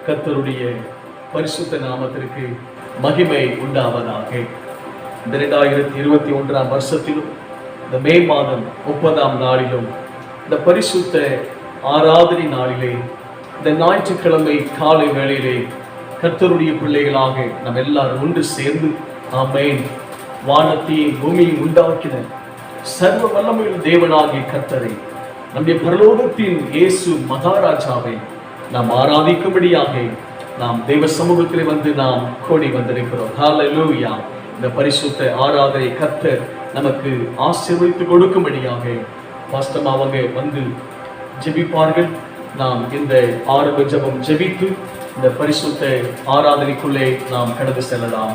கர்த்தருடைய பரிசுத்த நாமத்திற்கு மகிமை உண்டாவதாக. இந்த 2021 வருஷத்திலும் இந்த மே மாதம் 30ஆம் நாளிலும் இந்த பரிசுத்த ஆராதனை நாளிலே இந்த ஞாயிற்றுக்கிழமை காலை வேளையிலே கர்த்தருடைய பிள்ளைகளாக நாம் எல்லாரும் ஒன்று சேர்ந்து ஆமென் வானத்தையும் பூமியை உண்டாக்கின சர்வ வல்லமையுள்ள தேவனாகிய கர்த்தரை, நம்முடைய பரலோகத்தின் இயேசு மகாராஜாவை நாம் ஆராதிக்கும்படியாக நாம் தேவ சமூகத்தில் வந்து நாம் கூடி வந்திருக்கிறோம். ஹல்லேலூயா. இந்த பரிசுத்த ஆராதனை கர்த்தர் நமக்கு ஆசீர்வதித்து கொடுக்கும்படியாக பாஸ்டர் அவங்க வந்து ஜெபிப்பார்கள். நாம் இந்த ஆரம்ப ஜெபம் ஜெபித்து இந்த பரிசுத்த ஆராதனைக்குள்ளே நாம் கடந்து செல்லலாம்.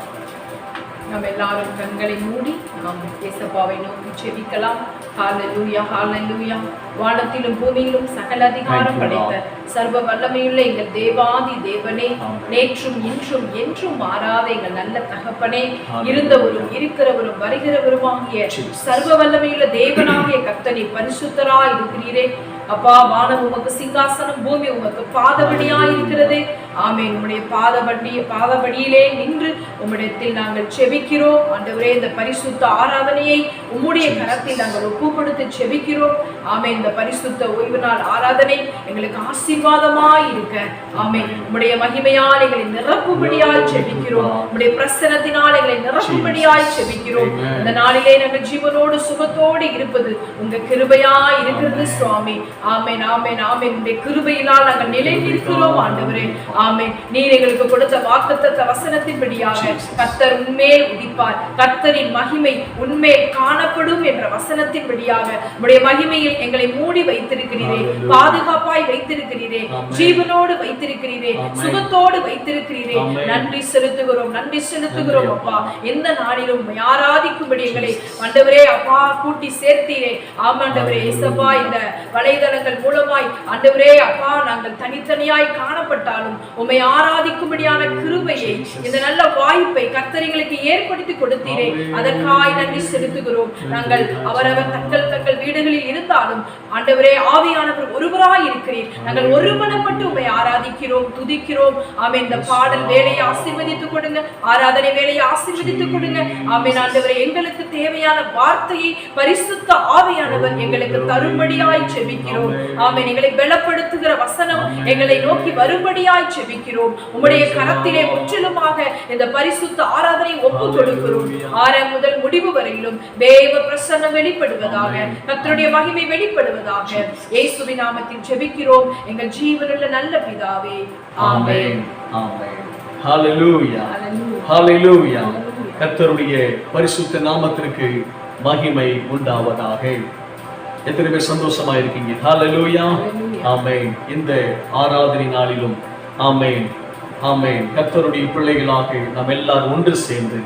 நாம் எல்லாரும் கண்களை மூடி நாம் இயேசுவை நோக்கி ஜெபிக்கலாம். ஹல்லேலூயா, ஹல்லேலூயா. வானத்திலும் பூமியிலும் சகல அதிகாரம் படைத்த சர்வ வல்லமையுள்ள எங்கள் தேவாதி தேவனே, நேற்றும் இன்றும் என்றும் மாறாத எங்கள் நல்ல தகப்பனே, இருந்தவரும் இருக்கிறவரும் வருகிறவருமாகிய சர்வ வல்லமையுள்ள தேவனாகிய கர்த்தனே, பரிசுத்தராய் இருக்கிறீரே அப்பா. வானம் உமக்கு சிங்காசனம், பூமி உமக்கு பாதபடியா இருக்கிறது. ஆமென். உம்முடைய பாதபடியிலே நின்று உம்மிடத்தில் நாங்கள் செபிக்கிறோம். ஆண்டவரே, இந்த பரிசுத்த ஆராதனையை உம்முடைய கரத்தில் நாங்கள் ஒப்பு கொடுத்து செபிக்கிறோம். ஆமென். இந்த பரிசுத்த ஓய்வு நாள் ஆராதனை எங்களுக்கு ஆசீர்வாதமாய் இருக்க ஆமென். உம்முடைய மகிமையால் எங்களை நிரப்பும்படியாய் செபிக்கிறோம். உம்முடைய பிரசன்னத்தினால் எங்களை நிரப்பும்படியாய் செபிக்கிறோம். இந்த நாளிலே நாங்கள் ஜீவனோடு சுகத்தோடு இருப்பது உங்க கிருபையாய் இருக்கிறது சுவாமி. ஆமென், ஆமென், ஆமென். உம்முடைய கிருபையினால் நாங்கள் நிலை நிற்கிறோம் ஆண்டவரே. ஆமென். நீர் எங்களுக்கு கொடுத்த வாக்குத்தத்த வசனத்தின்படியாக கர்த்தர் உன்மேல் உதிப்பார், கர்த்தரின் மகிமை உன்மேல் காணப்படும் என்ற வசனத்தின்படியாக உம்முடைய மகிமையில் எங்களை மூடி வைத்திருக்கிறீரே, பாதுகாப்பாய் வைத்திருக்கிறீரே, ஜீவனோடு வைத்திருக்கிறீரே, சுகத்தோடு வைத்திருக்கிறீரே. நன்றி செலுத்துகிறோம், நன்றி செலுத்துகிறோம் அப்பா. எந்த நாளிலும் ஆராதிக்கும்படி எங்களை ஆண்டவரே அப்பா கூட்டி சேர்த்தீரே. ஆமாண்டவரே இயேசுப்பா, இந்த வலைதளங்கள் மூலமாய் ஆண்டவரே அப்பா நாங்கள் தனித்தனியாய் காணப்பட்டாலும் உம்மை ஆராதிக்கும்படியான கிருபையை, இந்த நல்ல வாய்ப்பை கர்த்தர் எங்களுக்கு ஏற்படுத்தி கொடுத்தீரே. அதற்காய் நன்றி செலுத்துகிறோம். நாங்கள் அவரவர் தங்கள் வீடுகளில் இருந்தாலும் ஆண்டவரே ஆவியானவர் ஒருவராய் இருக்கிறீர். நாங்கள் ஒருமனப்பட்டு உம்மை ஆராதிக்கிறோம், துதிக்கிறோம். ஆமென். இந்த பாடல் வேலையை ஆசீர்வதித்துக் கொடுங்க, ஆராதனை வேலையை ஆசீர்வதித்துக் கொடுங்க. ஆமென். ஆண்டவரே, எங்களுக்கு தேவையான வார்த்தையை பரிசுத்த ஆவியானவர் எங்களுக்கு தரும்படியாய் செபிக்கிறோம். ஆமென். எங்களை பலப்படுத்துகிற வசனம் எங்களை நோக்கி வரும்படியாய் செபிக்கிறோம். உம்முடைய கரத்திலே முற்றிலுமாக இந்த பரிசுத்த ஆராதனை ஒப்பு கொடுக்கிறோம். ஆரம்பம் முதல் முடிவு வரையிலும் தேவ பிரசன்னம் வெளிப்படுவதாக, கர்த்தருடைய மகிமை வெளிப்படுவதாக இயேசுவின் நாமத்தில் ஜெபிக்கிறோம் எங்கள் ஜீவனுள்ள நல்ல பிதாவே. ஆமென், ஆமென். ஹல்லேலூயா, ஹல்லேலூயா. கர்த்தருடைய பரிசுத்த நாமத்திற்கு மகிமை உண்டாவதாக. எத்தனை பேர் சந்தோஷமா இருக்கீங்க? ஹல்லேலூயா, ஆமென். இந்த ஆராதனை நாளிலும் ஆமென், ஆமென். கர்த்தருடைய பிள்ளைகளாக நாம் எல்லாரும் ஒன்று சேர்ந்து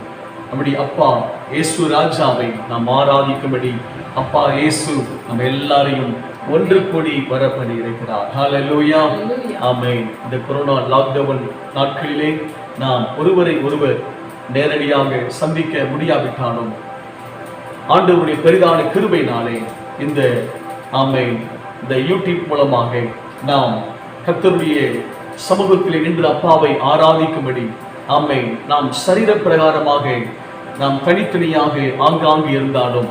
நம்முடைய அப்பா இயேசு ராஜாவை நாம் ஆராதிக்கும்படி அப்பா இயேசு நம்ம எல்லாரையும் ஒன்று கூடி வரப்படி இருக்கிறார். ஹல்லேலூயா, ஆமென். இந்த கொரோனா லாக்டவுன் நாட்களிலே நாம் ஒருவரை ஒருவர் நேரடியாக சந்திக்க முடியாவிட்டாலும் ஆண்டவருடைய பெரிதான கிருபையினாலே இந்த ஆமென் இந்த யூடியூப் மூலமாக நாம் கர்த்தருடைய சமூகத்திலே நின்று அப்பாவை ஆராதிக்கும்படி ஆமென் நாம் சரீர பிரகாரமாக நாம் தனித்தனியாக ஆங்காங்கு இருந்தாலும்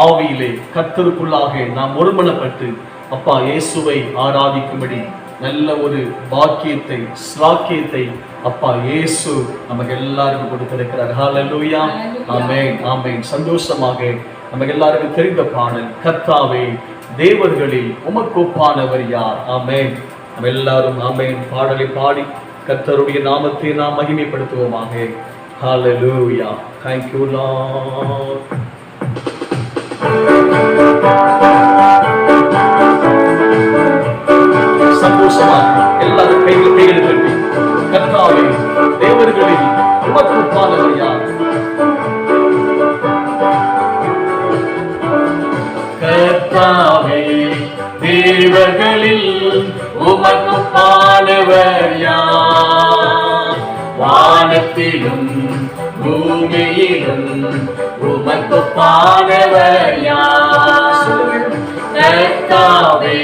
ஆவியிலே கர்த்தருக்குள்ளாக நாம் ஒருமனப்பட்டு அப்பா இயேசுவை ஆராதிக்கும்படி நல்ல ஒரு பாக்கியத்தை ஸ்லாக்கியத்தை அப்பா இயேசு நமக்கு எல்லாருக்கும் கொடுத்திருக்கிறார். ஹல்லேலூயா, ஆமென், ஆமென். சந்தோஷமாக நமக்கு எல்லாருக்கும் தெரிந்த பாடல், கர்த்தாவே தேவர்களில் உமக்கு ஒப்பானவர் யார்? ஆமென். நம்ம எல்லாரும் ஆமென் பாடலை பாடி கர்த்தருடைய நாமத்தை நாம் மகிமைப்படுத்துவோமாக. ஹல்லேலூயா. Thank you Lord. சந்தோஷமாக எல்லாரும் கைகளை தட்டி கர்த்தாவே தேவர்களில் உமக்கு ஒப்பானவர் யார்? கர்த்தாவே தேவர்களில் உமக்கு ஒப்பானவர் யார்? வானத்திலும் பூமியிலும் உமக்கு ஒப்பானவர் யார்? கர்த்தாவே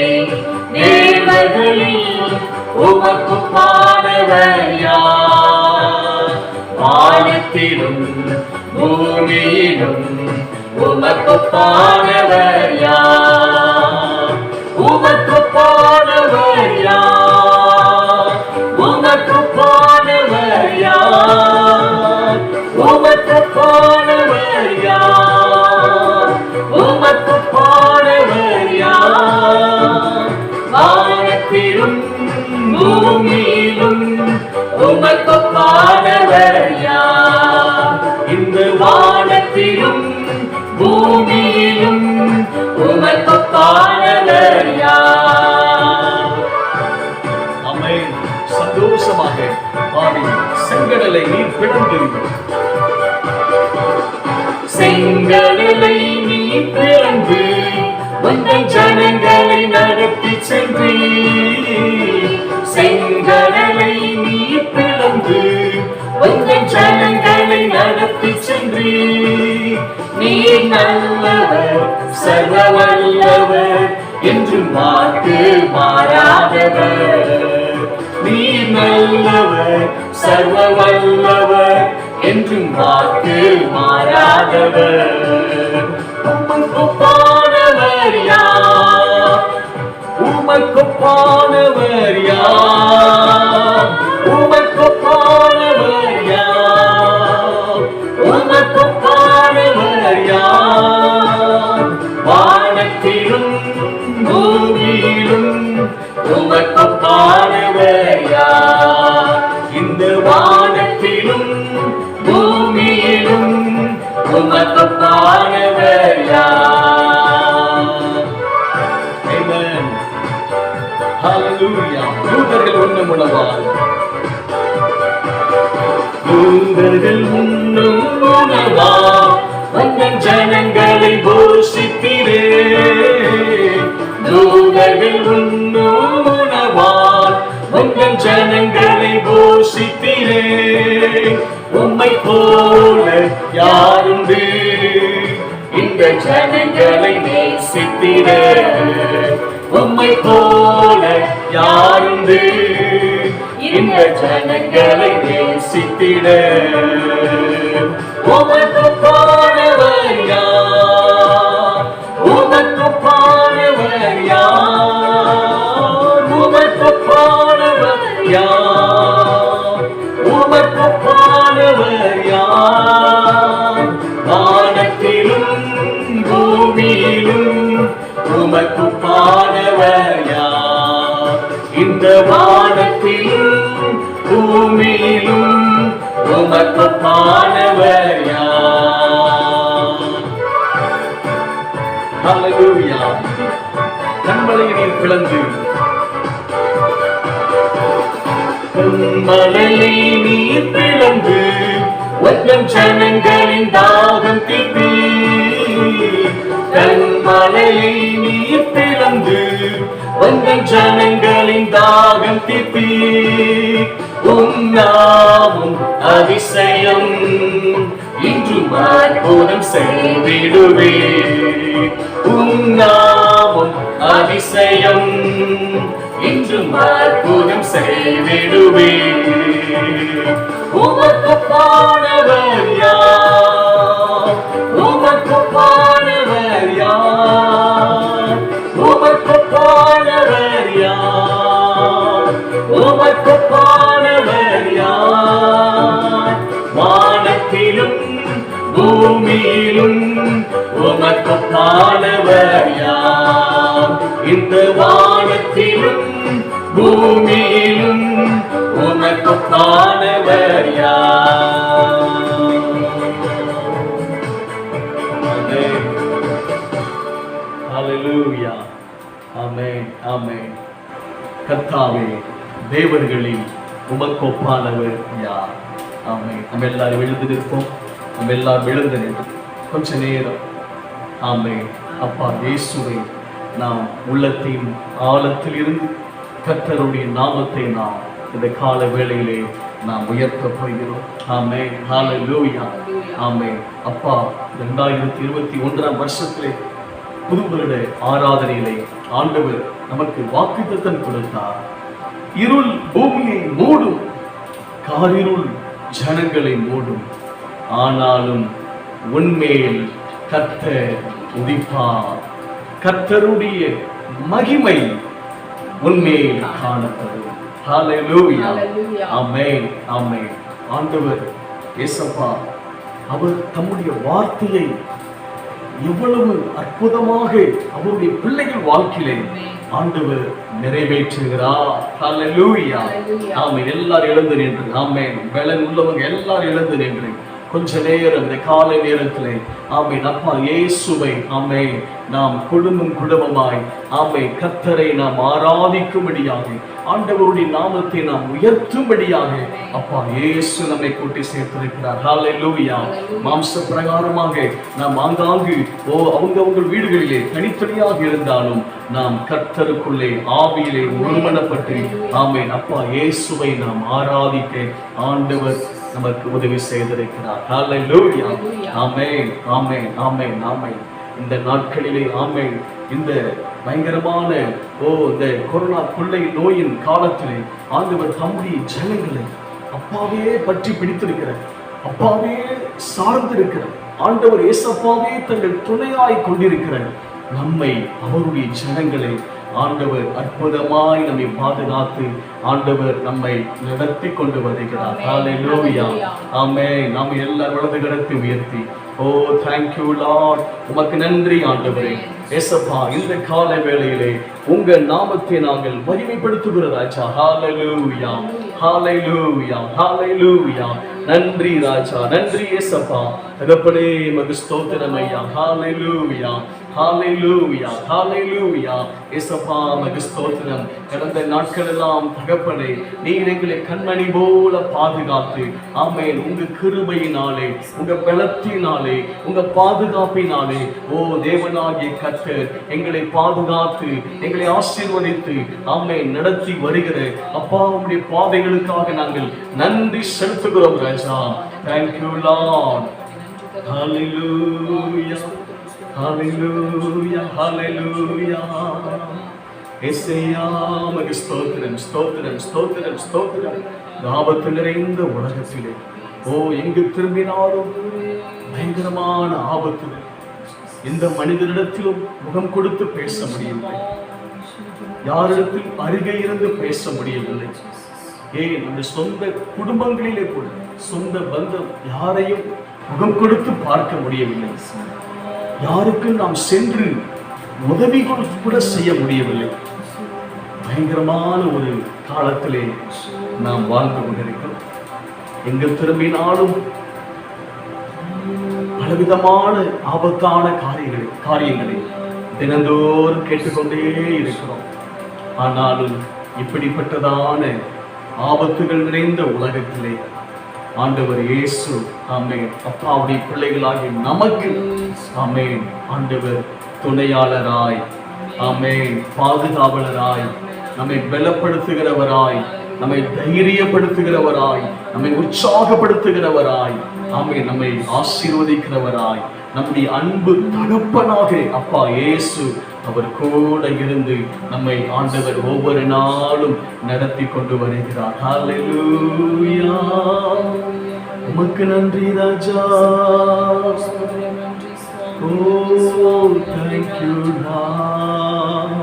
தேவர்களில் உமக்குப்பானவர் யார்? வானத்திலும் பூமியிலும் உமக்குப்பானவர் யார்? உமக்குப்பானவர் யார்? உமக்குப்பானவர் யார்? உமக்குப்பானவர் யார்? உமக்குப்பானவர் யார்? வானத்திலும் பூமியிலும் உமக்குப்பானவர் யார்? இந்த வானத்திலும் பூமியிலும் உமக்குப்பானவர் யார்? ஆமென். சந்தோஷமாக பாடி செங்கடலை நீர் பிளந்து, செங்கடலை நீர் பிளந்து உங்கள் ஜனங்களை நடத்தி சென்றீர். செங்கடலை நீர் பிளந்து உங்கள் ஜனங்களை நடத்தி சென்றீர். நீர் நல்லவர், சர்வ வல்லவர், என்று வாக்கு மாறாதவர். நீர் நல்லவர், சர்வ வல்லவர், என்று வாக்கு மாறாதவர். உமக்குப்பானவர் யார்? உமக்குப்பானவர் யார்? உமக்குப்பானவர் யார்? உமக்குப்பானவர் யார்? வானத்திலும் பூமியிலும் உமக்குப்பானவர் யார்? இந்த வானத்திலும் பூமியிலும் உமக்குப்பானவர் யார்? ஆமென். ஹல்லேலூயா. தூதர்கள் உண்ணும் உணவால், தூதர்கள் உண்ணும் உணவால் உங்கள் ஜனங்களை போஷித்தீரே. தூதர்கள் உண்ணும் உணவால் உங்கள் ஜனங்களை போஷித்தீரே. உம்மை போல யாருண்டு இந்த ஜனங்களை நேசித்திட? உம்மை போல யாருண்டு இந்த ஜனங்களை நேசித்திட? உமக்குப்பானவர் யார்? உமக்குப்பானவர் யார்? உமக்குப்பானவர் யார்? உமக்குப்பானவர் யார்? வானத்திலும் பூமியிலும் உமக்குப்பானவர் யார்? இந்த வானத்திலும் பூமியிலும் உமக்குப்பானவர் யார்? ஹல்லேலூயா. கண்மலை நீர் பிளந்து, கண்மலையை நீர் பிளந்து உங்கள் ஜனங்களின் தாகம் தீர்த்தீர். கண்மலையை நீர் பிளந்து உங்கள் ஜனங்களின் தாகம் தீர்த்தீர். உன்னாவும் அதிசயம் இன்றும் அற்புதம் செய்திடுவே. உன்னாவும் அதிசயம் இன்றும் அற்புதம் செய்திடுவே. உமக்குப்பானவர் யார்? உமக்குப்பானவர் யார்? உமக்குப்பானவர் யார்? உமக்குப்பானவர் யார்? வானத்திலும் பூமியிலும் உமக்குப்பானவர் யார்? இந்த வானத்திலும் பூமியிலும் உமக்குப்பானவர் யார்? ஹல்லேலூயா. ஆமென். ஆமென். கர்த்தாவே, தேவர்களில் உமக்கொப்பானவர் யார்? ஆமென். நம்ம எல்லாரும் எழுந்திருப்போம். நம்ம எல்லாரும் எழுந்து நின்று கொஞ்ச நேரம் ஆமென் அப்பா இயேசுவை நாம் உள்ளத்தின் ஆழத்தில் இருந்து கர்த்தருடைய நாமத்தை நாம் இந்த கால வேளையிலே நாம் உயர்த்தப் போகிறோம். ஆமென். ஹல்லேலூயா. ஆமென். அப்பா 2021 வருஷத்திலே புது வருட ஆராதனையிலே ஆண்டவர் நமக்கு வாக்குத்தத்தம் கொடுத்தார். இருள் பூமியை மூடும், காரிருள் ஜனங்களை மூடும். ஆனாலும் உன்மேல் கர்த்தர் உதிப்பார். கர்த்தருடைய மகிமை உன்மேல் காணப்படும். ஹல்லேலூயா. ஆமென், ஆமென். ஆண்டவர் இயேசப்பா அவர் தம்முடைய வார்த்தையை எவ்வளவு அற்புதமாக அவருடைய பிள்ளைகள் வாழ்க்கையிலே ஆண்டவர் நிறைவேற்றுகிறார். ஹல்லேலூயா. ஆமென். எல்லாரும் எழுந்து நின்று, ஆமென். பலன் உள்ளவங்க எல்லாரும் எழுந்து நின்று கொஞ்ச நேரம் இந்த காலை நேரத்திலே ஆமென் அப்பா இயேசுவை ஆமென் நாம் குடும்பமாய் ஆமென் கர்த்தரை நாம் ஆராதிக்கும்படியாக, ஆண்டவருடைய நாமத்தை நாம் உயர்த்தும்படியாக அப்பா இயேசு நம்மை கூட்டி சேர்த்திருக்கிறார். ஹல்லேலூயா. மாம்ச பிரகாரமாக நாம் ஆங்காங்கு அவங்க வீடுகளிலே தனித்தனியாக இருந்தாலும் நாம் கர்த்தருக்குள்ளே ஆவியிலே ஒருமனப்பட்டு ஆமென் அப்பா இயேசுவை நாம் ஆராதிக்க ஆண்டவர் நமக்கு உதவி செய்திருக்கிறார். ஹல்லேலூயா. ஆமென், ஆமென், ஆமென், ஆமென். இந்த நாட்களிலே ஆமென் இந்த பயங்கரமான இந்த கொரோனா கொள்ளை நோயின் காலத்திலே ஆண்டவர் தம்முடைய ஜனங்களை அப்பாவே பற்றி பிடித்திருக்கிறார், அப்பாவே சார்ந்திருக்கிறார். ஆண்டவர் இயேசப்பாவே தங்கள் துணையாய் கொண்டிருக்கிறார். நம்மை அவருடைய ஜனங்களை ஆண்டவர் அற்புதமாய் நம்மை பாதுகாத்து ஆண்டவர் நம்மை நடத்தி கொண்டு வருகிறார். ஹல்லேலூயா. ஆமென். நாம் எல்லாரும் வலது கரத்தை உயர்த்தி thank you Lord, உமக்கு நன்றி ஆண்டவரே. இயேசப்பா இந்த கால வேளையிலே உங்க நாமத்தை நாங்கள் மகிமைப்படுத்துகிற ராஜா. ஹல்லேலூயா, ஹல்லேலூயா, ஹல்லேலூயா. நன்றி ராஜா, நன்றி இயேசப்பா. தகப்பனே உமக்கு ஸ்தோத்திரம் ஐயா. ஹல்லேலூயா, ஹல்லேலூயா, ஹல்லேலூயா. இயேசப்பா உமக்கு ஸ்தோத்திரம். கடந்த நாட்கள் எல்லாம் தகப்பனே நீர் எங்களை கண்மணி போல பாதுகாத்து ஆமென் உங்க கிருபையினாலே உங்க பலத்தினாலே உங்க பாதுகாப்பினாலே தேவனாகிய கர்த்தர் எங்களை பாதுகாத்து எங்களை ஆசீர்வதித்து ஆமென் நடத்தி வருகிற அப்பா உம்முடைய பாதைகளுக்காக நாங்கள் நன்றி செலுத்துகிறோம் ராஜா. Thank you Lord. Hallelujah, hallelujah, hallelujah. இயேசுவே உமக்கு ஸ்தோத்திரம், ஸ்தோத்திரம், ஸ்தோத்திரம், ஸ்தோத்திரம். ஆபத்து நிறைந்த உலகத்திலே எங்கு திரும்பினாலும் பயங்கரமான ஆபத்து. எந்த மனிதனிடத்திலும் முகம் கொடுத்து பேச முடியவில்லை, யாரிடத்தில் அருகே இருந்து பேச முடியவில்லை. நம்முடைய சொந்த குடும்பங்களிலே கூட சொந்த பந்தம் யாரையும் முகம் கொடுத்து பார்க்க முடியவில்லை, யாருக்கும் நாம் சென்று உதவி கூட செய்ய முடியவில்லை. பயங்கரமான ஒரு காலத்திலே நாம் வாழ்ந்து கொண்டிருக்கிறோம். எங்கு திரும்பினாலும் பலவிதமான ஆபத்தான காரியங்களை தினந்தோறும் கேட்டுக்கொண்டே இருக்கிறோம். ஆனாலும் இப்படிப்பட்டதான ஆபத்துகள் நிறைந்த உலகத்திலே ஆண்டவர் இயேசு ஆமென் அப்பாவுடைய பிள்ளைகளாகிய நமக்கு ஆமென் ஆண்டவர் துணையாளராய் ஆமென் பாதுகாவலராய் நம்மை பலப்படுத்துகிறவராய் நம்மை தைரியப்படுத்துகிறவராய் நம்மை உற்சாகப்படுத்துகிறவராய் ஆமென் நம்மை ஆசீர்வதிக்கிறவராய் நம்முடைய அன்பு தகப்பனாக அப்பா இயேசு அவர் கூட இருந்து நம்மை ஆண்டவர் ஒவ்வொரு நாளும் நடத்தி கொண்டு வருகிறார். ஹல்லேலூயா. உமக்கு நன்றி ராஜா. Thank you Lord.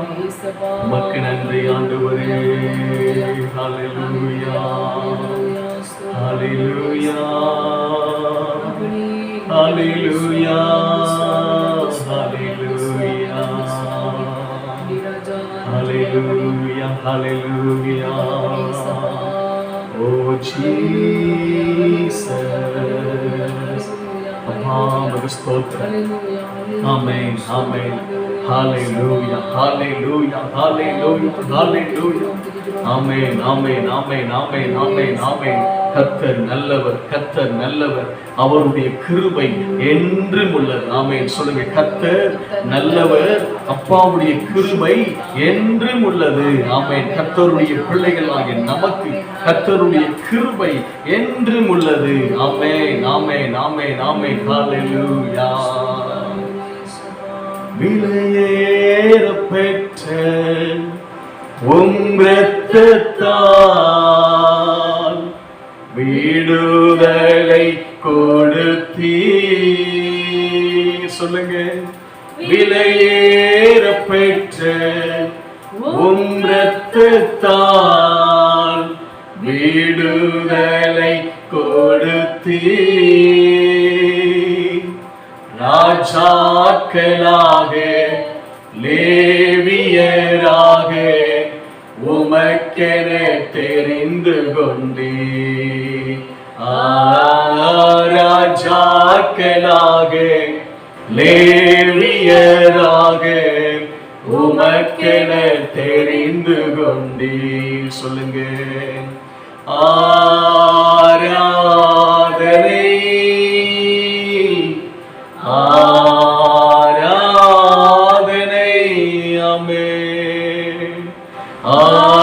உமக்கு நன்றி ஆண்டவரே. ஹல்லேலூயா, ஹல்லேலூயா, ஹல்லேலூயா, ஹல்லேலூயா, ஹல்லேலூயா, ஹல்லேலூயா. Oh Jesus. Appa ஸ்தோத்திரம். ஆமென், ஆமென். ஹல்லேலூயா, ஹல்லேலூயா, ஹல்லேலூயா, ஹல்லேலூயா. ஆமென், ஆமென், ஆமென், ஆமென், ஆமென், ஆமென். கர்த்தர் நல்லவர், கர்த்தர் நல்லவர். அவருடைய கிருபை என்றும் உள்ளது. ஆமென் சொல்லுங்க. கர்த்தர் நல்லவர், அப்பாவுடைய கிருபை என்றும் உள்ளது. ஆமென். கர்த்தருடைய பிள்ளைகளாகிய நமக்கு கர்த்தருடைய கிருபை என்றும் உள்ளது. ஆமென், ஆமென், ஆமென், ஆமென். ஹல்லேலூயா. விலையேற பெற்ற இரத்தத்தால் விடுதலை கொடுத்தீர். சொல்லுங்க. விலையேற பெற்ற இரத்தத்தால் விடுதலை கொடுத்தீர். ராஜாக்களாக லேவியராக உமக்கென தெரிந்து கொண்டீர். ராஜாக்களாக லேவியராக உமக்கென தெரிந்து கொண்டீர். சொல்லுங்க. ஆராதனை ஆராதனை ஆமென். ஆராதனை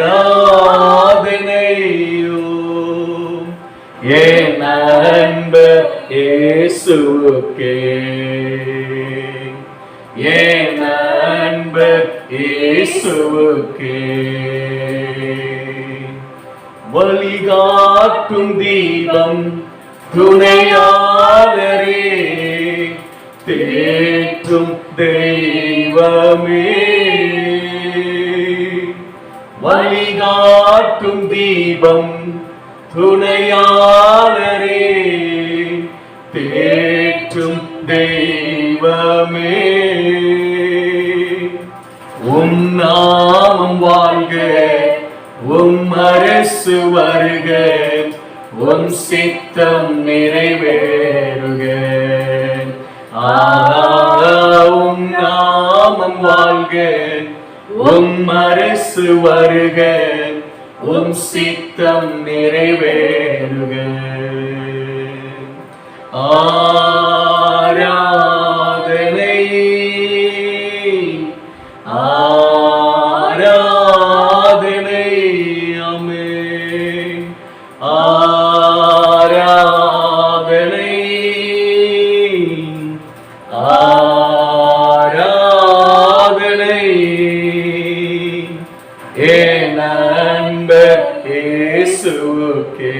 ஆராதனை என் அன்பர் இயேசுவுக்கே, என் அன்பர் இயேசுவுக்கே. வழிகாட்டும் தீபம் துணையாளரே, தேற்றும் தெய்வமே. வழிகாட்டும் தீபம் துணையாளரே, தேற்றும் தெய்வமே. உம் நாமம் வாழ்க, உம் அரசு வருக, உம் சித்தம் நிறைவேறுக. உம் நாமம் வாழ்க, உம் அரசு வருக, உம் சித்தம் நிறைவேறுக. ஆராதனை ஆராதனை ஆமென். ஆராதனை ஆராதனை என் அன்பர் இயேசுவுக்கே,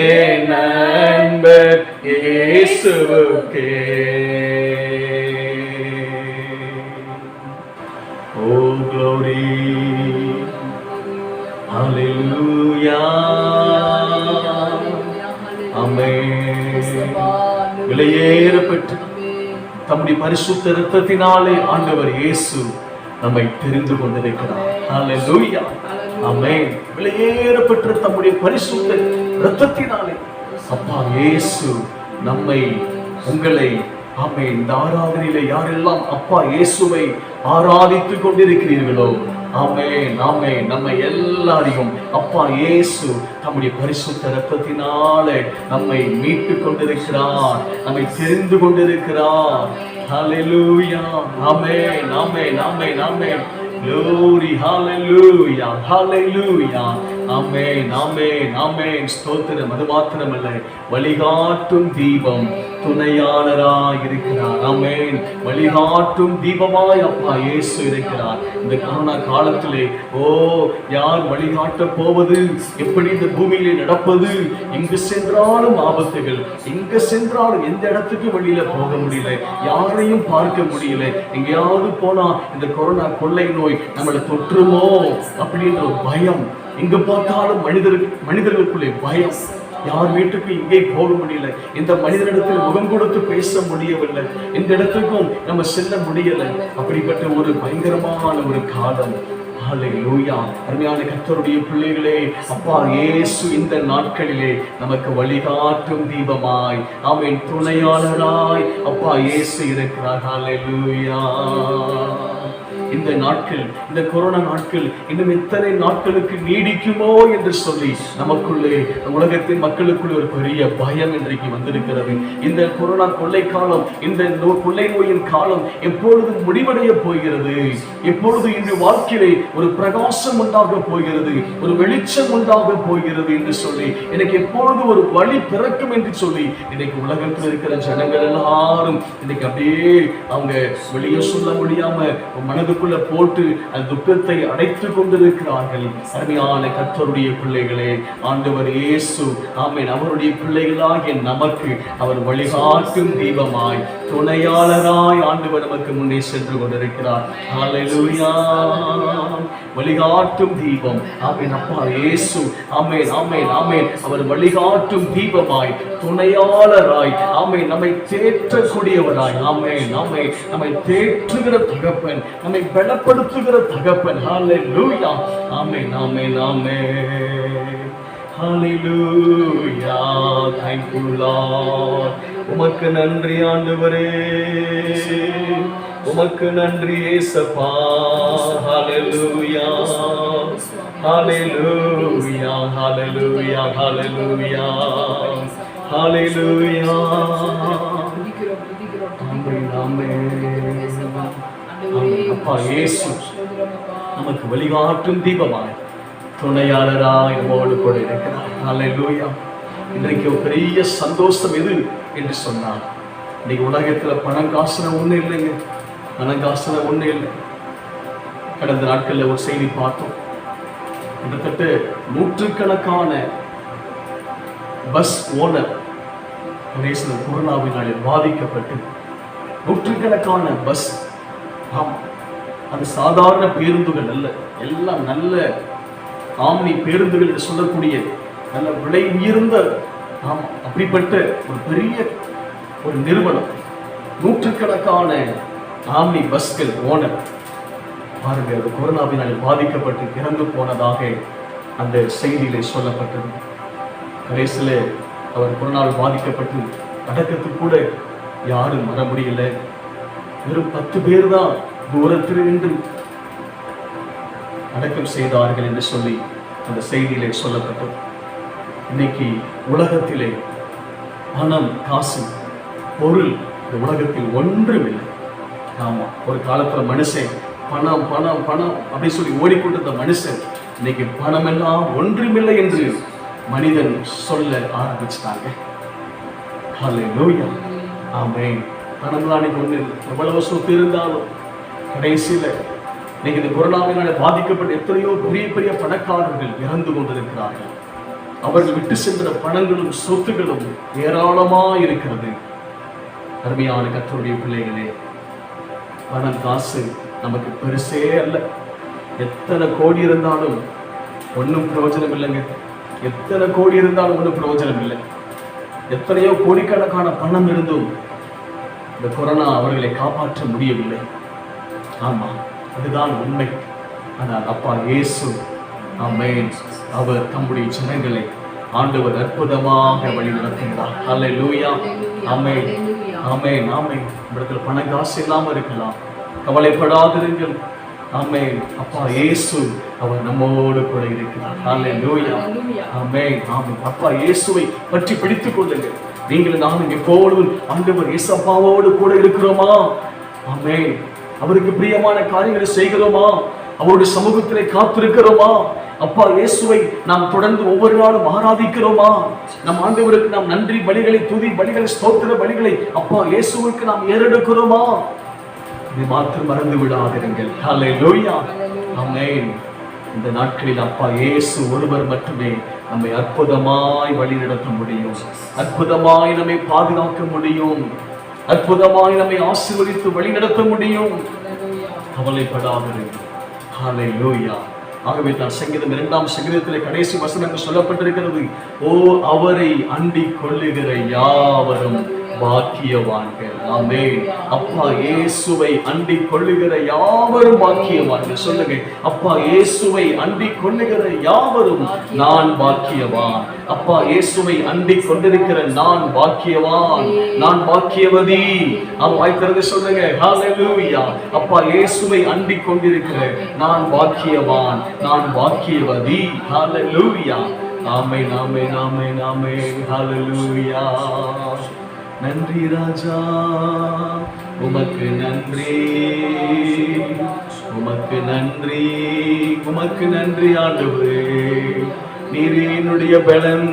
என் அன்பர் இயேசுவுக்கே. Oh glory, hallelujah, amen. விலையேறப்பட்டு தம்முடைய பரிசுத்த இரத்தத்தினாலே ஆண்டவர் இயேசு நம்மை தெரிந்து கொண்டிருக்கிறார். ஹல்லேலூயா, ஆமென். விலையேறப்பட்ட தம்முடைய பரிசுத்த இரத்தத்தினாலே அப்பா இயேசு நம்மை, உங்களை, ஆமென், இந்த ஆராதனையிலே யாரெல்லாம் அப்பா இயேசுவை ஆராதித்துக் கொண்டிருக்கிறீர்களோ, ஆமென், ஆமென், நம்ம எல்லாரையும் அப்பா இயேசு நம்முடைய பரிசுத்த இரத்தத்தினாலே நம்மை மீட்டுக் கொண்டிருக்கிறார், நம்மை தெரிந்து கொண்டிருக்கிறார். ஹல்லேலூயா, ஆமென், ஆமென், ஆமென், ஆமென். Glory, hallelujah, hallelujah, amen, amen, amen. ஸ்தோத்திரம். அது மாத்திரமல்ல, வழிகாட்டும் தீபம் துணையாளராய் இருக்கிறார். ஆமென். வழிகாட்டும் தீபமாய் அப்பா இயேசு இருக்கிறார். இந்த கொரோனா காலத்திலே யார் வழிகாட்ட போவது, எப்படி இந்த பூமியிலே நடப்பது, எங்கு சென்றாலும் ஆபத்துகள், எங்கு சென்றாலும் எந்த இடத்துக்கு வெளியில போக முடியல, யாரையும் பார்க்க முடியல. எங்கேயாவது போனா இந்த கொரோனா கொள்ளை நோய் நம்மளை தொற்றுமோ அப்படின்ற ஒரு பயம். எங்க பார்த்தாலும் மனிதர்களுக்குள்ளே பயம். யார் வீட்டுக்கு இங்கே போக முடியல, இந்த மனிதனிடத்தில் முகம் கொடுத்து பேச முடியவில்லை, இந்த இடத்துக்கும் நம்ம செல்ல முடியல. அப்படிப்பட்ட ஒரு பயங்கரமான ஒரு காலம். ஹல்லேலூயா. அருமையான கர்த்தருடைய பிள்ளைகளே, அப்பா இயேசு இந்த நாட்களிலே நமக்கு வழிகாட்டும் தீபமாய், ஆமென், துணையாளராய் அப்பா இயேசு இருக்கிறார். ஹல்லேலூயா. இந்த நாட்கள், இந்த கொரோனா நாட்கள் இன்னும் எத்தனை நாட்களுக்கு நீடிக்குமோ என்று சொல்லி நமக்குள்ளே, உலகத்தின் மக்களுக்குள்ளே ஒரு பெரிய பயம் இன்றைக்கு வந்திருக்கிறது. இந்த கொரோனா கொள்ளை காலம், இந்த கொள்ளை நோயின் காலம் எப்பொழுது முடிவடைய போகிறது, எப்பொழுது இந்த வாழ்க்கையிலே ஒரு பிரகாசம் உண்டாக போகிறது, ஒரு வெளிச்சம் உண்டாக போகிறது என்று சொல்லி, எனக்கு எப்பொழுது ஒரு வழி பிறக்கும் என்று சொல்லி இன்னைக்கு உலகத்தில் இருக்கிற ஜனங்கள் எல்லாரும் இன்னைக்கு அப்படியே அவங்க வெளியே சொல்ல முடியாம மனதுக்குள்ள போட்டு அந்த துக்கத்தை அடைத்துக் கொண்டிருக்கிறார்கள். அருமையான கர்த்தருடைய பிள்ளைகளே, ஆண்டவர் இயேசு ஆமென் அவருடைய பிள்ளைகளாகிய நமக்கு அவர் வழிகாட்டும் தீபமாய், துணையாளராய் ஆண்டவர் நமக்கு முன்னே சென்று கொண்டிருக்கிறார். ஹல்லேலூயா. வழிகாட்டும் தீபம் ஆமென் அப்பா இயேசு ஆமென் ஆமென் ஆமென் அவர் வழிகாட்டும் தீபமாய், துணையாளராய் ஆமென் நம்மை தேற்றக்கூடியவராய் ஆமென் ஆமென் நம்மை தேற்றுகிற தகப்பன், நம்மை பலப்படுத்துகிற தகப்பன். ஹல்லேலூயா. ஆமென் ஆமென் ஆமென். ஹல்லேலூயா. Thank you Lord. உமக்கு நன்றி ஆண்டவரே, உமக்கு நன்றி இயேசப்பா. ஹல்லேலூயா ஹல்லேலூயா ஹல்லேலூயா ஹல்லேலூயா ஹல்லேலூயா. ஆமென் ஆமென். அப்பா இயேசு நமக்கு வழிகாட்டும் தீபமாய், துணையாளராய் நம்மோடு கூட இருக்கிறார். ஹல்லேலூயா. இன்றைக்கு ஒரு பெரிய சந்தோஷம் எது என்று சொன்னார், இன்னைக்கு உலகத்துல பணம் காசுன ஒண்ணு இல்லைங்க, பணம் காசுன ஒண்ணு இல்லை. கடந்த நாட்கள்ல ஒரு செய்தி பார்த்தோம், கிட்டத்தட்ட நூற்றுக்கணக்கான பஸ் ஓனர் கொரோனாவினாலே பாதிக்கப்பட்டு நூற்றுக்கணக்கான பஸ், அது சாதாரண பேருந்துகள் அல்ல, எல்லாம் நல்ல ஆம்னி பேருந்துகள் என்று சொல்லக்கூடிய நல்ல விலை உயர்ந்த அப்படிப்பட்ட ஒரு பெரிய ஒரு நிறுவனம், நூற்றுக்கணக்கான ஆம்னி பஸ்கள் ஓனர் பாருங்க, அது கொரோனாவினால் பாதிக்கப்பட்டு இறந்து போனதாக அந்த செய்தியிலே சொல்லப்பட்டது. கடைசியில அவர் கொரோனாவில் பாதிக்கப்பட்டு அடக்கத்துக்கு கூட யாரும் வர முடியல, வெறும் 10 பேர் தான் தூரத்தில் நின்று அடக்கம் செய்தார்கள் என்று சொல்லி அந்த செய்தியிலே சொல்லப்பட்டது. இன்னைக்கு உலகத்திலே பணம், காசு, பொருள் இந்த உலகத்தில் ஒன்றுமில்லை. ஆமா, ஒரு காலத்துல மனுஷன் பணம் பணம் பணம் அப்படி சொல்லி ஓடிக்கொண்டிருந்த மனுஷன் இன்னைக்கு பணம் எல்லாம் ஒன்றுமில்லை என்று மனிதன் சொல்ல ஆரம்பிச்சிட்டாங்க. ஹல்லேலூயா. ஆமென். பணம்லாம் இன்னைக்கு ஒண்ணு இல்லை. எவ்வளவு சொத்து இருந்தாலும் கடைசியில இன்னைக்கு இந்த கொரோனாவினால பாதிக்கப்பட்ட எத்தனையோ பெரிய பெரிய பணக்காரர்கள் இறந்து கொண்டிருக்கிறார்கள். அவர்கள் விட்டு சென்ற பணங்களும் சொத்துகளும் ஏராளமா இருக்கிறது. அருமையான கர்த்தருடைய பிள்ளைகளே, பணம் காசு நமக்கு பெருசே அல்ல. எத்தனை கோடி இருந்தாலும் ஒன்றும் பிரயோஜனம் இல்லைங்க. எத்தனை கோடி இருந்தாலும் ஒன்றும் பிரயோஜனம் இல்லை. எத்தனையோ கோடிக்கணக்கான பணம் இருந்தும் இந்த கொரோனா அவர்களை காப்பாற்ற முடியவில்லை. ஆமா, அதுதான் உண்மை. ஆனால் அப்பா இயேசு ஆமென் அவர் தம்முடைய ஜனங்களை ஆண்டவர் அற்புதமாக வழி நடத்துகிறார். ஹல்லேலூயா. ஆமென் ஆமென் ஆமென். இடத்துல பண காசு இல்லாம இருக்கலாம், கவலைப்படாதிருங்கள். ஆமென். அப்பா இயேசு அவர் நம்மோடு கூட இருக்கிறார். ஹல்லேலூயா. ஆமென் ஆமென். அப்பா இயேசுவை பற்றி பிடித்துக் கொள்ளுங்கள். நீங்கள் நானும் எப்பொழுதும் ஆண்டவர் இயேசப்பாவோடு கூட இருக்கிறோமா? ஆமென். அவருக்கு பிரியமான காரியங்களை செய்கிறோமா? அவருடைய சமூகத்திலே காத்திருக்கிறோமா? அப்பா இயேசுவை நாம் தொடர்ந்து ஒவ்வொரு நாளும் ஆராதிக்கிறோமா? நம் ஆண்டவருக்கு நாம் நன்றி பலிகளை, துதி பலிகளை, ஸ்தோத்திர பலிகளை அப்பா இயேசுவுக்கு நாம் ஏறெடுக்கிறோமா? இது மாத்திரம் மறந்து விடாதிருங்கள். ஹல்லேலூயா. ஆமென். இந்த நாட்களில் அப்பா இயேசு ஒருவர் மட்டுமே நம்மை அற்புதமாய் வழி நடத்த முடியும், அற்புதமாய் நம்மை பாதுகாக்க முடியும், அற்புதமாய் நம்மை ஆசீர்வதித்து வழி நடத்த முடியும். கவலைப்படாதிருங்கள். ஹல்லேலூயா. ஆகவே தான் சங்கீதம் 2ஆம் சங்கீதத்திலே கடைசி வசனங்கள் சொல்லப்பட்டிருக்கிறது, ஓ அவரை அண்டிக் கொள்ளுகிற யாவரும் பாக்கியவான்கள். ஆமென். அப்பா இயேசுவை அண்டிக் கொள்ளுகிற யாவரும் பாக்கியவான்கள். சொல்லுங்க, அப்பா இயேசுவை அண்டிக் கொள்ளுகிற யாவரும் நான் பாக்கியவான். அப்பா இயேசுவை அண்டிக் கொண்டிருக்கிற நான் பாக்கியவான், நான் பாக்கியவதி. வாய் திறந்து சொல்லுங்க, ஹalleluya. அப்பா இயேசுவை அண்டிக் கொண்டிருக்கிற நான் பாக்கியவான், நான் பாக்கியவதி. ஹalleluya. ஆமென், ஆமென், ஆமென், ஆமென். ஹalleluya. நன்றி ராஜா, உமக்கு நன்றி, உமக்கு நன்றி, உமக்கு நன்றி ஆண்டவரே. நீரே என்னுடைய பலன்,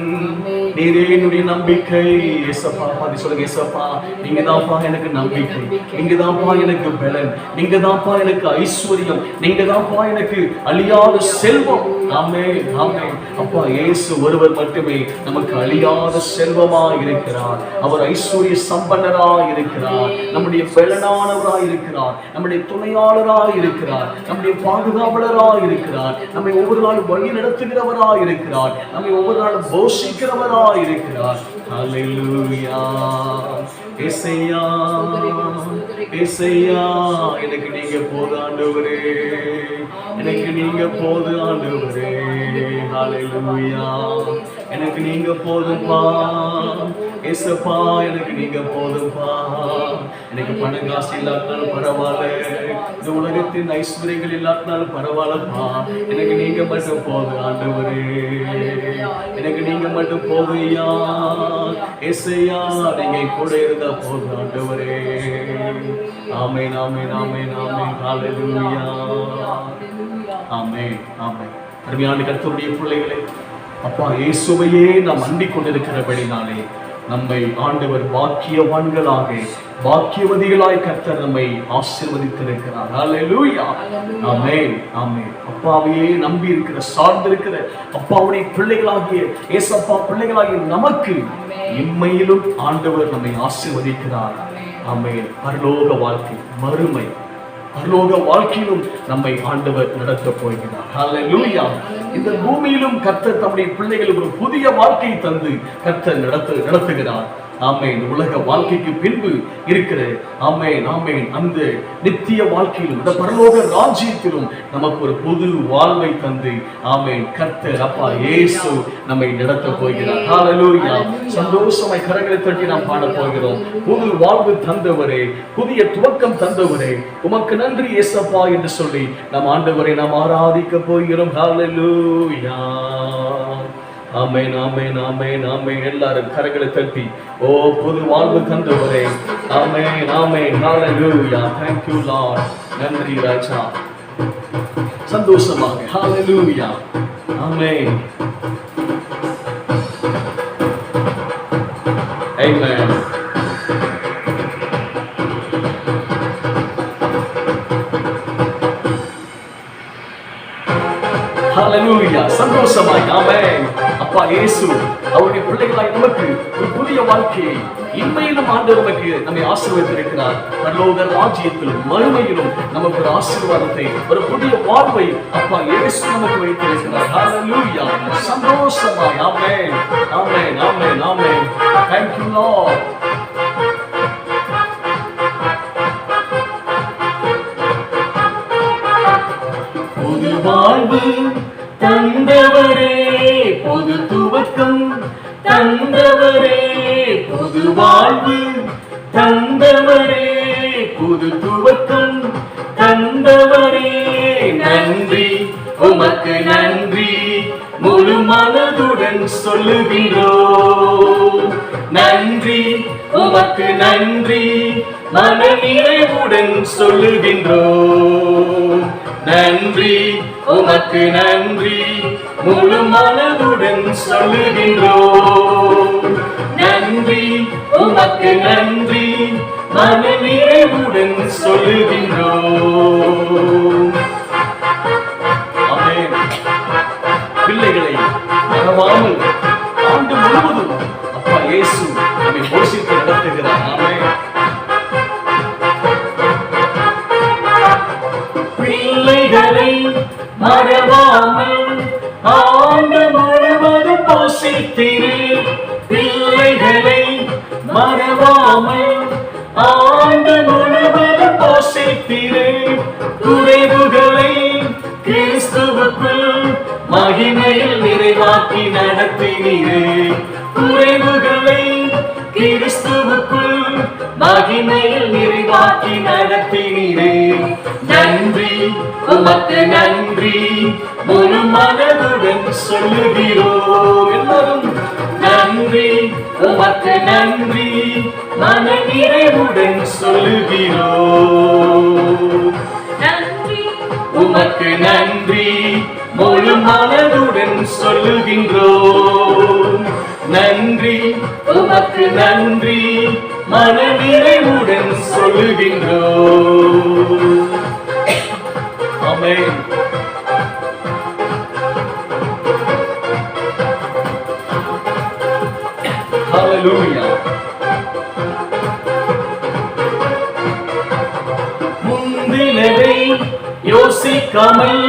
நீரே என்னுடைய நம்பிக்கை. ஏசப்பா, பாதி சொல்லுங்க, ஏசப்பா நீங்க தான்ப்பா எனக்கு நம்பிக்கை, நீங்க தான்ப்பா எனக்கு பலன், நீங்க தான்ப்பா எனக்கு ஐஸ்வர்யம், நீங்க தான்ப்பா எனக்கு அழியாத செல்வம். ஆமென், ஆமென். அப்பா இயேசு ஒருவர் மட்டுமே நமக்கு அழியாத செல்வமா இருக்கிறார். அவர் ஐஸ்வர்ய சம்பன்னராய் இருக்கிறார், நம்முடைய பலனானவராய் இருக்கிறார், நம்முடைய துணையாளராய் இருக்கிறார், நம்முடைய பாதுகாவலராய் இருக்கிறார், நம்மை ஒவ்வொரு நாளும் வழி நடத்துகிறவராய் இருக்கிறார், நம்மை ஒவ்வொரு நாளும் போஷிக்கிறவராய் இருக்கிறார். ஹalleluya. ஏசையா, ஏசையா எனக்கு நீங்க போது ஆண்டவரே, எனக்கு நீங்க போது ஆண்டவரே. ஹalleluya. எனக்கு நீங்க போதும்பா ஏசப்பா, எனக்கு நீங்க போதும்பா. எனக்கு பணம் காசு இல்லாட்டாலும் பரவாயில்ல, இந்த உலகத்தின் ஐஸ்வர்யங்கள் இல்லாட்டாலும் பரவாயில்லப்பா, எனக்கு நீங்க மட்டும் போது ஆண்டவரே, எனக்கு நீங்க மட்டும் போதுயா ஏசையா, நீங்க கூட இருந்தா போது ஆண்டவரே. ஆமென், ஆமென், ஆமென், ஆமென். ஹalleluya. ஆமென், ஆமென். அருமையான கர்த்தருடைய பிள்ளைகளே, அப்பா இயேசுவையே நாம் அண்டிக் கொண்டிருக்கிறபடினாலே நம்மை ஆண்டவர் பாக்கியவான்களாக, பாக்கியவதிகளாய் கர்த்தர் நம்மை ஆசீர்வதித்திருக்கிறார். ஹalleluya. ஆமென், ஆமென். அப்பாவையே நம்பி இருக்கிற, சார்ந்திருக்கிற அப்பாவுடைய பிள்ளைகளாகிய ஏசப்பா பிள்ளைகளாகிய நமக்கு இம்மையிலும் ஆண்டவர் நம்மை ஆசீர்வதிக்கிறார். ஆமென். பரலோக வாழ்க்கை, மறுமை பரலோக வாழ்க்கையிலும் நம்மை ஆண்டவர் நடத்த போகிறார். ஹalleluya. இந்த பூமியிலும் கர்த்தர் தம்முடைய பிள்ளைகளுக்கு ஒரு புதிய வாழ்க்கையை தந்து கர்த்தர் நடத்துகிறார். ஆமென். உலக வாழ்க்கைக்கு பின்பு இருக்கிற ஆமென், ஆமென், அந்த நித்திய வாழ்க்கையிலும் இந்த பரலோக ராஜ்யத்திலும் நமக்கு ஒரு புது வாழ்வை தந்து ஆமென் கர்த்தர் அப்பா இயேசு நம்மை நடத்த போகிறார். ஹalleluya. சந்தோஷமாய் கரங்களை தட்டி நாம் பாட போகிறோம். புது வாழ்வு தந்தவரே, புதிய துவக்கம் தந்தவரே, உமக்கு நன்றி இயேசப்பா என்று சொல்லி நம் ஆண்டவரை நாம் ஆராதிக்க போகிறோம். ஹalleluya. ஆமென், ஆமென், ஆமென், ஆமென். எல்லாரும் கரங்களை தட்டி ஓ புது வாழ்வு தந்தவரே, ஆமென், ஆமென். ஹalleluya. Thank you Lord. நன்றி ராஜா. சந்தோஷமாக ஹalleluya. ஆமென். Amen. ஹalleluya. சந்தோஷமாய் ஆமென். அப்பா இயேசு அவருடைய பிள்ளைகளாய் நமக்கு ஒரு புதிய வாழ்க்கையை இன்மையிலும் ஆண்டவர் நமக்கு நம்மை ஆசீர்வதித்திருக்கிறார். பரலோக ராஜ்யத்திலும் மறுமையிலும் நமக்கு ஒரு ஆசீர்வாதத்தை, ஒரு புதிய வாழ்வை அப்பா இயேசு நமக்கு வைத்திருக்கிறார். ஹalleluya. சந்தோஷமாய் ஆமென், ஆமென், ஆமென், ஆமென். Thank you Lord. புது வாழ்வு தந்தவரே, புது துவக்கம் தந்தவரே, புது வாழ்வு தந்தவரே, புது துவக்கம் தந்தவரே, நன்றி உமக்கு நன்றி முழு மனதுடன் சொல்லுகின்றோம். நன்றி உமக்கு நன்றி மன நிறைவுடன் சொல்லுகின்றோம். நன்றி உமக்கு நன்றி முழு மனதுடன் சொல்லுகின்றோம். நன்றி உமக்கு நன்றி மன நிறைவுடன் சொல்லுகின்றோம். ஆமென். பிள்ளைகளை மறவாமல் ஆண்டு முழுவதும் அப்பா இயேசு நம்மை போஷித்து நடத்துகிறார். ஆமென். பிள்ளைகளை மறவாமல் ஆண்டு முழுவதும் போஷித்திரு. பிள்ளைகளை மறவாமல் ஆண்டு முழுவதும் போஷித்தீரே. குறைவுகளை கிறிஸ்துவுக்குள் மகிமையில் நிறைவாக்கி நடத்தினீரே. குறைவுகளை கிறிஸ்துவுக்குள் மகிமையில் நிறைவாக்கி நடத்தினீரே. நன்றி உமக்கு நன்றி முழு மனதுடன் சொல்லுகிறோம். எல்லாரும் நன்றி உமக்கு நன்றி மன நிறைவுடன் சொல்லுகிறோம். நன்றி உமக்கு நன்றி முழு மனதுடன் சொல்லுகின்றோம். நன்றி உமக்கு நன்றி மன நிறைவுடன் சொல்லுகின்றோம். ஆமென். ஹல்லேலூயா. முந்தினதை யோசிக்காமல்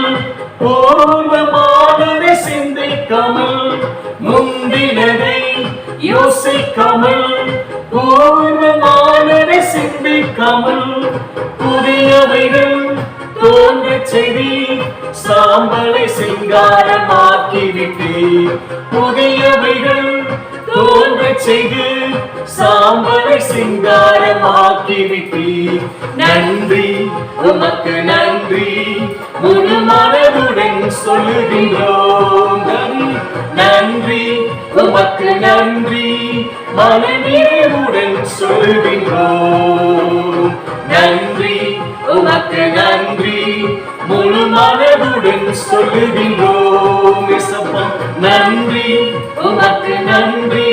பூர்வமானதை சிந்திக்காமல், முந்தினதை யோசிக்காமல் பூர்வமானதை சிந்திக்காமல், புதியவைகள் தோன்றச் செய்தி சாம்பலை சிங்காரமாக்கிவிட்டே. புதியவைகள் தோன்றச் செய்து சாம்பலை சிங்காரமாக்கிவிட்டே. நன்றி உமக்கு நன்றி முழு மனதுடன் சொல்லுகின்றோம். நன்றி உமக்கு நன்றி மன நிறைவுடன் சொல்லுகின்றோம். நன்றி உமக்கு நன்றி முழு மனதுடன் சொல்லுகின்றோம். நன்றி உமக்கு நன்றி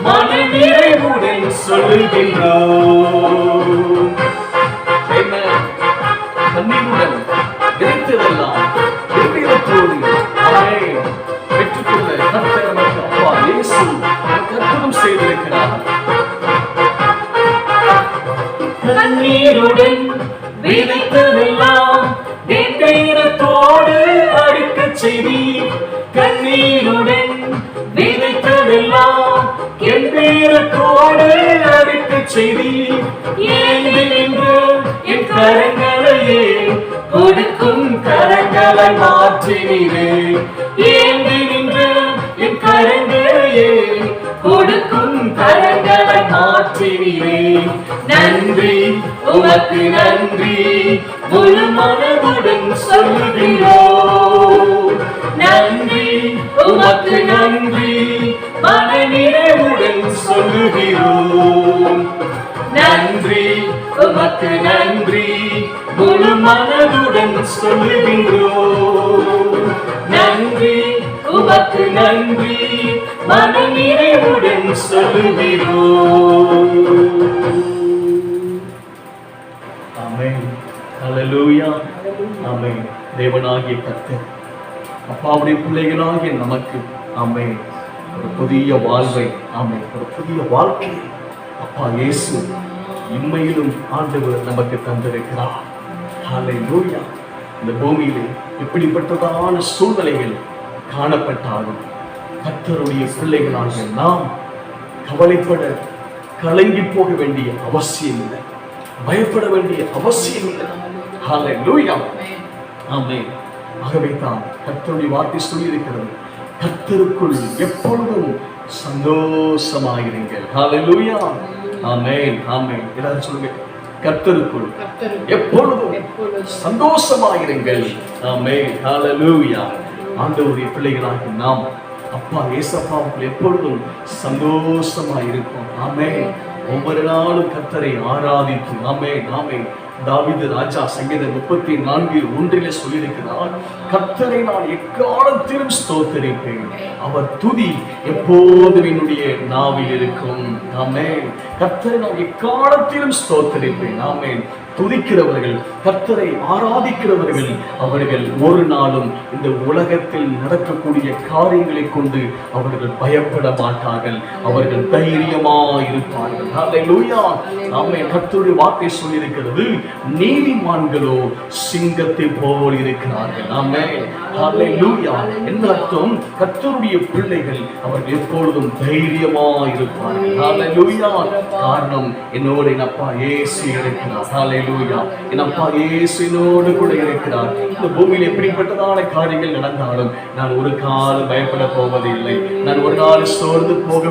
மன நிறைவுடன் சொல்லுகின்றோம். கண்ணீருடன் விதைத்ததெல்லாம் இருதயத்தோடு பெற்றுக்கொள்ள கர்த்தர் நமக்கு அப்பா இயேசு அற்புதம் செய்திருக்கிறார். கண்ணீருடன் விதைத்ததெல்லாம் வெண்கயிறத்தோடு அறுக்கச் செய்தீர். கண்ணீருடன் விதைத்ததெல்லாம் வெண்கயிறத்தோடு அறுக்கச் செய்தீர். ஏந்தி நின்று என் கரங்களையே கொடுக்கும் கரங்களை மாற்றினீரே. ஏந்தி நின்று என் கரங்களையே கொடுக்கும் கரங்களை மாற்றினீரே. நன்றி உமக்கு நன்றி முழு மனதுடன் சொல்லுகிறோம். நன்றி உமக்கு நன்றி மன நிறைவுடன் சொல்லுகிறோம். நன்றி உமக்கு நன்றி முழு மனதுடன் சொல்லுகின்றோம். நன்றி உமக்கு நன்றி மன நிறைவுடன் சொல்லுகிறோம். ஆமென். ஹல்லேலூயா. ஆமென். தேவனாகிய கர்த்தர் அப்பாவுடைய பிள்ளைகளாகிய நமக்கு ஆமென் ஒரு புதிய வாழ்வை, ஆமென், ஒரு புதிய வாழ்க்கை அப்பா இயேசு இம்மையிலும் ஆண்டவர் நமக்கு தந்திருக்கிறார். ஹல்லேலூயா. இந்த பூமியிலே எப்படிப்பட்டதான சூழ்நிலைகள் காணப்பட்டாலும் கர்த்தருடைய பிள்ளைகளாகிய நாம் கவலைப்பட கலங்கி போக வேண்டிய அவசியம் இல்லை, பயப்பட வேண்டிய அவசியம் இல்லை. ஹல்லேலூயா. ஆமென். ஆகவே தான் கர்த்தருடைய வார்த்தை சொல்லியிருக்கிறது, கர்த்தருக்குள் எப்பொழுதும் சந்தோஷமாயிருங்கள். ஹல்லேலூயா. ஆமென். ஆமென். எல்லாரும் சொல்லுங்க, கர்த்தருக்குள் எப்பொழுதும் சந்தோஷமாயிருங்கள். ஆமென். ஹல்லேலூயா. ஆண்டவருடைய பிள்ளைகளாகிய நாம் அப்பா ஏசப்பாவுக்குள் எப்பொழுதும் சந்தோஷமாயிருக்கும். ஆமென். ஒவ்வொரு நாளும் கர்த்தரை ஆராதித்து, ஆமென், ஆமென். தாவீது ராஜா சங்கீதம் 34:1 சொல்லியிருக்கிறார், கர்த்தரை நான் எக்காலத்திலும் ஸ்தோத்திரிப்பேன், அவர் துதி எப்போதும் என்னுடைய நாவில் இருக்கும். ஆமென். கர்த்தரை நான் எக்காலத்திலும் ஸ்தோத்திரிப்பேன். ஆமென். துதிக்கிறவர்கள், கர்த்தரை ஆராதிக்கிறவர்கள், அவர்கள் ஒரு நாளும் இந்த உலகத்தில் நடக்கக்கூடிய காரியங்களை கொண்டு அவர்கள் பயப்பட மாட்டார்கள். அவர்கள் தைரியமாயிருப்பார்கள். ஹல்லேலூயா. ஆமென். கர்த்தருடைய வார்த்தை சொல்லியிருக்கிறது, நீதிமான்களோ சிங்கத்தை போல் இருக்கிறார்கள். ஆமென். ஹல்லேலூயா. என்ன அர்த்தம்? கர்த்தருடைய பிள்ளைகள் அவர்கள் எப்பொழுதும் தைரியமாயிருப்பார்கள். ஹல்லேலூயா. காரணம், என்னோடு என் அப்பா இயேசு இருக்கிறார். ஹல்லேலூயா. என் அப்பா இயேசு என்னோடு கூட இருக்கிறார். இந்த பூமியில் எப்படிப்பட்டதான காரியங்கள் நடந்தாலும் நான் ஒரு காலம் பயப்பட போவதில்லை. நான் ஒரு நாள் சோர்ந்து போக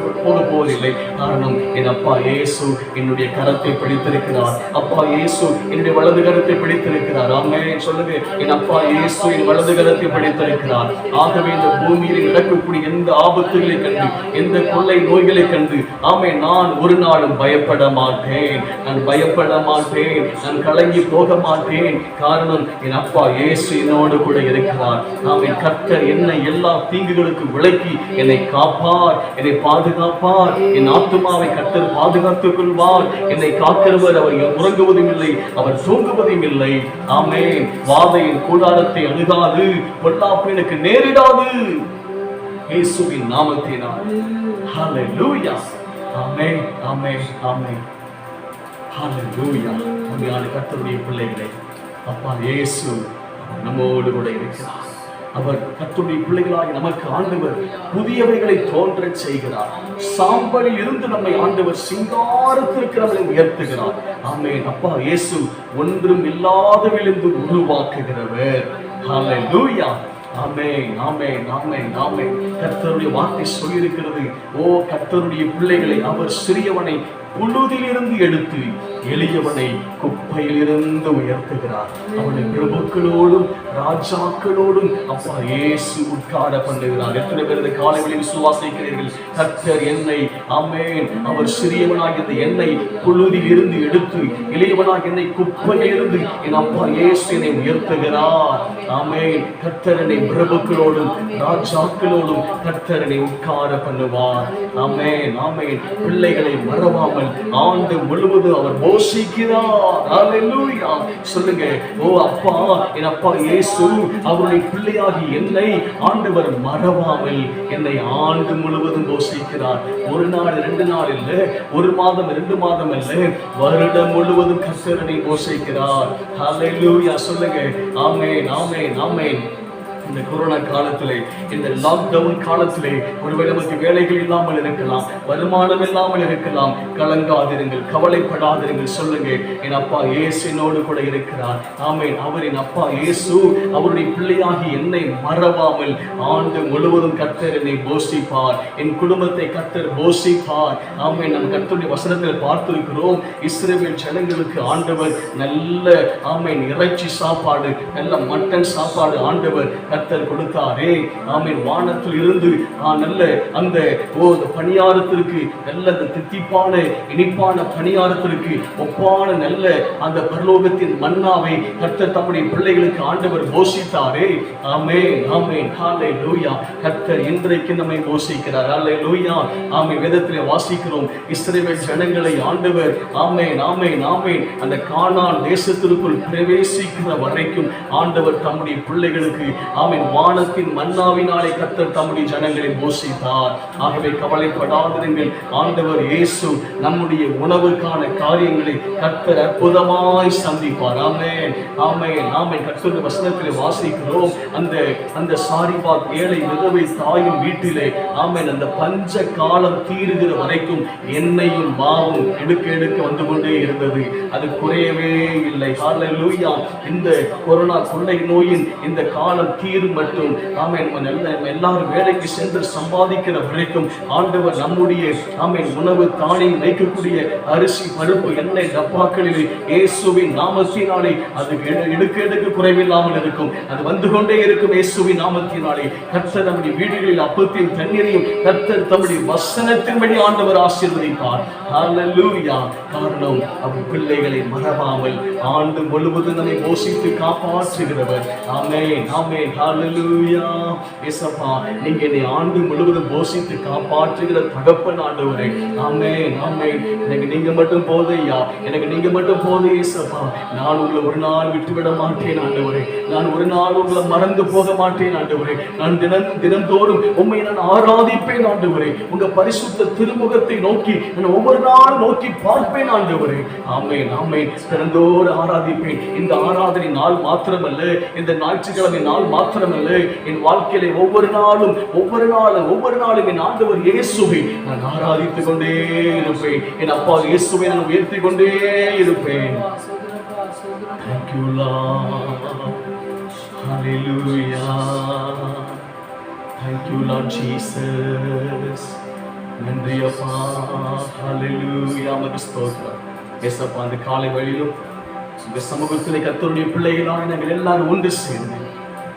போவதில்லை. காரணம், என் அப்பா இயேசு என்னுடைய கரத்தை பிடித்திருக்கிறார். அப்பா இயேசு என்னுடைய வலது கரத்தை பிடித்திருக்கிறார். ஆமென். சொல்லுங்க, என் அப்பா இயேசு என் வலது கரத்தை பிடித்திருக்கிறார். ஆகவே இந்த பூமியில் நடக்கக்கூடிய எந்த ஆபத்துகளை கண்டு, எந்த கொள்ளை நோய்களை கண்டு, ஆமென், நான் ஒரு நாளும் பயப்பட மாட்டேன். நான் பயப்பட மாட்டேன். நான் கலங்கி போக மாட்டேன். காரணம், என் அப்பா இயேசு என்னோடு கூட இருக்கிறார். ஆமென். கர்த்தர் என்னை எல்லா தீங்குகளுக்கு விலக்கி என்னை காப்பார், என்னை பாதுகாப்பார். என் ஆத்துமாவை கர்த்தர் பாதுகாத்துக் கொள்வார். என்னை காக்கிறவர் அவர் உறங்குவதும் இல்லை, அவர் தூங்குவதும் இல்லை. ஆமென். வாதையின் கூடாரத்தை அணுகாது, பொல்லாப்பு எனக்கு நேரிடாது. இயேசுவின் நாமத்தினால். ஹல்லேலூயா. ஆமென். ஆமென். ஆமென். ஹல்லேலூயா. உண்மையான கர்த்தருடைய பிள்ளைகளே, அப்பா இயேசு நம்மோடு கூட இருக்கிறார். அவர் கர்த்தருடைய பிள்ளைகளாகி நமக்கு ஆண்டவர் புதியவைகளை தோன்றச் செய்கிறார். சாம்பலில் இருந்து நம்மை ஆண்டவர் சிங்காரத்திற்கு நம்மை உயர்த்துகிறார். ஆமென். அப்பா இயேசு ஒன்றும் இல்லாதவிலிருந்து உருவாக்குகிறவர். ஹல்லேலூயா. ஆமென். ஆமென். ஆமென். ஆமென். கர்த்தருடைய வார்த்தை சொல்லியிருக்கிறது, ஓ கர்த்தருடைய பிள்ளைகளை அவர் சிறியவனை புழுதிலிருந்து எடுத்து எளியவனை குப்பையிலிருந்து உயர்த்துகிறார். அவனை பிரபுக்களோடும் ராஜாக்களோடும் அப்பா இயேசு உட்கார பண்ணுகிறார். எத்தனை பேர் இந்த காலைகளில் விசுவாசிக்கிறீர்கள்? கர்த்தர் என்னை, ஆமென், அவர் சிறியவனாக என்னை புழுதியில் இருந்து எடுத்து எளியவனாக என்னை குப்பையிலிருந்து என் அப்பா இயேசு என்னை உயர்த்துகிறார். ஆமென். கர்த்தர் என்னை பிரபுக்களோடும் ராஜாக்களோடும் கர்த்தர் என்னை உட்கார பண்ணுவார். ஆமென். ஆமென். பிள்ளைகளை மறவாமல் ஆண்டு முழுவதும் அவர் போஷிக்கிறார். ஹல்லேலூயா. சொல்லுங்க, ஓ அப்பா, என் அப்பா இயேசு அவருடைய பிள்ளையாகி என்னை ஆண்டவர் மறவாமல் என்னை ஆண்டு முழுவதும் போஷிக்கிறார். ஒரு நாள் 2 நாள் இல்ல, ஒரு மாதம் 2 மாதம் இல்ல, வருடம் முழுவதும் கர்த்தரை போஷிக்கிறார். ஹல்லேலூயா. சொல்லுங்க, ஆமென். ஆமென். ஆமென். இந்த கொரோனா காலத்திலே, இந்த லாக்டவுன் காலத்திலே ஒருவேளை நமக்கு வேலைகள் இல்லாமல் இருக்கலாம், வருமானம் இல்லாமல் இருக்கலாம். கலங்காதிருங்கள், கவலைப்படாதிருங்கள். சொல்லுங்க, என் அப்பா இயேசு என்னோடு கூட இருக்கிறார். ஆமென். அவரின் அப்பா இயேசு அவருடைய பிள்ளையாகி என்னை மறவாமல் ஆண்டு முழுவதும் கர்த்தர் என்னை போஷிப்பார். என் குடும்பத்தை கர்த்தர் போஷிப்பார். ஆமென். நம் கர்த்தருடைய வசனத்தில் பார்த்திருக்கிறோம், இஸ்ரவேல் ஜனங்களுக்கு ஆண்டவர் நல்ல, ஆமென், இறைச்சி சாப்பாடு, நல்ல மட்டன் சாப்பாடு ஆண்டவர் கர்த்தர் கொடுத்தாரே. ஆமென். வானத்தில் இருந்து நல்ல அந்த பணியாரத்திற்கு, நல்ல அந்த தித்திப்பான இனிப்பான பணியாரத்திற்கு ஒப்பான நல்ல அந்த பரலோகத்தின் மன்னாவை கர்த்தர் தம்முடைய பிள்ளைகளுக்கு ஆண்டவர் போஷித்தாரே. ஆமென். ஆமென். ஹல்லேலூயா. கர்த்தர் இன்றைக்கு நம்மை போஷிக்கிறார். ஹல்லேலூயா. ஆமென். வேதத்திலே வாசிக்கிறோம், இஸ்ரவேல் ஜனங்களை ஆண்டவர், ஆமென், ஆமென், ஆமென், அந்த கானான் தேசத்திற்குள் பிரவேசிக்கிற வரைக்கும் ஆண்டவர் தம்முடைய பிள்ளைகளுக்கு, ஆமென், வானத்தின் மன்னாவினாலே கர்த்தர் தம்முடைய ஜனங்களை போஷித்தார். ஆகவே கவலைப்படாதிருங்கள். ஆண்டவர் இயேசு நம்முடைய உணவுக்கான காரியங்களை கர்த்தர் அற்புதமாய் சந்திப்பார். ஆமென். ஆமென். ஆமென். கர்த்தருடைய வசனத்திலே வாசிக்கிறோம், அந்த சாரிபாத் ஏழை விதவை தாயின் வீட்டிலே, ஆமென், அந்த பஞ்ச காலம் தீருகிற வரைக்கும் எண்ணெயும் மாவும் எடுக்க வந்து கொண்டே இருந்தது. அது குறையவே இல்லை. ஹல்லேலூயா. இந்த கொரோனா கொள்ளை நோயின் இந்த காலம் தீரும் மட்டும், ஆமென், எல்லாரும் வேலைக்கு சென்று சம்பாதிக்கிற வரைக்கும் ஆண்டவர் நம்முடைய, ஆமென், உணவு தானியம் வைக்கக்கூடிய அரிசி, பருப்பு, எண்ணெய் டப்பாக்களிலே இயேசுவின் நாமத்தினாலே அது எடுக்க குறைவில்லாமல் இருக்கும். அது வந்து கொண்டே இருக்கும். இயேசுவின் நாமத்தினாலே கர்த்தர் நம்முடைய வீடுகளில் அப்பத்தையும் தண்ணீரையும் கர்த்தர் தம்முடைய வசனத்தின்படி ஆண்டவர் ஆசீர்வதிப்பார். ஹல்லேலூயா. காரணம், அவர் பிள்ளைகளை மறவாமல் ஆண்டு முழுவதும் நம்மை போஷித்து காப்பாற்றுகிறவர். ஆமென். ஆமென். ஹalleluya. இயேசப்பா, நீங்க என்னை ஆண்டு முழுவதும் போஷித்து காப்பாற்றுகிற தகப்பன் ஆண்டவரே. ஆமென், ஆமென். எனக்கு நீங்க மட்டும் போதையா, எனக்கு நீங்க மட்டும் போதை இயேசப்பா. நான் உங்களை ஒரு நாள் விட்டுவிட மாட்டேன் ஆண்டவரே. நான் ஒரு நாள் உங்களை மறந்து போக மாட்டேன் ஆண்டவரே. நான் தினந்தோறும் உம்மை நான் ஆராதிப்பேன் ஆண்டவரே. உங்க பரிசுத்த திருமுகத்தை நோக்கி நான் ஒவ்வொரு நாள் நோக்கி பார்ப்பேன் ஆண்டவரே. ஆமென், ஆமென். தினந்தோறும் ஆராதிப்பேன். இந்த ஆராதனை நாள் மாத்திரமல்ல, இந்த ஞாயிற்றுக்கிழமை நாள் மாத்திரமல்ல, என் வாழ்க்கையில ஒவ்வொரு நாளும் என் ஆண்டவர் இயேசுவை நான் ஆராதித்துக் கொண்டே இருப்பேன். என் அப்பா இயேசுவை நான் உயர்த்திக் கொண்டே இருப்பேன். Thank you, Lord. Hallelujah. Thank you, Lord Jesus. நன்றி அப்பா. ஹalleluya. உமக்கு ஸ்தோத்திரம். இயேசப்பா, அந்த காலை வேளையிலும் இந்த சமூகத்திலே கர்த்தருடைய பிள்ளைகளாக நாங்கள் எல்லாரும் ஒன்று சேர்ந்து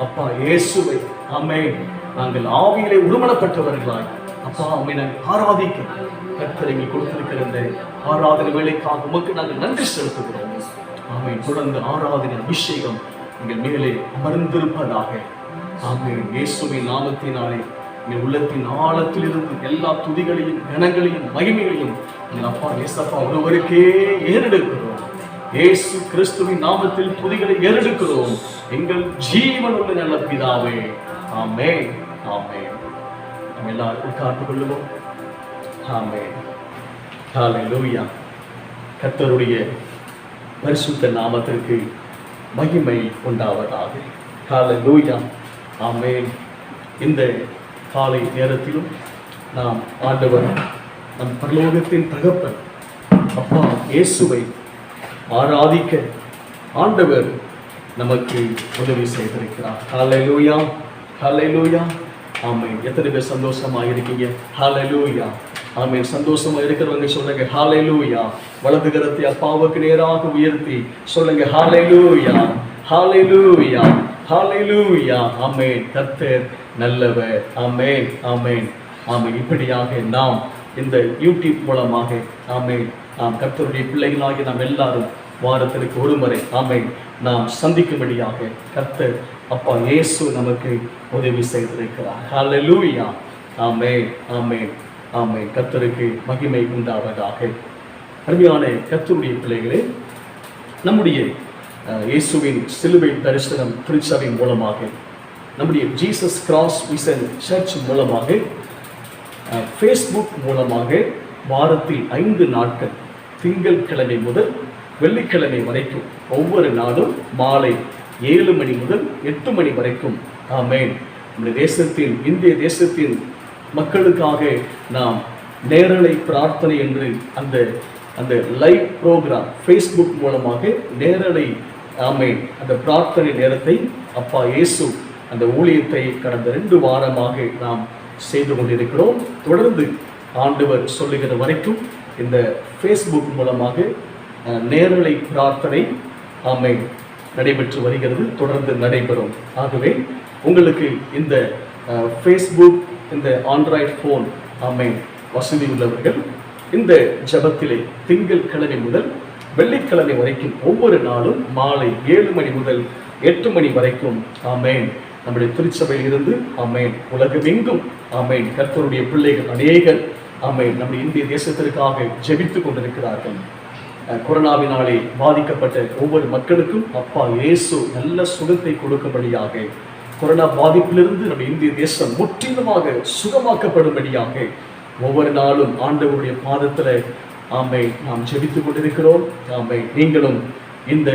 அப்பா இயேசுவை ஆமென் நாங்கள் ஆவியிலே உருமனப்பட்டவர்களாய் அப்பா உம்மை நாங்கள் ஆராதிக்க கர்த்தர் எங்களுக்கு கொடுத்திருக்கிற இந்த ஆராதனை வேலைக்காக உமக்கு நாங்கள் நன்றி செலுத்துகிறோம். ஆமென். தொடர்ந்து ஆராதனை அபிஷேகம் எங்கள் மேலே அமர்ந்திருப்பதாக. ஆமென். இயேசுவின் நாமத்தினாலே எங்கள் உள்ளத்தின் ஆழத்தில் இருந்து எல்லா துதிகளையும் கனங்களையும் மகிமைகளையும் எங்கள் அப்பா இயேசப்பா ஒருவருக்கே ஏறெடுக்கிறோம். இயேசு கிறிஸ்துவின் நாமத்தில் துதிகளை ஏறெடுக்கிறோம். எங்கள் ஜீவன் உள்ள நல்ல பிதாவே. ஆமென், ஆமென். நம்ம எல்லாரும் உட்கார்ந்து கொள்ளுவோம். ஆமென், ஹalleluya. கர்த்தருடைய பரிசுத்த நாமத்திற்கு மகிமை உண்டாவதாக. ஹalleluya. ஆமென். இந்த காலை நேரத்திலும் நாம் ஆண்டவர் நம் பரலோகத்தின் தகப்பன் அப்பா இயேசுவை ஆராதிக்க ஆண்டவர் நமக்கு உதவி செய்திருக்கிறார். ஹalleluya, ஹalleluya. ஆமென். எத்தனை பேர் சந்தோஷமா இருக்கீங்க? ஹalleluya. ஆமென். சந்தோஷமா இருக்கிறவங்க சொல்லுங்க ஹalleluya. வலது கரத்தை அப்பாவுக்கு நேராக உயர்த்தி சொல்லுங்க ஹalleluya, ஹalleluya, ஹalleluya. ஆமென். கர்த்தர் நல்லவர். ஆமென், ஆமென், ஆமென். இப்படியாக நாம் இந்த யூடியூப் மூலமாக ஆமென் நாம் கர்த்தருடைய பிள்ளைகளாகி நாம் எல்லாரும் வாரத்திற்கு ஒரு முறை ஆமென் நாம் சந்திக்கும்படியாக கர்த்தர் அப்பா இயேசு நமக்கு உதவி செய்திருக்கிறார். ஹalleluya. ஆமென், ஆமென், ஆமென். கர்த்தருக்கு மகிமை உண்டாவதாக. அருமையான கர்த்தருடைய பிள்ளைகளே, நம்முடைய இயேசுவின் சிலுவை தரிசனம் திருச்சபை மூலமாக நம்முடைய ஜீசஸ் கிராஸ் மிஷன் சர்ச் மூலமாக ஃபேஸ்புக் மூலமாக வாரத்தில் 5 நாட்கள் திங்கட்கிழமை முதல் வெள்ளிக்கிழமை வரைக்கும் ஒவ்வொரு நாளும் மாலை 7 மணி முதல் 8 மணி வரைக்கும் ஆமென் நம்முடைய தேசத்தின் இந்திய தேசத்தின் மக்களுக்காக நாம் நேரலை பிரார்த்தனை என்று அந்த லைவ் ப்ரோக்ராம் ஃபேஸ்புக் மூலமாக நேரலை ஆமென் அந்த பிரார்த்தனை நேரத்தை அப்பா இயேசு அந்த ஊழியத்தை கடந்த 2 வாரமாக நாம் செய்து கொண்டிருக்கிறோம். தொடர்ந்து ஆண்டவர் சொல்லுகிற வரைக்கும் இந்த ஃபேஸ்புக் மூலமாக நேரலை பிரார்த்தனை ஆமென் நடைபெற்று வருகிறது, தொடர்ந்து நடைபெறும். ஆகவே உங்களுக்கு இந்த ஃபேஸ்புக் இந்த ஆண்ட்ராய்டு ஃபோன் ஆமென் வசதி உள்ளவர்கள் இந்த ஜெபத்திலே திங்கட்கிழமை முதல் வெள்ளிக்கிழமை வரைக்கும் ஒவ்வொரு நாளும் மாலை 7 மணி முதல் 8 மணி வரைக்கும் ஆமென் நம்முடைய திருச்சபையில் இருந்து ஆமென் உலகமெங்கும் ஆமென் கர்த்தருடைய பிள்ளைகள் அநேகர் ஆமென் நம்முடைய இந்திய தேசத்திற்காக ஜெபித்துக் கொண்டிருக்கிறார்கள். கொரோனாவினாலே பாதிக்கப்பட்ட ஒவ்வொரு மக்களுக்கும் அப்பா இயேசு நல்ல சுகத்தை கொடுக்கும்படியாக, கொரோனா பாதிப்பிலிருந்து நம்முடைய இந்திய தேசம் முற்றிலுமாக சுகமாக்கப்படும்படியாக ஒவ்வொரு நாளும் ஆண்டவருடைய பாதத்தில் ஆமென் நாம் ஜெபித்துக் கொண்டிருக்கிறோம். ஆமென் நீங்களும் இந்த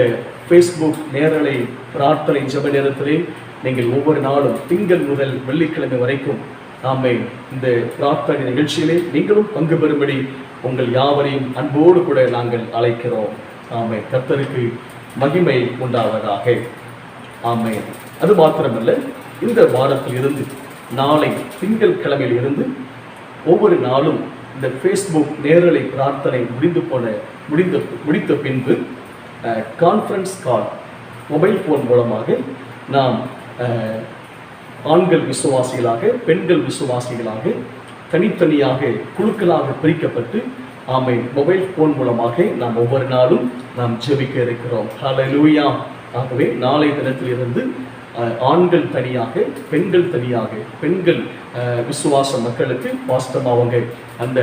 ஃபேஸ்புக் நேரலை பிரார்த்தனை ஜெப நேரத்திலே நீங்கள் ஒவ்வொரு நாளும் திங்கள் முதல் வெள்ளிக்கிழமை வரைக்கும் ஆமென் இந்த பிரார்த்தனை நிகழ்ச்சியிலே நீங்களும் பங்கு பெறும்படி உங்கள் யாவரையும் அன்போடு கூட நாங்கள் அழைக்கிறோம். ஆமென் கர்த்தருக்கு மகிமை உண்டாவதாக. ஆமென். அது மாத்திரமல்ல, இந்த வாரத்தில் இருந்து நாளை திங்கட்கிழமையில் இருந்து ஒவ்வொரு நாளும் இந்த ஃபேஸ்புக் நேரலை பிரார்த்தனை முடித்த பின்பு கான்ஃபரன்ஸ் கால் மொபைல் ஃபோன் மூலமாக நாம் ஆண்கள் விசுவாசிகளாக பெண்கள் விசுவாசிகளாக தனித்தனியாக குழுக்களாக பிரிக்கப்பட்டு ஆமென் மொபைல் ஃபோன் மூலமாக நாம் ஒவ்வொரு நாளும் நாம் ஜெபிக்க இருக்கிறோம். ஹல்லேலூயா. ஆகவே நாளை தினத்திலிருந்து ஆண்கள் தனியாக, பெண்கள் தனியாக. பெண்கள் விசுவாச மக்களுக்கு பாஸ்டர் அவங்க அந்த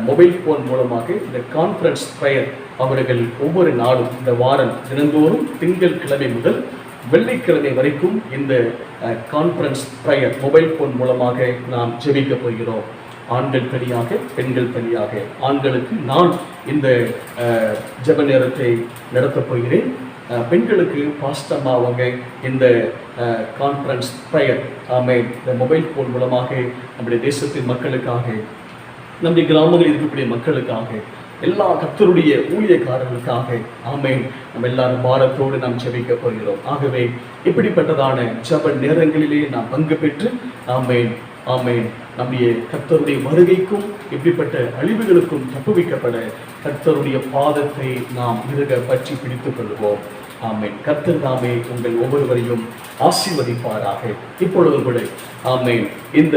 மொபைல் போன் மூலமாக இந்த கான்ஃபரன்ஸ் ப்ரேயர் அவர்கள் ஒவ்வொரு நாளும் இந்த வாரம் தினந்தோறும் திங்கட்கிழமை முதல் வெள்ளிக்கிழமை வரைக்கும் இந்த கான்ஃபரன்ஸ் ப்ரேயர் மொபைல் போன் மூலமாக நாம் ஜெபிக்க போகிறோம். ஆண்கள் தனியாக, பெண்கள் தனியாக. ஆண்களுக்கு நான் இந்த ஜெப நேரத்தை நடத்தப் போகிறேன். பெண்களுக்கு பாஸ்டர் அவங்க இந்த கான்ஃபரன்ஸ் ப்ரேயர் இந்த மொபைல் போன் மூலமாக நம்முடைய தேசத்தின் மக்களுக்காக, நம்முடைய கிராமங்களில் இருக்கக்கூடிய மக்களுக்காக, எல்லா கர்த்தருடைய ஊழியக்காரர்களுக்காக நம்ம எல்லாரும் பாரத்தோடு நாம் ஜெபிக்க போகிறோம். ஆகவே இப்படிப்பட்டதான ஜெப நேரங்களிலே நாம் பங்கு பெற்று நம்முடைய கர்த்தருடைய வருகைக்கும் இப்படிப்பட்ட அழிவுகளுக்கும் தப்புவிக்கப்பட கர்த்தருடைய பாதத்தை நாம் இருக பற்றி பிடித்துக் கொள்வோம். கர்த்தர் தாமே உங்கள் ஒவ்வொருவரையும் ஆசீர்வதிப்பாராக. இப்பொழுது கூட இந்த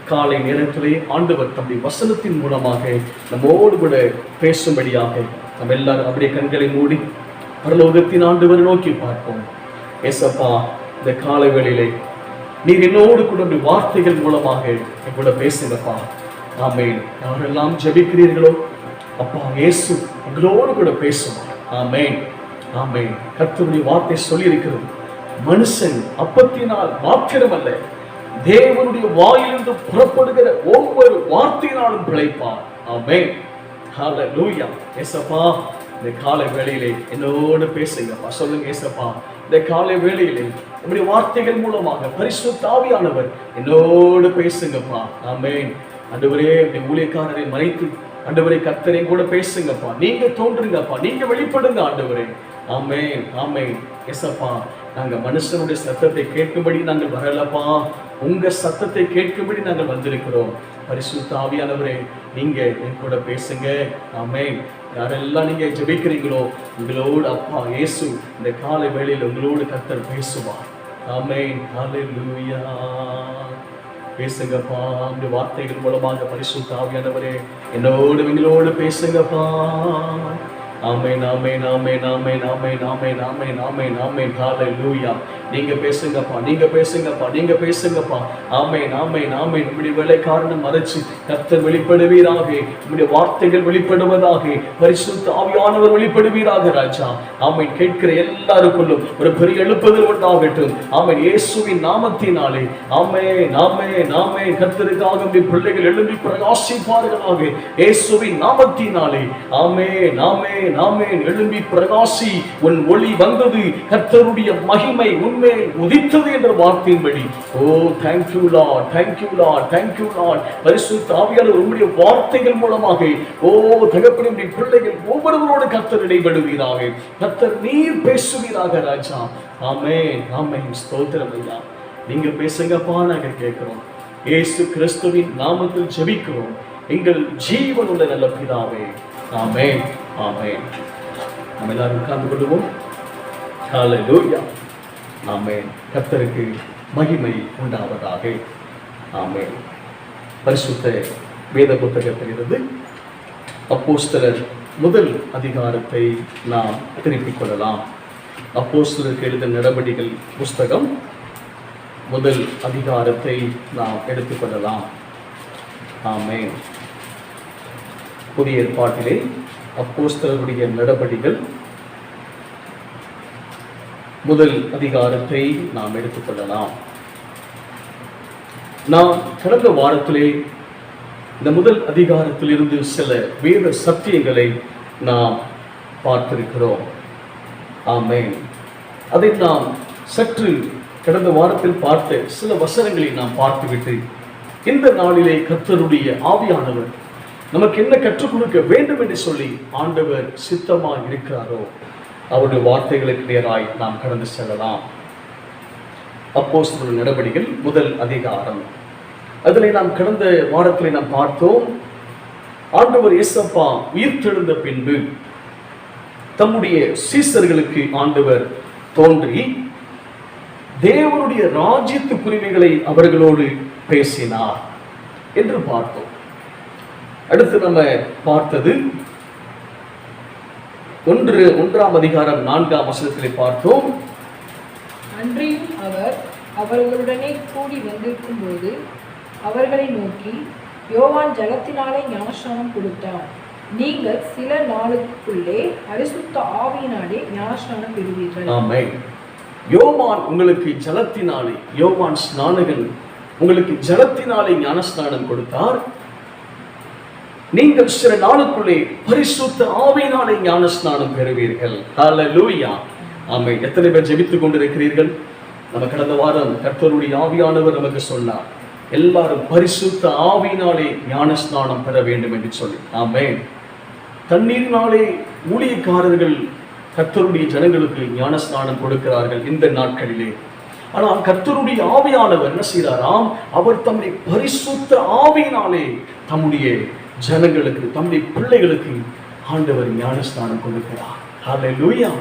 காலை நேரத்திலே ஆண்டவர் தம்முடைய வசனத்தின் மூலமாக நம்மோடு கூட பேசும்படியாக நம்ம எல்லாரும் அப்படியே கண்களை மூடி பரலோகத்தின் ஆண்டவரை நோக்கி பார்ப்போம். ஏசப்பா, இந்த காலை வேளையிலே நீர் என்னோடு கூட வார்த்தைகள் மூலமாக கூட பேசுங்கப்பா. யாரெல்லாம் ஜெபிக்கிறீர்களோ அப்பா, இயேசு எங்களோடு கூட பேசும். கர்த்தருடைய வார்த்தை சொல்லி இருக்கிறது, மனுஷன் அப்பத்தினால் மாத்திரமல்ல, தேவனுடைய வாயிலிருந்து புறப்படுகிற ஒவ்வொரு வார்த்தையினாலும் பிழைப்பார். ஹல்லேலூயா. ஏசப்பா, இந்த காலை வேளையிலே என்னோடு பேசுங்கப்பா. சொல்லுங்க ஏசப்பா, இந்த காலை வேளையிலே நம்முடைய வார்த்தைகள் மூலமாக பரிசுத்த ஆவியானவர் என்னோடு பேசுங்கப்பா. ஆண்டவரே, ஊழியக்காரரை மறைத்து ஆண்டவரே கர்த்தரை கூட பேசுங்கப்பா. நீங்க தோன்றுங்கப்பா, நீங்க வெளிப்படுங்க ஆண்டவரே. ஏசப்பா, நாங்க மனுஷனுடைய சத்தத்தை கேட்கும்படி நாங்கள் வரலப்பா, உங்க சத்தத்தை கேட்கும்படி நாங்கள் வந்திருக்கிறோம். பரிசுத்த ஆவியானவரே, நீங்க என் கூட பேசுங்க. யாரெல்லாம் நீங்க ஜெபிக்கிறீங்களோ உங்களோடு அப்பா இயேசு இந்த காலை வேளையில் உங்களோடு கர்த்தர் பேசுவார். ஹல்லேலூயா. பேசுங்கப்பா, அந்த வார்த்தைகள் மூலமாக பரிசுத்த ஆவியானவரே என்னோடு எங்களோடு பேசுங்கப்பா. நீங்க பேசுங்கப்பா, நீங்க பேசுங்கப்பா, நீங்க பேசுங்கப்பா. நம்முடைய வேலைக்காரனை மறைச்சு கர்த்தர் வெளிப்படுவீராக, நம்முடைய வார்த்தைகள் வெளிப்படுவதாக, பரிசுத்த ஆவியானவர் வெளிப்படுவீராக ராஜா. கேட்கிற எல்லாருக்குள்ளும் ஒரு பெரிய எழுப்புதல் உண்டாகட்டும். இயேசுவின் நாமத்தினாலே கர்த்தருக்காக பிள்ளைகள் எழும்பி பிரகாசிப்பார்களாக. இயேசுவின் நாமத்தினாலே எழும்பி பிரகாசி, உன் ஒளி வந்தது, கர்த்தருடைய மகிமை உன்மேல் உதித்தது என்ற வார்த்தையின்படி. thank you Lord, thank you Lord, thank you Lord. பரிசுத்த ஆவியானவர் உம்முடைய வார்த்தைகள் மூலமாக தகப்பனே பிள்ளைகள் ஒவ்வொருவரோடு கர்த்தர் இடைபடுவீராக. கர்த்தர் நீர் பேசுவீராக ராஜா. ஸ்தோத்திரம் ஐயா. நீங்க பேசுங்கப்பா, நாங்கள் கேட்கிறோம். இயேசு கிறிஸ்துவின் நாமத்தில் ஜெபிக்கிறோம் எங்கள் ஜீவனுள்ள நல்ல பிதாவே. ஆமென். நம்ம எல்லாரும் உட்கார்ந்து கொள்வோம். ஹல்லேலூயா. கர்த்தருக்கு மகிமை உண்டாவதாக. பரிசுத்த வேத புத்தகத்திலிருந்து அப்போஸ்தலர் முதல் அதிகாரத்தை நாம் திருப்பிக் கொள்ளலாம். அப்போஸ்தலருக்கு எழுதின நடபடிகள் புஸ்தகம் முதல் அதிகாரத்தை நாம் எடுத்துக்கொள்ளலாம். புதிய ஏற்பாட்டிலே அப்போஸ்தலருடைய நடபடிகள் முதல் அதிகாரத்தை நாம் எடுத்துக்கொள்ளலாம். நாம் கடந்த வாரத்திலே இந்த முதல் அதிகாரத்திலிருந்து சில வேத சத்தியங்களை நாம் பார்த்திருக்கிறோம். அதை நாம் சற்று கடந்த வாரத்தில் பார்த்த சில வசனங்களை நாம் பார்த்துவிட்டு இந்த நாளிலே கர்த்தருடைய ஆவியானவர் நமக்கு என்ன கற்றுக் கொடுக்க வேண்டும் என்று சொல்லி ஆண்டவர் சித்தமாக இருக்கிறாரோ அவருடைய வார்த்தைகளுக்கு நேராய் நாம் கடந்து செல்லலாம். அப்போஸ்தலர் நடபடிகள் முதல் அதிகாரம். அதில் நாம் கடந்த வாரத்திலே நாம் பார்த்தோம், ஆண்டவர் இயேசப்பா உயிர்த்தெழுந்த பின்பு தம்முடைய சீசர்களுக்கு ஆண்டவர் தோன்றி தேவனுடைய ராஜ்யத்து உரிமைகளை அவர்களோடு பேசினார் என்று பார்த்தோம். அடுத்து நம்ம பார்த்தது 1 அதிகாரம் 4 வசனத்திலே பார்த்தோம். அன்றியும் அவர் அவர்களுடனே கூடி வந்திருக்கும் போது அவர்களை நோக்கி, யோவான் ஜலத்தினாலே ஞானஸ்நானம் கொடுத்தார். நீங்கள் சில நாளுக்குள்ளே பரிசுத்த ஆவியினாலே ஞானஸ்நானம் பெறுவீர்கள். ஆமென். யோவான் உங்களுக்கு ஜலத்தினாலே, யோவான் ஸ்நானகன் உங்களுக்கு ஜலத்தினாலே ஞானஸ்நானம் கொடுத்தார். நீங்கள் சில நாளுக்குள்ளே பரிசுத்த ஆவியினாலே ஞானஸ்நானம் பெறுவீர்கள். ஹல்லேலூயா. ஆமென். எத்தனை பேர் ஜெபித்துக் கொண்டிருக்கிறீர்கள்? நம்ம கடந்த வாரம் கர்த்தருடைய ஆவியானவர் நமக்கு சொன்னார், எல்லாரும் பரிசுத்த ஆவியினாலே ஞானஸ்நானம் பெற வேண்டும் என்று சொல்லி. ஆமென். தண்ணீரினாலே ஊழியக்காரர்கள் கர்த்தருடைய ஜனங்களுக்கு ஞானஸ்நானம் கொடுக்கிறார்கள் இந்த நாட்களிலே. ஆனால் கர்த்தருடைய ஆவியானவர் என்ன செய்கிறாராம்? அவர் தம்முடைய பரிசுத்த ஆவியினாலே தம்முடைய ஜனங்களுக்கு, தம்முடைய பிள்ளைகளுக்கு ஆண்டவர் ஞானஸ்நானம் கொடுக்கிறார். ஹல்லேலூயா.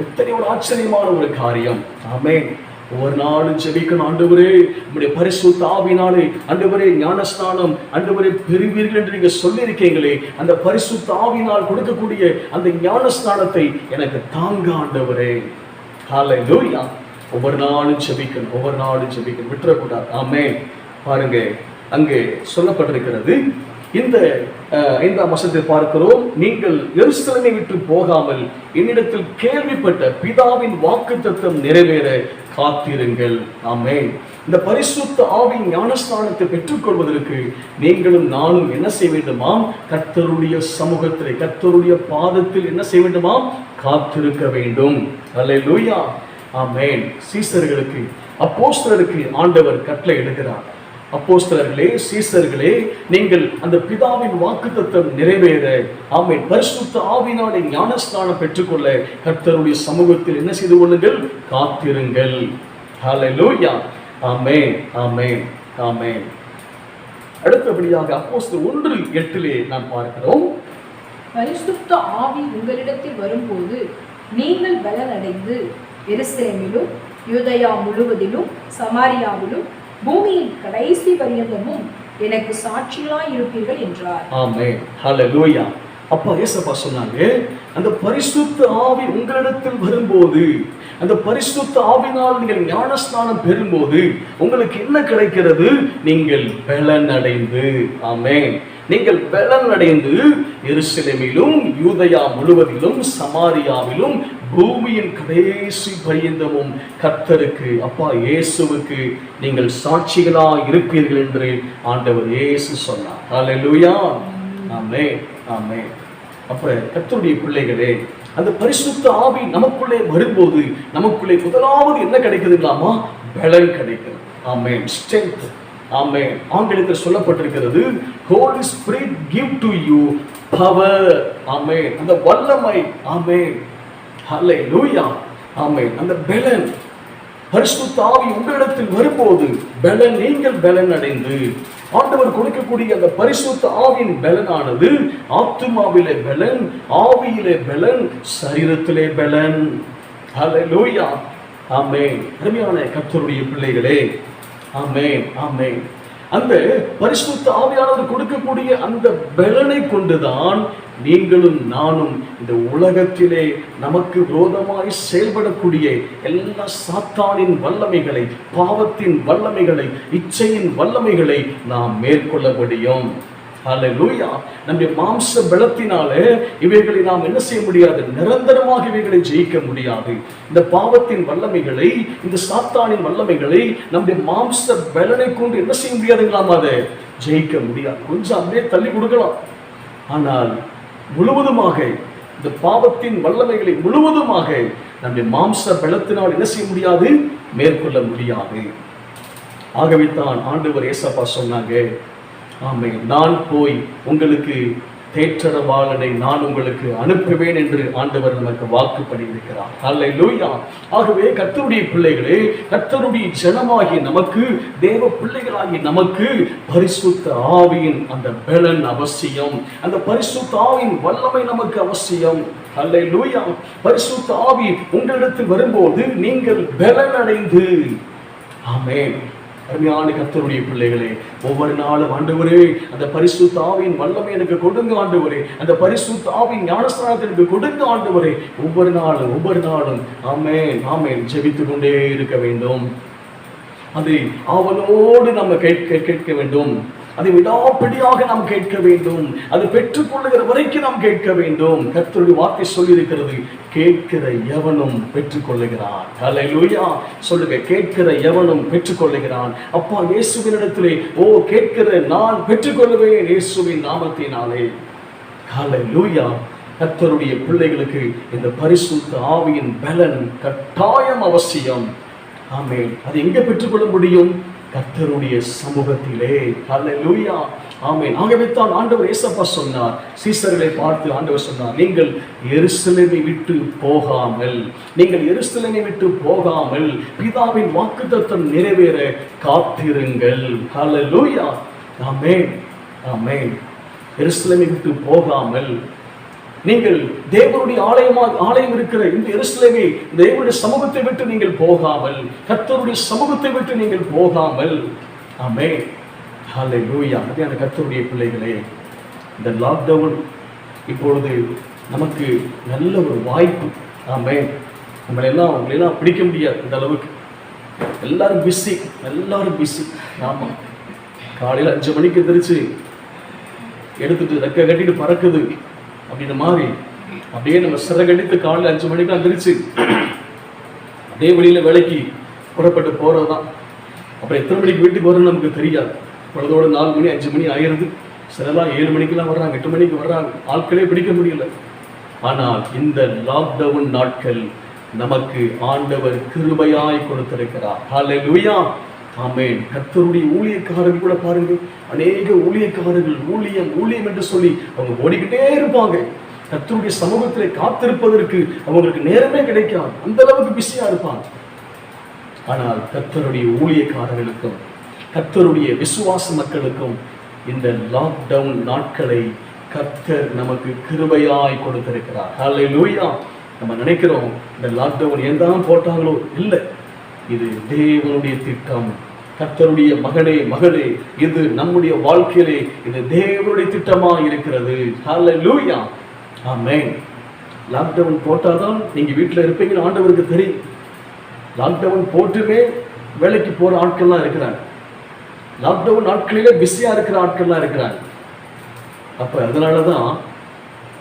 எத்தனை ஒரு ஆச்சரியமான ஒரு காரியம். ஆமென். ஒவ்வொரு நாளும் ஜெபிக்கணும், ஆண்டவரே உம்முடைய பரிசுத்த ஆவியினாலே ஆண்டவரே ஞானஸ்நானம் ஆண்டவரே பெறுவீர்கள் என்று நீங்க சொல்லியிருக்கீங்களே, அந்த பரிசுத்த ஆவியினால் கொடுக்கக்கூடிய அந்த ஞானஸ்நானத்தை எனக்கு தாங்க ஆண்டவரே. ஹல்லேலூயா. ஒவ்வொரு நாளும் ஜெபிக்கணும், ஒவ்வொரு நாளும் ஜெபிக்கணும், விட்டுறக்கூடாது. ஆமென். பாருங்க, அங்கே சொல்லப்பட்டிருக்கிறது, இந்த 5ஆம் வசனத்தில் பார்க்கிறோம், நீங்கள் எருசலேமை விட்டு போகாமல் என்னிடத்தில் கேள்விப்பட்ட பிதாவின் வாக்குத்தத்தம் நிறைவேற காத்திருங்கள். ஆமென். இந்த பரிசுத்த ஆவியின் ஞானஸ்நானத்தை பெற்றுக்கொள்வதற்கு நீங்களும் நானும் என்ன செய்ய வேண்டுமாம்? கர்த்தருடைய சமூகத்திலே, கர்த்தருடைய பாதத்தில் என்ன செய்ய வேண்டுமாம்? காத்திருக்க வேண்டும். அல்லேலூயா. ஆமென். சீசர்களுக்கு, அப்போஸ்தலருக்கு ஆண்டவர் கட்டளை எடுக்கிறார். அப்போஸ்தலர்களே, சீசர்களே, நீங்கள் அந்த பிதாவின் வாக்குத்தத்தம் நிறைவேற, ஆமென், பரிசுத்த ஆவியினாலே ஞானஸ்நானம் பெற்றுக்கொள்ள கர்த்தருடைய சமூகத்தில் என்ன செய்து கொள்ளுங்கள்? காத்திருங்கள். ஹல்லேலூயா. ஆமென், ஆமென், ஆமென். அடுத்தபடியாக அப்போஸ்தலர் 1:8 நாம் பார்க்கிறோம், பரிசுத்த ஆவி உங்களிடத்தில் வரும்போது நீங்கள் பலனடைந்து எருசலேமிலும் யூதேயா முழுவதிலும் சமாரியாவிலும் பூமியின் கடைசி பரியந்தமும் எனக்கு சாட்சிகளாய் இருப்பீர்கள் என்றார். ஆமென். ஹல்லேலூயா. அப்பா இயேசுப்பா சொன்னாங்க, அந்த பரிசுத்த ஆவி உங்களிடத்தில் வரும்போது, அந்த பரிசுத்த ஆவினால் நீங்கள் ஞானஸ்நானம் பெறும்போது உங்களுக்கு என்ன கிடைக்கிறது? நீங்கள் பலன் அடைந்து, ஆமென், நீங்கள் பலன் அடைந்து எருசலேமிலும் யூதேயா முழுவதிலும் சமாரியாவிலும் பூமியின் கடைசி பரியந்தமும் கர்த்தருக்கு, அப்பா இயேசுவுக்கு நீங்கள் சாட்சிகளாய் இருப்பீர்கள் என்று ஆண்டவர் இயேசு சொன்னார். ஹல்லேலூயா. ஆமென், ஆமென். அப்ப கர்த்தருடைய பிள்ளைகளே, அந்த பரிசுத்த ஆவி நமக்குள்ளே வரும்போது நமக்குள்ளே முதலாவது என்ன கிடைக்குதுங்களாமா? பலன் கிடைக்கிறது. ஆமென். ஸ்ட்ரெங்த். ஆமென். ஆங்கிலத்தில் சொல்லப்பட்டிருக்கிறது, Holy Spirit give to you power. ஆமென். அந்த வல்லமை. ஆமென். ஹல்லேலூயா. ஆமென். அந்த பலன், பரிசுத்த ஆவி உங்களிடத்தில் வரும்போது பலன், நீங்கள் பலன் அடைந்து, ஆண்டவர் கொடுக்கக்கூடிய அந்த பரிசுத்த ஆவியின் பலனானது ஆத்துமாவிலே பலன், ஆவியிலே பலன், சரீரத்திலே பலன். ஹல்லேலூயா. ஆமென். அருமையான கர்த்தருடைய பிள்ளைகளே, ஆமென், ஆமென். அந்த பரிசுத்த ஆவியானவர் கொடுக்கக்கூடிய அந்த பலனை கொண்டுதான் நீங்களும் நானும் இந்த உலகத்திலே நமக்கு விரோதமாய் செயல்படக்கூடிய எல்லா சாத்தானின் வல்லமைகளை, பாவத்தின் வல்லமைகளை, இச்சையின் வல்லமைகளை நாம் மேற்கொள்ள முடியும். ஹல்லேலூயா. நம்முடைய மாம்ச பலத்தினாலே இவைகளை நாம் என்ன செய்ய முடியாது? நிரந்தரமாக இவைகளை ஜெயிக்க முடியாது. இந்த பாவத்தின் வல்லமைகளை, இந்த சாத்தானின் வல்லமைகளை நம்முடைய மாம்ச பலனை கொண்டு என்ன செய்ய முடியாதுங்களாம்? அதை ஜெயிக்க முடியாது. கொஞ்சம் அப்படியே தள்ளி கொடுக்கலாம். ஆனால் முழுவதுமாக இந்த பாவத்தின் வல்லமைகளை முழுவதுமாக நம்முடைய மாம்ச பலத்தினால் என்ன செய்ய முடியாது? மேற்கொள்ள முடியாது. ஆகவே தான் ஆண்டவர் இயேசுப்பா சொன்னாங்க, ஆமென், நான் போய் உங்களுக்கு தேற்றரவாளனை நான் உங்களுக்கு அனுப்புவேன் என்று ஆண்டவர் நமக்கு வாக்கு பண்ணியிருக்கிறார். ஹல்லேலூயா. ஆகவே கர்த்தருடைய பிள்ளைகளே, கர்த்தருடைய ஜனமாகிய நமக்கு, தேவ பிள்ளைகளாகிய நமக்கு பரிசுத்த ஆவியின் அந்த பலன் அவசியம். அந்த பரிசுத்த ஆவியின் வல்லமை நமக்கு அவசியம். ஹல்லேலூயா. பரிசுத்த ஆவி உங்களிடத்தில் வரும்போது நீங்கள் பலன் அடைந்து, ஆமென், அருமையான கர்த்தருடைய பிள்ளைகளே, ஒவ்வொரு நாளும் ஆண்டவரே அந்த பரிசுத்த ஆவியின் வல்லமை எனக்கு கொடுங்க ஆண்டவரே, அந்த பரிசுத்த ஆவியின் ஞானஸ்நானத்தை எனக்கு கொடுங்க ஆண்டவரே. ஒவ்வொரு நாளும் ஆமென் ஆமென் ஜெபித்துக் கொண்டே இருக்க வேண்டும். அதை ஆவலோடு நம்ம கேட்க வேண்டும். அதை விடாப்பிடியாக நாம் கேட்க வேண்டும். அது பெற்றுக்கொள்ளுகிற வரைக்கும் நாம் கேட்க வேண்டும். கர்த்தருடைய வார்த்தை சொல்லி இருக்கிறது, கேட்கிற எவனும் பெற்றுக்கொள்ளுகிறான். ஹல்லேலூயா சொல்லுங்க, கேட்கிற எவனும் பெற்றுக்கொள்ளுகிறான். அப்பா இயேசுவினிடத்திலே கேட்கிற நான் பெற்றுக்கொள்ளுவேன் இயேசுவின் நாமத்தினாலே. ஹல்லேலூயா. கர்த்தருடைய பிள்ளைகளுக்கு இந்த பரிசுத்த ஆவியின் பலன் கட்டாயம் அவசியம். ஆமென். அது எங்க பெற்றுக்கொள்ள முடியும்? கர்த்தருடைய சமூகத்திலே. ஹல்லேலூயா. ஆமென். ஆகவே தான் ஆண்டவர் இயேசப்பா சொன்னார், சீசர்களை பார்த்து ஆண்டவர் சொன்னார், நீங்கள் எருசலேமை விட்டு போகாமல் பிதாவின் வாக்குத்தத்தம் நிறைவேற காத்திருங்கள். ஹல்லேலூயா. ஆமென் ஆமென். எருசலேமை விட்டு போகாமல், நீங்கள் தேவனுடைய ஆலயம் இருக்கிற இந்த எருசலேமை, தேவனுடைய சமூகத்தை விட்டு நீங்கள் போகாமல், கர்த்தருடைய சமூகத்தை விட்டு நீங்கள் போகாமல். ஆமென். ஹல்லேலூயா. அதையான கர்த்தருடைய பிள்ளைகளே, இந்த லாக்டவுன் இப்பொழுது நமக்கு நல்ல ஒரு வாய்ப்பு. ஆமென். உங்களெல்லாம் பிடிக்க முடியாது இந்த அளவுக்கு. எல்லாரும் பிஸி. ஆமா, காலையில் 5 மணிக்கு எந்திரிச்சு எடுத்துட்டு ரெக்க கட்டிட்டு பறக்குது அப்படின்ற மாதிரி அப்படியே நம்ம சிறகடித்து காலையில் 5 மணிக்கு வந்துருச்சு அப்படியே வெளியில வேலைக்கு புறப்பட்டு போறதுதான். அப்புறம் எத்தனை மணிக்கு வீட்டுக்கு வரும் நமக்கு தெரியாது. பொழுதோடு 4 மணி 5 மணி ஆயிடுது. சிலலாம் 7 மணிக்கெல்லாம் வர்றாங்க, 8 மணிக்கு வர்றாங்க. ஆட்களே பிடிக்க முடியல. ஆனால் இந்த லாக்டவுன் நாட்கள் நமக்கு ஆண்டவர் கிருபையாய் கொடுத்திருக்கிறார். ஹல்லேலூயா. ஆமென். கர்த்தருடைய ஊழியக்காரர்கள் கூட பாருங்க, அநேக ஊழியக்காரர்கள் ஊழியம் என்று சொல்லி அவங்க ஓடிக்கிட்டே இருப்பாங்க. கர்த்தருடைய சமூகத்திலே காத்திருப்பதற்கு அவங்களுக்கு நேரமே கிடைக்காது. அந்த அளவுக்கு பிஸியா இருப்பாங்க. ஆனால் கர்த்தருடைய ஊழியக்காரர்களுக்கும் கர்த்தருடைய விசுவாச மக்களுக்கும் இந்த லாக்டவுன் நாட்களை கர்த்தர் நமக்கு கிருபையாய் கொடுத்திருக்கிறார். ஹல்லேலூயா. நம்ம நினைக்கிறோம் இந்த லாக்டவுன் ஏன் தான் போட்டாங்களோ, இல்லை, இது தேவனுடைய திட்டம். கர்த்தருடைய மகளே, இது நம்முடைய வாழ்க்கையிலே இது தேவனுடைய திட்டமா இருக்கிறது. ஹல்லேலூயா. ஆமென். லாக்டவுன் போட்டாதான் நீங்க வீட்டில் இருப்பீங்கன்னு ஆண்டவருக்கு தெரியும். லாக்டவுன் போட்டுமே வேலைக்கு போற ஆட்கள்லாம் இருக்கிறாங்க. லாக்டவுன் நாட்களிலே பிஸியா இருக்கிற ஆட்கள்லாம் இருக்கிறாங்க. அப்ப அதனாலதான்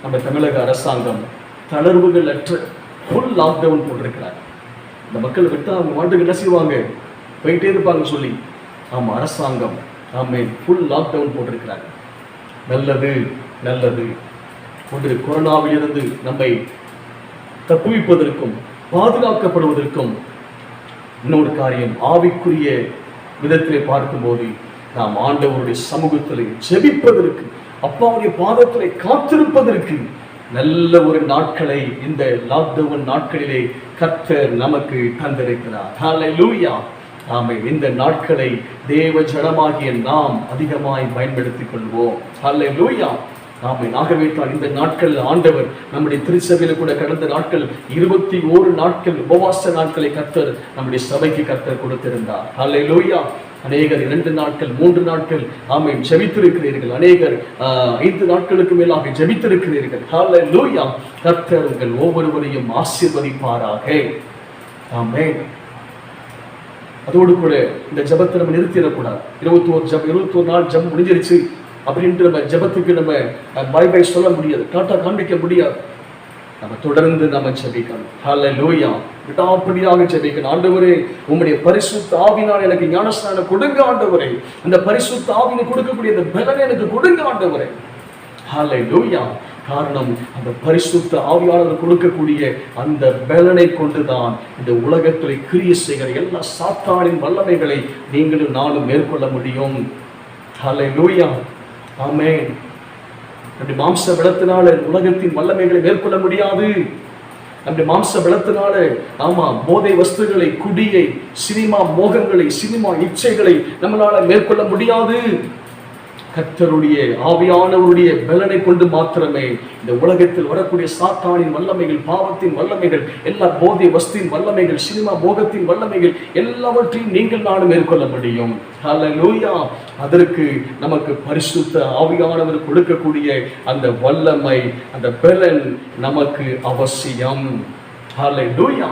நம்ம தமிழக அரசாங்கம் தளர்வுகள் அற்ற ஃபுல் லாக்டவுன் போட்டிருக்கிறாங்க. இந்த மக்கள் விட்டா அவங்க வாட்டுக்கு என்ன செய்வாங்க, போயிட்டே இருப்பாங்க சொல்லி. ஆமா, அரசாங்கம் ஆமென் ஃபுல் லாக்டவுன் போட்டிருக்கிறாங்க. நல்லது. ஒன்று, கொரோனாவிலிருந்து நம்மை தப்புவிப்பதற்கும் பாதுகாக்கப்படுவதற்கும். இன்னொரு காரியம், ஆவிக்குரிய விதத்திலே பார்க்கும்போது நாம் ஆண்டவருடைய சமூகத்திலே ஜெபிப்பதற்கு, அப்பாவுடைய பாதத்திலே காத்திருப்பதற்கு நல்ல ஒரு நாட்களை இந்த லாக்டவுன் நாட்களிலே கர்த்தர் நமக்கு தந்திருக்கிறார். ஹல்லேலூயா. ஆமென். இந்த நாட்களை தேவ ஜனமாகிய நாம் அதிகமாய் பயன்படுத்திக் கொள்வோம். ஹல்லேலூயா. ஆமென். ஆகவே தான் இந்த நாட்கள் ஆண்டவர் நம்முடைய திருச்சபையில கூட கடந்த நாட்கள் 21 நாட்கள் உபவாச நாட்களை கர்த்தர் நம்முடைய சபைக்கு கர்த்தர் கொடுத்திருந்தார். ஹல்லேலூயா. அநேகர் 2 நாட்கள் 3 நாட்கள் ஆமென் ஜெபித்திருக்கிறீர்கள். அநேகர் 5 நாட்களுக்கு மேலாக ஜெபித்திருக்கிறீர்கள். ஹல்லேலூயா. கர்த்தர் உங்கள் ஒவ்வொருவரையும் ஆசீர்வதிப்பாராக. ஆமென். அதோடு கூட இந்த ஜெபத்தை நம்ம நிறுத்திடக்கூடாது. 21 நாள் ஜெபம் முடிஞ்சிருச்சு அப்படின்ட்டு நம்ம ஜெபத்துக்கு நம்ம பை சொல்ல முடியாது, டாட்டா காண்பிக்க முடியாது. நம்ம தொடர்ந்து நம்ம ஜெபிக்கணும். ஹல்லேலூயா. விடாப்பிடியாக ஜெபிக்கணும். ஆண்டவரே, உம்முடைய பரிசுத்த ஆவியினால் எனக்கு ஞானஸ்நானம் கொடுங்க ஆண்டவரே. அந்த பரிசுத்த ஆவியினை கொடுக்கக்கூடிய அந்த பலனை எனக்கு கொடுங்க ஆண்டவரே. ஹல்லேலூயா. காரணம், அந்த பரிசுத்த ஆவியானவர் கொடுக்கக்கூடிய அந்த பலனை கொண்டுதான் இந்த உலகத்தில் கிரியை செய்கிற எல்லா சாத்தானின் வல்லமைகளை நீங்களும் நானும் மேற்கொள்ள முடியும். ஹல்லேலூயா. ஆமென். அப்படி மாம்ச பலத்தினால உலகத்தின் வல்லமைகளை மேற்கொள்ள முடியாது. அப்படி மாம்ச பலத்தினால போதை வஸ்துகளை, குடியை, சினிமா மோகங்களை, சினிமா இச்சைகளை நம்மளால மேற்கொள்ள முடியாது. கர்த்தருடைய ஆவியானவருடைய பலனை கொண்டு மாத்திரமே இந்த உலகத்தில் வரக்கூடிய சாத்தானின் வல்லமைகள், பாவத்தின் வல்லமைகள், எல்லா போதை வஸ்தின் வல்லமைகள், சினிமா போகத்தின் வல்லமைகள் எல்லாவற்றையும் நீங்கள் நானும் மேற்கொள்ள முடியும். ஹல்லேலூயா. அதற்கு நமக்கு பரிசுத்த ஆவியானவர் கொடுக்கக்கூடிய அந்த வல்லமை, அந்த பலன் நமக்கு அவசியம். ஹல்லேலூயா.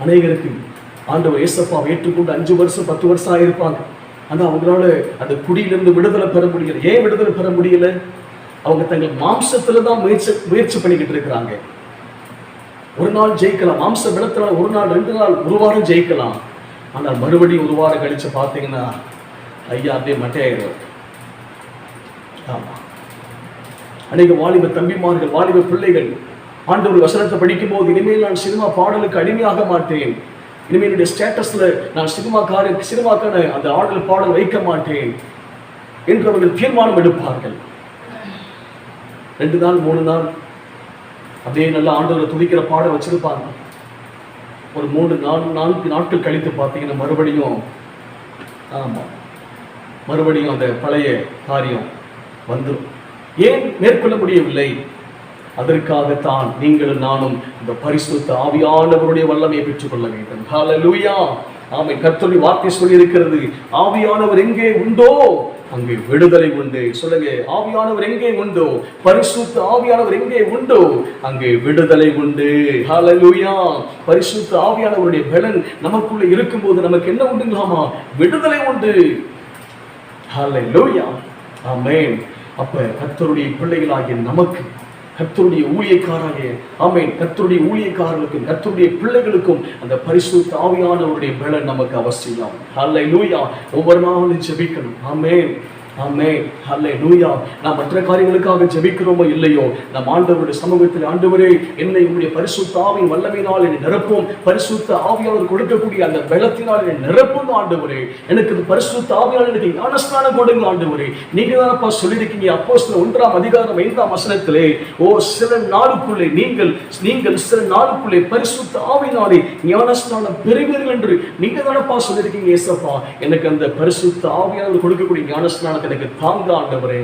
அநேகருக்கு ஆண்டவர் இயேசுவை ஏற்றுக்கொண்டு 5 வருஷம் 10 வருஷம் ஆயிருப்பாங்க. ஆனா அவங்களால அந்த குடியிலிருந்து விடுதலை பெற முடியல. ஏன் விடுதலை பெற முடியல? அவங்க தங்கள் மாம்சத்துல தான் முயற்சி பண்ணிக்கிட்டு இருக்கிறாங்க. ஒரு நாள் ஜெயிக்கலாம், மாம்ச பலத்தினால ஒரு நாள் 2 நாள் 1 வாரம் ஜெயிக்கலாம். ஆனால் மறுபடியும் 1 வாரம் கழிச்சு பார்த்தீங்கன்னா ஐயா அப்படியே மட்டையாயிடும். ஆமா, அநேக வாலிப தம்பிமார்கள், வாலிப பிள்ளைகள் ஆண்டவர் வசனத்தை படிக்கும் போது, இனிமேல் நான் சினிமா பாடலுக்கு அடிமையாக மாட்டேன், இனிமேல் என்னுடைய ஸ்டேட்டஸ்ல நான் சினிமாக்கான அந்த ஆடல் பாடல் வைக்க மாட்டேன் என்று அவர்கள் தீர்மானம் எடுப்பார்கள். 2 நாள் 3 நாள் அப்படியே நல்ல ஆண்டவரை துதிக்கிற பாடல் வச்சிருப்பாங்க. ஒரு 3-4 நாட்கள் கழித்து பார்த்தீங்கன்னா மறுபடியும் அந்த பழைய காரியம் வந்துடும். ஏன் மேற்கொள்ள முடியவில்லை? அதற்காகத்தான் நீங்களும் நானும் இந்த பரிசுத்த ஆவியானவருடைய வல்லமையை பெற்றுக் கொள்ள வேண்டும். ஹல்லேலூயா. ஆமென். கர்த்தருடைய வார்த்தை சொல்லி இருக்கிறது, ஆவியானவர் எங்கே உண்டோ அங்கே விடுதலை உண்டு. சொல்லுங்க, ஆவியானவர் எங்கே உண்டோ, பரிசுத்த ஆவியானவர் எங்கே உண்டோ அங்கே விடுதலை உண்டு. ஹல்லேலூயா. பரிசுத்த ஆவியானவருடைய பலன் நமக்குள்ள இருக்கும்போது நமக்கு என்ன உண்டுங்களாமா? விடுதலை உண்டு. ஹல்லேலூயா. ஆமென். அப்ப கர்த்தருடைய பிள்ளைகளாகிய நமக்கு, கர்த்தருடைய ஊழியக்காரர்களே, ஆமென், கர்த்தருடைய ஊழியக்காரர்களுக்கும் கர்த்தருடைய பிள்ளைகளுக்கும் அந்த பரிசுத்த ஆவியானவருடைய பலன் நமக்கு அவசியம். ஹல்லேலூயா. ஒவ்வொரு நாளும் ஜெபிக்கணும். ஆமென், ஆமென், ஹல்லேலூயா. நாம் மற்ற காரியங்களுக்காக ஜெபிக்கிறோமோ இல்லையோ, நம் ஆண்டவருடைய சமூகத்தில், ஆண்டவரே என்னை உம்முடைய பரிசுத்த ஆவியின் வல்லமையினால் என்னை நிரப்பும், பரிசுத்த ஆவியானவர் கொடுக்கக்கூடிய அந்த பலத்தினால் என்னை நிரப்பும் ஆண்டவரே, எனக்கு பரிசுத்த ஆவியானவர் எனக்கு ஞானஸ்நானம் கொடுங்க ஆண்டவரே. நீங்க தானப்பா சொல்லியிருக்கீங்க அப்போஸ்தலர் 1:5 ஓ சில நாளுக்குள்ளே நீங்கள் சில நாளுக்குள்ளே பரிசுத்த ஆவியினாலே ஞானஸ்நானம் பெறுவீர்கள் என்று நீங்க தானப்பா சொல்லியிருக்கீங்க. ஏசப்பா, எனக்கு அந்த பரிசுத்த ஆவியானவர் கொடுக்கக்கூடிய ஞானஸ்நானத்தை எனக்கு தாங்க ஆண்டவரே.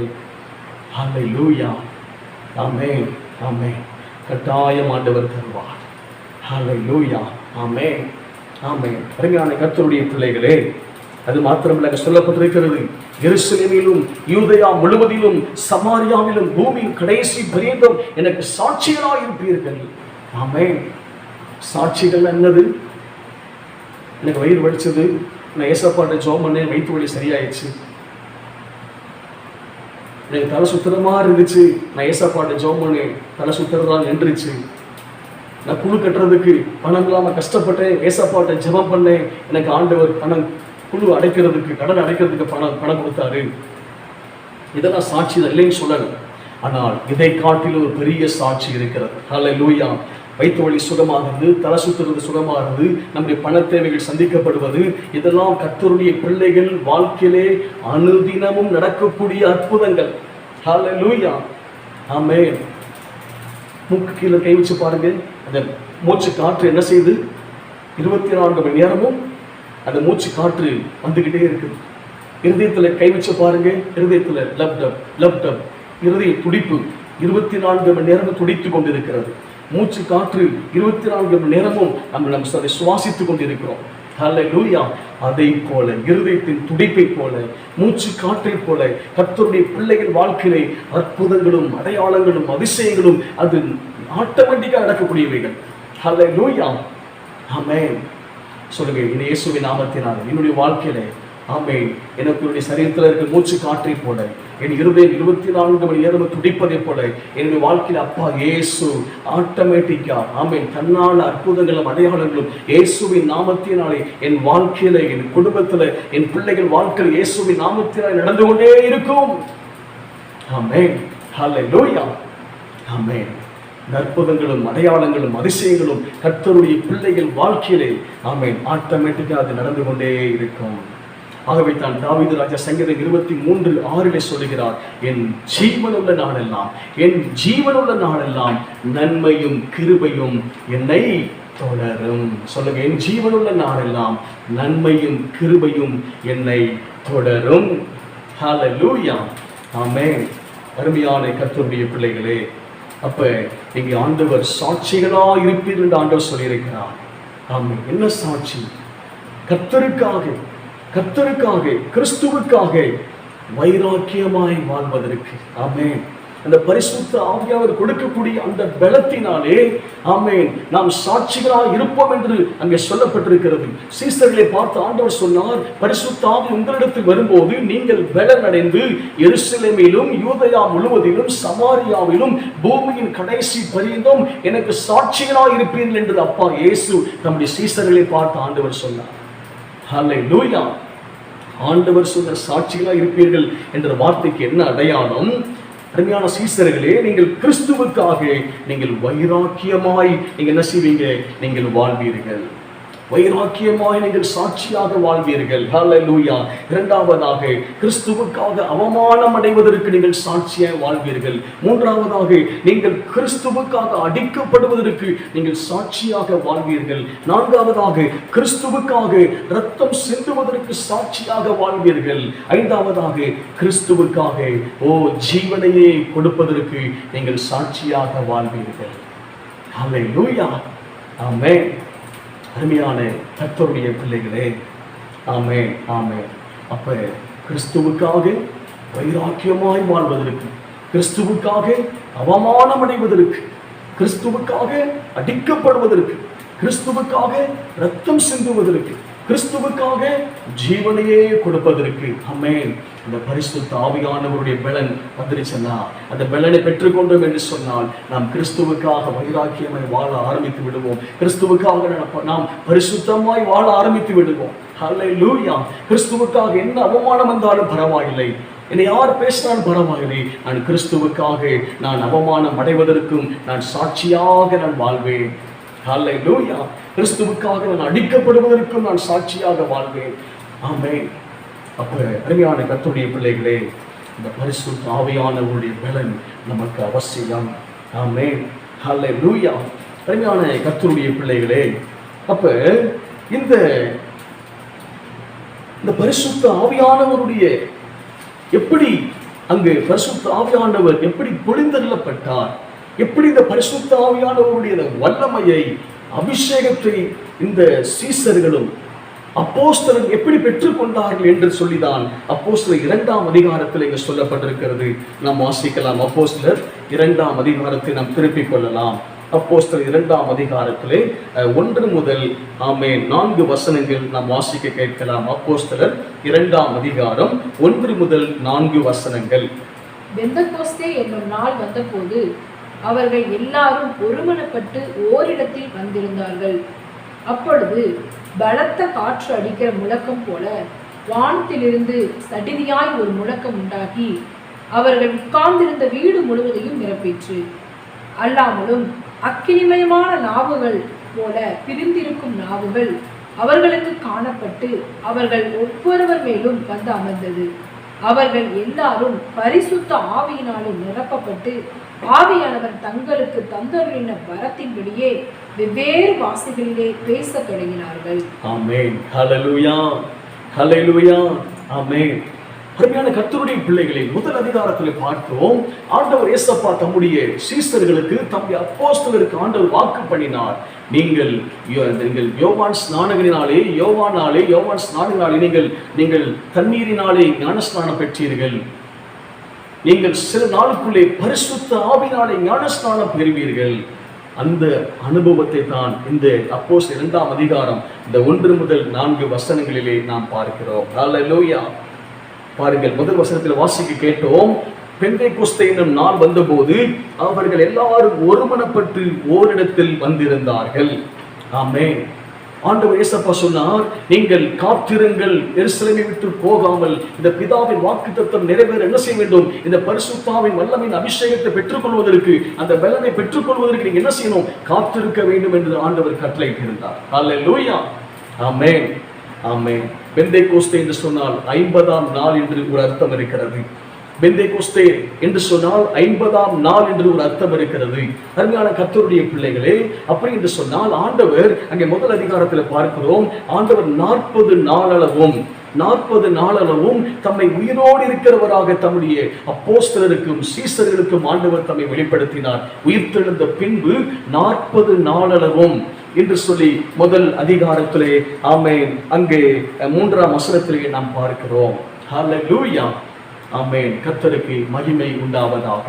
ஹல்லேலூயா. ஆமென், ஆமென். கட்டாயம் ஆண்டவர் தருவார். ஹல்லேலூயா. ஆமென், ஆமென். அருமையான கர்த்தருடைய பிள்ளைகளே, அது மாத்திரமல்ல, சொல்லப்பட்டிருக்கிறது, எருசலேமிலும் யூதேயா முழுவதிலும் சமாரியாவிலும் பூமியின் கடைசி பரியந்தம் எனக்கு சாட்சிகளாக இருப்பீர்கள். ஆமென். சாட்சிகள் என்னது? எனக்கு வயிறு வலிச்சது, நான் ஏசப்பாட்ட ஜெபம் பண்ணேன், வயிற்று வலி சரியாயிடுச்சு. எனக்கு தலை சுத்திரமா இருந்துச்சு, நான் ஏசப்பாட்ட ஜெபம் பண்ணேன், தலை சுத்திரதான் நின்றுச்சு. நான் குழு கட்டுறதுக்கு பணம் இல்லாம கஷ்டப்பட்டேன், ஏசப்பாட்ட ஜெபம் பண்ணேன், எனக்கு ஆண்டவர் குழு அடைக்கிறதுக்கு, கடன் அடைக்கிறதுக்கு பணம் கொடுத்தாரு. இதெல்லாம் சாட்சி தான், இல்லைன்னு சொல்லல. ஆனால் இதை காட்டிலும் ஒரு பெரிய சாட்சி இருக்கிறது. ஹல்லேலூயா. வயிற்று வலி சுகமாகிறது, தலை சுத்துறது சுகமாகிறது, நம்முடைய பண தேவைகள் சந்திக்கப்படுவது, இதெல்லாம் கர்த்தருடைய பிள்ளைகள் வாழ்க்கையிலே அனுதினமும் நடக்கக்கூடிய அற்புதங்கள். ஹல்லேலூயா. ஆமென். மூக்கு கீழே கை வச்சு பாருங்க, அந்த மூச்சு காற்று என்ன செய்யுது? 24 மணி நேரமும் அந்த மூச்சு காற்று வந்துகிட்டே இருக்குது. இருதயத்துல கை வச்சு பாருங்க, இருதயத்துல லப்டப் இருதய துடிப்பு 24 மணி நேரமும் துடித்து கொண்டிருக்கிறது. மூச்சு காற்று 24 மணி நேரமும் நம்ம அதை சுவாசித்துக் கொண்டிருக்கிறோம். ஹல்லேலூயா. அதை போல, இருதயத்தின் துடிப்பை போல, மூச்சு காற்றை போல கர்த்தருடைய பிள்ளைகள் வாழ்க்கையிலே அற்புதங்களும் அடையாளங்களும் அதிசயங்களும் அது ஆட்டோமேட்டிக்கா நடக்கக்கூடியவைகள். ஹல்லேலூயா. ஆமென். சொல்லுங்க, இனி இயேசுவின் நாமத்தினால் என்னுடைய வாழ்க்கையிலே, ஆமென், எனக்கு என்னுடைய சரீரத்தில் இருக்கிற மூச்சு காற்றை போல, என் இருதயம் 24 மணி நேரம் துடிப்பதை போல என்னுடைய வாழ்க்கையில் அப்பா இயேசு ஆட்டோமேட்டிக்கா, ஆமென், தன்னால அற்புதங்களும் அடையாளங்களும் இயேசுவின் நாமத்தினாலே என் வாழ்க்கையில, என் குடும்பத்துல, என் பிள்ளைகள் வாழ்க்கையில் இயேசுவின் நாமத்தினாலே நடந்து கொண்டே இருக்கும். ஆமென். ஹல்லேலூயா. ஆமென். அற்புதங்களும் அடையாளங்களும் அதிசயங்களும் கர்த்தருடைய பிள்ளைகள் வாழ்க்கையிலே, ஆமென், ஆட்டோமேட்டிக்கா அது நடந்து கொண்டே இருக்கும். ஆகவே தான் தாவீது ராஜா சங்கீதம் 23:6 சொல்லுகிறார், என் ஜீவனுள்ள நாளெல்லாம் நன்மையும் கிருபையும் என்னை தொடரும். சொல்லுங்க, என் ஜீவனுள்ள நாளெல்லாம் நன்மையும் கிருபையும் என்னை தொடரும். ஹல்லேலூயா. ஆமென். அருமையான கர்த்தருடைய பிள்ளைகளே, அப்ப நீங்க ஆண்டவர் சாட்சிகளா இருப்பீர்கள் என்று ஆண்டவர் சொல்லியிருக்கிறார். ஆமென். என்ன சாட்சி? கர்த்தருக்காக கிறிஸ்துவுக்காக வைராக்கியமாய் வாழ்வதற்கு. ஆமென். அந்த பரிசுத்த ஆவியானவர் கொடுக்கக்கூடிய அந்த பலத்தினாலே ஆமென் நாம் சாட்சிகளாக இருப்போம் என்று அங்கே சொல்லப்பட்டிருக்கிறது. சீசர்களை பார்த்து ஆண்டவர் சொன்னார், பரிசுத்த ஆவி உங்களிடத்தில் வரும்போது நீங்கள் பலனடைந்து எருசலேமிலும் யூதேயா முழுவதிலும் சமாரியாவிலும் பூமியின் கடைசி பரியந்தம் எனக்கு சாட்சிகளாக இருப்பீர்கள் என்று அப்பா இயேசு நம்முடைய சீசர்களை பார்த்து ஆண்டவர் சொன்னார். ஹல்லேலூயா. ஆண்டவர் சொன்ன சாட்சிகளாக இருப்பீர்கள் என்ற வார்த்தைக்கு என்ன அடையாளம்? அருமையான சீசர்களே, நீங்கள் கிறிஸ்துவுக்காக நீங்கள் வைராக்கியமாய் நீங்கள் என்ன செய்வீங்க? நீங்கள் வாழ்வீர்கள். வைராக்கியமாய் நீங்கள் சாட்சியாக வாழ்வீர்கள். ஹல்லேலூயா. இரண்டாவதாக கிறிஸ்துவுக்காக அவமானம் அடைவதற்கு நீங்கள் சாட்சியாக வாழ்வீர்கள். மூன்றாவதாக நீங்கள் கிறிஸ்துவுக்காக அடிக்கப்படுவதற்கு நீங்கள் சாட்சியாக வாழ்வீர்கள். நான்காவதாக கிறிஸ்துவுக்காக இரத்தம் சிந்துவதற்கு சாட்சியாக வாழ்வீர்கள். ஐந்தாவதாக கிறிஸ்துவுக்காக ஜீவனையே கொடுப்பதற்கு நீங்கள் சாட்சியாக வாழ்வீர்கள். ஹல்லேலூயா. ஆமென். அருமையான கர்த்தருடைய பிள்ளைகளே, ஆமென் ஆமென். அப்ப கிறிஸ்துவுக்காக வைராக்கியமாய் வாழ்வதற்கு, கிறிஸ்துவுக்காக அவமானம் அடைவதற்கு, கிறிஸ்துவுக்காக அடிக்கப்படுவதற்கு, கிறிஸ்துவுக்காக இரத்தம் சிந்துவதற்கு, கிறிஸ்துவுக்காக ஜீவனையே கொடுப்பதற்கு. ஆமென். இந்த பரிசுத்த ஆவியானவருடைய பலன் வந்துருச்சுன்னா, அந்த பலனை பெற்றுக்கொண்டோம் என்று சொன்னால் நாம் கிறிஸ்துவுக்காக வைராக்கியமாய் வாழ ஆரம்பித்து விடுவோம். கிறிஸ்துவுக்காக நாம் பரிசுத்தமாய் வாழ ஆரம்பித்து விடுவோம். ஹல்லேலூயா. கிறிஸ்துவுக்காக என்ன அவமானம் வந்தாலும் பரவாயில்லை, என்னை யார் பேசினாலும் பரவாயில்லை, நான் கிறிஸ்துவுக்காக நான் அவமானம் அடைவதற்கும் நான் சாட்சியாக நான் வாழ்வேன். ஹல்லேலூயா. கிறிஸ்துவுக்காக நான் அடிக்கப்படுவதற்கும் நான் சாட்சியாக வாழ்வேன். ஆமென். அப்ப அருமையான கர்த்தருடைய பிள்ளைகளே, இந்த பரிசுத்த ஆவியானவருடைய பலன் நமக்கு அவசியம். ஆமென். ஹல்லேலூயா. அருமையான கர்த்தருடைய பிள்ளைகளே, அப்ப இந்த பரிசுத்த ஆவியானவருடைய எப்படி அங்கு பரிசுத்த ஆவியானவர் எப்படி பொழிந்தள்ளப்பட்டார், எப்படி இந்த பரிசுத்த ஆவியானவருடைய வல்லமையை அபிஷேகத்தை இந்த சீசர்களும் அப்போஸ்தலர்கள் எப்படி பெற்றுக்கொண்டார்கள் என்று சொல்லிதான் அப்போஸ்தலர் 2ஆம் அதிகாரத்தில் இங்கு சொல்லப்பட்டிருக்கிறது. நாம் வாசிக்கலாம். அப்போஸ்தலர் 2ஆம் அதிகாரத்தை நாம் திருப்பிக் கொள்ளலாம். அப்போஸ்தலர் 2ஆம் அதிகாரத்திலே 1 முதல் 4 வசனங்கள் நாம் வாசிக்க கேட்கலாம். அப்போஸ்தலர் 2ஆம் அதிகாரம் 1 முதல் 4 வசனங்கள். பெந்தெகோஸ்தே என்னும் நாள் வந்தபோது அவர்கள் எல்லாரும் ஒருமனப்பட்டு ஓரிடத்தில் வந்திருந்தார்கள். அப்பொழுது பலத்த காற்று அடிக்கிற முழக்கம் போல வானத்திலிருந்து சடிதியாய் ஒரு முழக்கம் உண்டாகி அவர்கள் உட்கார்ந்திருந்த வீடு முழுவதையும் நிரப்பிற்று. அல்லாமலும் அக்கினிமயமான நாவுகள் போல பிரிந்திருக்கும் நாவுகள் அவர்களுக்கு காணப்பட்டு அவர்கள் ஒவ்வொருவர் மேலும் வந்து அமர்ந்தது. அவர்கள் எல்லாரும் பரிசுத்த ஆவியினாலே நிரப்பப்பட்டு ஆவியானவர் தங்களுக்கு தந்தருளின வரத்தின்படியே வெவ்வேறு வாசிகளிலே பேசத் தொடங்கினார்கள். ஆமென். ஹல்லேலூயா. ஹல்லேலூயா. ஆமென். அருமையான கர்த்தருடைய பிள்ளைகளை, முதல் அதிகாரத்தில் பார்த்தோம், ஆண்டவர் இயேசப்பா தம்முடைய சீசர்களுக்கு தம்முடைய அப்போஸ்தலருக்கு ஆண்டவர் வாக்கு பண்ணினார். நீங்கள் யோவான் ஸ்நானங்களினாலே நீங்கள் தண்ணீரினாலே ஞானஸ்நானம் பெற்றீர்கள். நீங்கள் சில நாளுக்குள்ளே பரிசுத்த ஆவியினாலே ஞானஸ்நானம் பெறுவீர்கள். அந்த அனுபவத்தை தான் இந்த அப்போஸ்தலர் 2ஆம் அதிகாரம் இந்த 1 முதல் 4 வசனங்களிலே நாம் பார்க்கிறோம். ஹல்லேலூயா. பாருங்கள், முதல் வசனத்தில் வாசிக்க கேட்டோம், பெந்தெகோஸ்தே என்னும் நாள் வந்தபோது அவர்கள் எல்லாரும் ஒருமனப்பட்டு ஓரிடத்தில் வந்திருந்தார்கள். ஆமென். ஆண்டவர் இயேசப்பா சொன்னார், நீங்கள் காத்திருங்கள், எருசலேமை விட்டு போகாமல் இந்த பிதாவின் வாக்குத்தத்தம் நிறைவேற என்ன செய்ய வேண்டும்? இந்த பரிசுத்தாவின் வல்லமையின் அபிஷேகத்தை பெற்றுக்கொள்வதற்கு, அந்த பலனை பெற்றுக்கொள்வதற்கு நீங்க என்ன செய்யணும்? காத்திருக்க வேண்டும் என்று ஆண்டவர் கட்டளையிட்டிருந்தார். ஹல்லேலூயா. ஆமென். ஆமென். பெந்தெகோஸ்தே என்று சொன்னால் 50ஆம் நாள் என்று ஒரு அர்த்தம் இருக்கிறது. பெந்தெகோஸ்தே என்று சொன்னால் 50ஆம் நாள் என்று ஒரு அர்த்தம் இருக்கிறது. அருமையான கர்த்தருடைய பிள்ளைகளே, அப்படி என்று சொன்னால் ஆண்டவர் அங்கே முதல் அதிகாரத்தில் பார்க்கிறோம், ஆண்டவர் 40 நாளளவும் 40 நாளளவும் தம்மை உயிரோடு இருக்கிறவராக தம்முடைய அப்போஸ்தலருக்கும் சீசர்களுக்கும் ஆண்டவர் தம்மை வெளிப்படுத்தினார். உயிர்த்தெழுந்த பின்பு 40 நாளளவும் என்று சொல்லி முதல் அதிகாரத்திலே ஆமென் அங்கே 3ஆம் வசனத்திலே நாம் பார்க்கிறோம். ஹல்லேலூயா, ஆமென். கர்த்தருக்கு மகிமை உண்டாவதாக.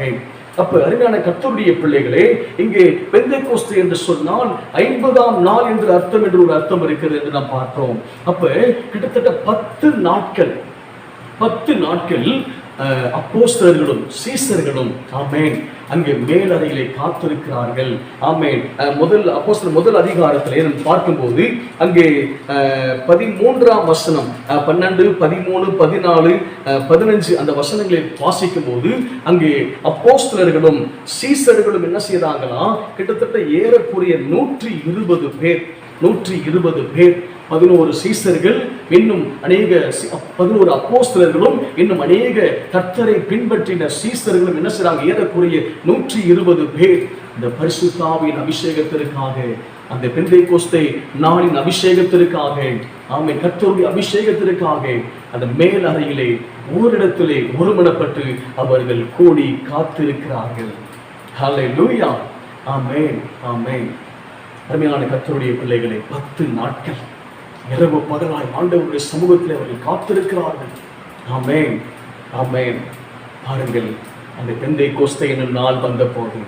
அப்ப அருமையான கர்த்தருடைய பிள்ளைகளே, இங்கே பெந்தேகோஸ்து என்று சொன்னால் 50ஆம் நாள் என்று அர்த்தம் என்று ஒரு அர்த்தம் இருக்கிறது என்று நாம் பார்த்தோம். அப்ப கிட்டத்தட்ட 10 நாட்கள் அப்போஸ்தலர்களும் சீசர்களும் ஆமென் அங்கே மேலறையிலே காத்திருக்கிறார்கள். ஆமென். முதல் அதிகாரத்திலே நாம் பார்க்கும்போது அங்கே 13ஆம் வசனம் 12, 13, 14, 15 அந்த வசனங்களை வாசிக்கும் போது அங்கே அப்போஸ்தலர்களும் சீசர்களும் என்ன செய்யறாங்களா, கிட்டத்தட்ட ஏறக்குறைய 120 பேர் 11 சீசர்கள், இன்னும் அநேக 11 அப்போஸ்தலர்களும், இன்னும் அநேக கர்த்தரை பின்பற்றின சீசர்களும் என்ன செய்றாங்க, ஏறக்குறைய 120 பேர் இந்த பரிசுத்த ஆவியின் அபிஷேகத்திற்காக, அந்த பெந்தேகோஸ்தே நாளின் அபிஷேகத்திற்காக, ஆமென், கர்த்தருடைய அபிஷேகத்திற்காக அந்த மேல் அறையிலே ஓரிடத்திலே ஒருமனப்பட்டு அவர்கள் கூடி காத்திருக்கிறார்கள். ஹல்லேலூயா, ஆமென், ஆமென். அருமையான கர்த்தருடைய பிள்ளைகளே, 10 நாட்கள் இரவு பகலாய் ஆண்டவருடைய சமூகத்தில் அவர்கள் காத்திருக்கிறார்கள். ஆமென், ஆமென். பாருங்கள், அந்த பெந்தேகோஸ்தே என்னும் நாள் வந்த போது,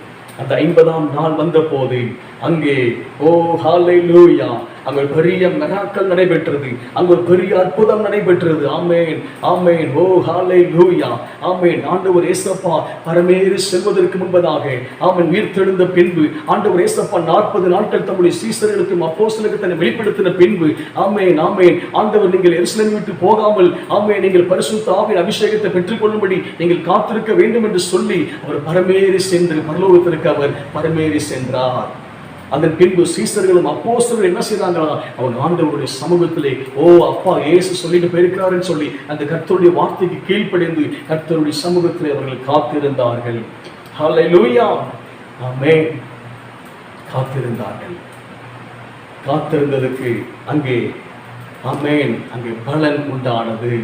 அந்த 50ஆம் நாள் வந்த போது அங்கே ஓ ஹல்லேலூயா, அங்கே பெரிய மிராக்கிள் நடைபெற்றது, அங்கே ஒரு பெரிய அற்புதம் நடைபெற்றது. ஆமென், ஆமென். ஓ ஹல்லேலூயா, ஆமென். ஆண்டவர் இயேசப்பா பரமேறி செல்வதற்கு முன்பதாக, ஆமென், உயிர்த்தெழுந்த பின்பு ஆண்டவர் இயேசப்பா 40 நாட்கள் தம்முடைய சீசர்களுக்கும் அப்போஸ்தலர்களுக்கும் தன்னை வெளிப்படுத்தின பின்பு, ஆமென், ஆமென், ஆண்டவர் நீங்கள் எருசலேம் விட்டு போகாமல், ஆமென், நீங்கள் பரிசுத்த ஆவியின் அபிஷேகத்தை பெற்றுக்கொள்ளும்படி நீங்கள் காத்திருக்க வேண்டும் என்று சொல்லி அவர் பரமேறி சென்று பரலோகத்திற்கு அவர் பரமேறி சென்றார். அதன் பின்பு சீசர்களும் அப்போஸ்தலர்கள் என்ன செய்தாங்களா, அவங்க ஆண்டவருடைய சமூகத்திலே ஓ அப்பா இயேசு சொல்லிட்டு போயிருக்கிறாருன்னு சொல்லி அந்த கர்த்தருடைய வார்த்தைக்கு கீழ்ப்படிந்து கர்த்தருடைய சமூகத்திலே அவர்கள் காத்திருந்தார்கள். ஹல்லேலூயா, ஆமென். காத்திருந்தார்கள். காத்திருந்ததுக்கு அங்கே ஆமென் அங்கே பலன் உண்டானது.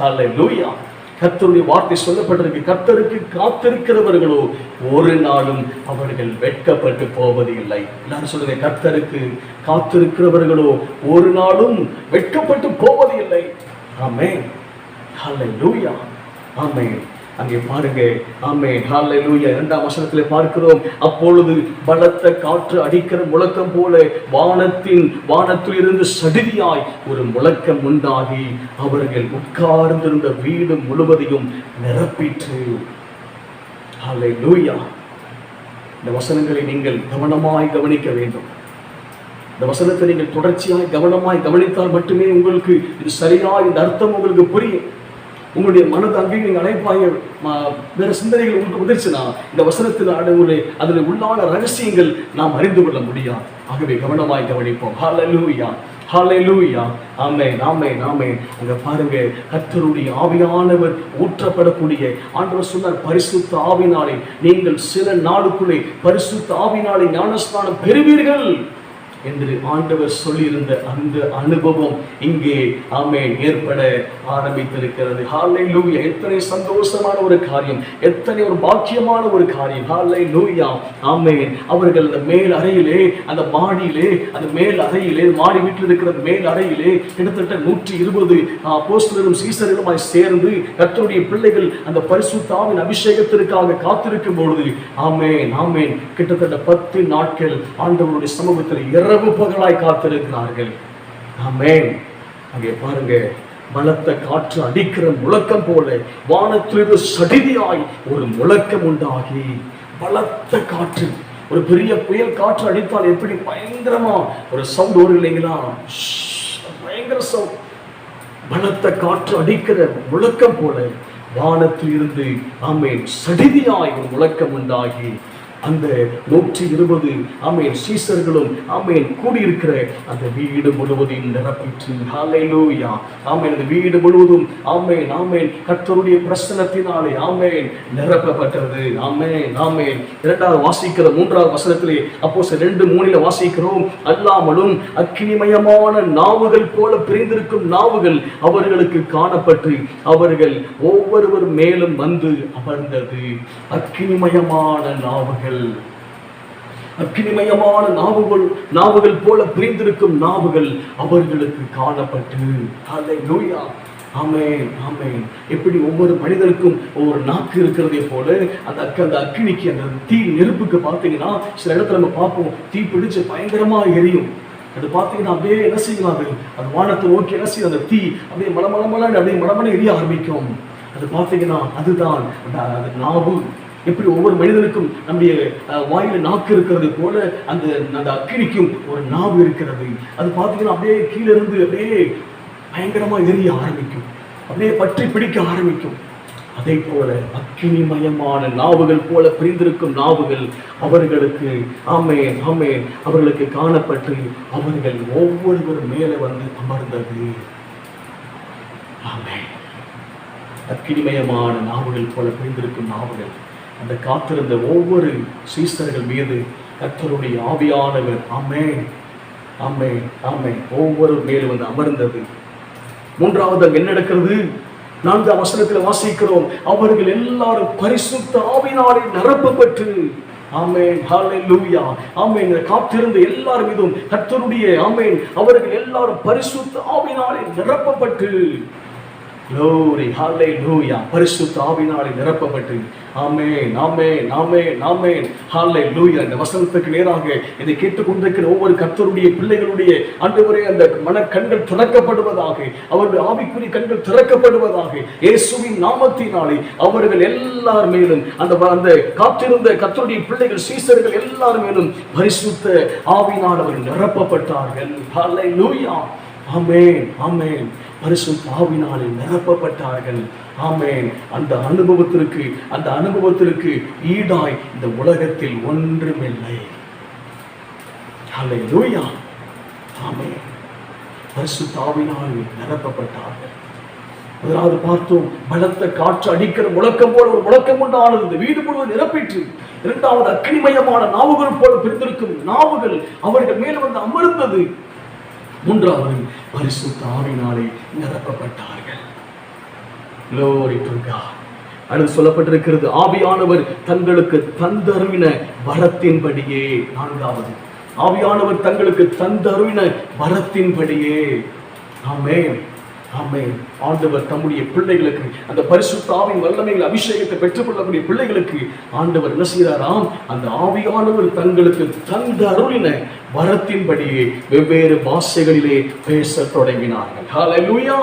ஹல்லேலூயா. கர்த்தருடைய வார்த்தை சொல்லப்பட்டிருக்கு, கர்த்தருக்கு காத்திருக்கிறவர்களோ ஒரு நாளும் அவர்கள் வெட்கப்பட்டு போவது இல்லை. எல்லாரும் சொல்லுங்க, கர்த்தருக்கு காத்திருக்கிறவர்களோ ஒரு நாளும் வெட்கப்பட்டு போவது இல்லை. ஆமென், ஹல்லேலூயா, ஆமென். அங்கே பாருங்க, ஆமென், ஹல்லேலூயா. 2ஆம் வசனத்திலே பார்க்கிறோம், அப்பொழுது பலத்த காற்று அடிக்கிற முழக்கம் போல வானத்தில் இருந்து சடுதியாய் ஒரு முழக்கம் உண்டாகி அவர்கள் உட்கார்ந்திருந்த வீடு முழுவதையும் நிரப்பிற்று. ஹல்லேலூயா. இந்த வசனங்களை நீங்கள் கவனமாய் கவனிக்க வேண்டும். இந்த வசனத்தை நீங்கள் தொடர்ச்சியாய் கவனமாய் கவனித்தால் மட்டுமே உங்களுக்கு இது சரியாய் இந்த அர்த்தம் உங்களுக்கு புரியும். உங்களுடைய மனது அங்கே நீங்கள் அழைப்பாங்க, வேற சிந்தனைகள் உங்களுக்கு உதிர்ச்சுன்னா இந்த வசனத்தில் அதில் உள்ளான ரகசியங்கள் நாம் அறிந்து கொள்ள முடியாது. ஆகவே கவனமாய் கவனிப்போம். ஹல்லேலூயா, ஹல்லேலூயா, ஆமென், ஆமென், ஆமென். அங்க பாருங்க, கர்த்தருடைய ஆவியானவர் ஊற்றப்படக்கூடிய ஆண்டவர் சொன்னார், பரிசுத்த ஆவினாலே நீங்கள் சில நாளுக்குள்ளே பரிசுத்த ஆவினாலே ஞானஸ்நானம் பெறுவீர்கள் என்று ஆண்டவர் சொல்லியிருந்த அந்த அனுபவம் இங்கே ஆமென் ஏற்பட ஆரம்பித்திருக்கிறது. ஹல்லேலூயா. எத்தனை சந்தோஷமான ஒரு காரியம், எத்தனை ஒரு பாக்கியமான ஒரு காரியம். ஹல்லேலூயா, ஆமென். அவர்கள் அந்த மேல் அறையிலே, அந்த மாடியிலே, அந்த மேல் அறையிலே, மாடி வீட்டில் இருக்கிற மேல் அறையிலே கிட்டத்தட்ட 120 அப்போஸ்தலரும் சீசர்களுமாய் சேர்ந்து கர்த்தருடைய பிள்ளைகள் அந்த பரிசுத்த ஆவியின் அபிஷேகத்திற்காக காத்திருக்கும் பொழுது ஆமென், ஆமென், கிட்டத்தட்ட 10 நாட்கள் ஆண்டவருடைய சமூகத்தில் இரவு பகலாய் காத்திருக்கிறார்கள். ஆமென். அங்கே பாருங்க, பலத்த காற்று அடிக்கிற முழக்கம் போல வானத்திலிருந்து சடிதியாய் ஒரு முழக்கம் உண்டாகி, பலத்த காற்று, ஒரு பெரிய புயல் காற்று அடித்தால் எப்படி பயங்கரமா ஒரு சவுண்ட் வரும் இல்லைங்களா, பயங்கர சவுண்ட். பலத்த காற்று அடிக்கிற முழக்கம் போல வானத்தில் இருந்து ஆமென் சடிதியாய் ஒரு முழக்கம் உண்டாகி அந்த 120 ஆமென் சீசர்களும் ஆமென் கூடியிருக்கிற அந்த வீடு முழுவதும் நிரப்பிற்று. ஹல்லேலூயா. ஆமென். அந்த வீடு முழுவதும் ஆமென் ஆமென் கர்த்தருடைய பிரசன்னத்தினாலே ஆமென் நிரப்பப்பட்டது. ஆமென் ஆமென். இரண்டாவது வாசிக்கிற 3வது வசனத்திலே அப்போஸ்தலர் 2:3 வாசிக்கிறோம். அல்லாமலும் அக்கினிமயமான நாவுகள் போல பிரிந்திருக்கும் நாவுகள் அவர்களுக்கு காணப்பட்டு அவர்கள் ஒவ்வொருவர் மேலும் வந்து அமர்ந்தது. அக்கினிமயமான நாவுகள், அக்கினிமயமான நாவுகள் போல பிரிந்திருக்கும் நாவுகள் அவர்களுக்கு காணப்பட்டு. ஹல்லேலூயா. ஆமென் ஆமென். எப்படி ஒவ்வொரு மனிதனுக்கும் ஒவ்வொரு நாக்கு இருக்கிறதே போல அந்த அக்கினிக்கு அந்த தீ நெருப்புக்கு பார்த்தீங்கன்னா சில இடத்துல நம்ம பார்ப்போம், தீ பிடிச்சு பயங்கரமா எரியும். அது பார்த்தீங்கன்னா அப்படியே என்ன செய்யலாம், அது வானத்தை நோக்கி என்ன செய்யும், அந்த தீ அப்படியே மலமலமலன்னு அப்படியே மலமல எரிய ஆரம்பிக்கும். அது பார்த்தீங்கன்னா அதுதான் அந்த நாவு. எப்படி ஒவ்வொரு மனிதனுக்கும் நம்முடைய வாயில நாக்கு இருக்கிறது போல அந்த அக்கினிக்கும் ஒரு நாவு இருக்கிறது. அது பார்த்தீங்கன்னா அப்படியே கீழே இருந்து அப்படியே பயங்கரமா எரிய ஆரம்பிக்கும், அப்படியே பற்றி பிடிக்க ஆரம்பிக்கும். அதே போல அக்கினிமயமான நாவுகள் போல பிரிந்திருக்கும் நாவுகள் அவர்களுக்கு ஆமென் ஆமென் அவர்களுக்கு காணப்பட்டு அவர்கள் ஒவ்வொருவர் மேலே வந்து அமர்ந்தது. ஆமென். அக்கினிமயமான நாவுகள் போல பிரிந்திருக்கும் நாவுகள் அந்த காத்திருந்த ஒவ்வொரு சீசர்கள் மீது கர்த்தருடைய ஆவியானவர் ஆமென் ஆமென் ஆமென் ஒவ்வொரு மேலும் வந்து அமர்ந்தது. மூன்றாவது என்ன நடக்கிறது? 4ஆம் வசனத்தில் வாசிக்கிறோம், அவர்கள் எல்லாரும் பரிசுத்த ஆவியினாலே நிரப்பப்பட்டு. ஆமென் ஹல்லேலூயா. ஆமென். காத்திருந்த எல்லார் மீதும் கர்த்தருடைய ஆமென் அவர்கள் எல்லாரும் பரிசுத்த ஆவியினாலே நிரப்பப்பட்டு. Glory, hallelujah. பரிசுத்த ஆவியினாலே நிரப்பப்பட்டு. ஆமென் ஆமென் ஆமென் ஆமென் ஹல்லேலூயா. இந்த வசனத்துக்கு நேராக இதை கேட்டுக்கொண்டிருக்கிற ஒவ்வொரு கர்த்தருடைய பிள்ளைகளுடைய ஆண்டவரே அந்த மனக்கண்கள் திறக்கப்படுவதாக, அவருடைய ஆவிக்குரிய கண்கள் திறக்கப்படுவதாக. இயேசுவின் நாமத்தினாலே அவர்கள் எல்லார் மேலும் அந்த காத்திருந்த கர்த்தருடைய பிள்ளைகள் சீசர்கள் எல்லார் மேலும் பரிசுத்த ஆவியினால் அவர்கள் நிரப்பப்பட்டார்கள். ஹல்லேலூயா. ஆமென் ஆமென். பரிசுத்த ஆவியினாலே நிரப்பப்பட்டார்கள். ஆமென். அந்த அனுபவத்திற்கு ஈடாய் இந்த உலகத்தில் ஒன்றுமில்லை. ஹல்லேலூயா. ஆமென். பரிசுத்த ஆவியினாலே நிரப்பப்பட்டார்கள். முதலாவது பார்த்தோம், பலத்த காற்று அடிக்கிற முழக்கம் போல ஒரு முழக்கம் உண்டானது, இந்த வீடு முழுவதும் நிரப்பிற்று. இரண்டாவது அக்கினிமயமான நாவுகள் போல பிரிந்திருக்கும் நாவுகள் அவர்கள் மேல் வந்து அமர்ந்தது. மூன்றாவது பரிசுத்த ஆவியினாலே நிரப்பப்பட்டார்கள். Glory to God. அடுத்து சொல்லப்பட்டிருக்கிறது, ஆவியானவர் தங்களுக்கு தந்தருவின வரத்தின்படியே. நான்காவது, ஆவியானவர் தங்களுக்கு தந்தருவின வரத்தின்படியே. ஆமென் ஆமென். ஆண்டவர் தம்முடைய பிள்ளைகளுக்கு அந்த பரிசுத்த ஆவியின் வல்லமையில் அபிஷேகத்தை பெற்றுக்கொள்ளக்கூடிய பிள்ளைகளுக்கு ஆண்டவர் என்ன செய்கிறாராம், அந்த ஆவியானவர் தங்களுக்கு தந்த அருளின வரத்தின்படியே வெவ்வேறு பாஷைகளிலே பேச தொடங்கினார்கள். ஹல்லேலூயா.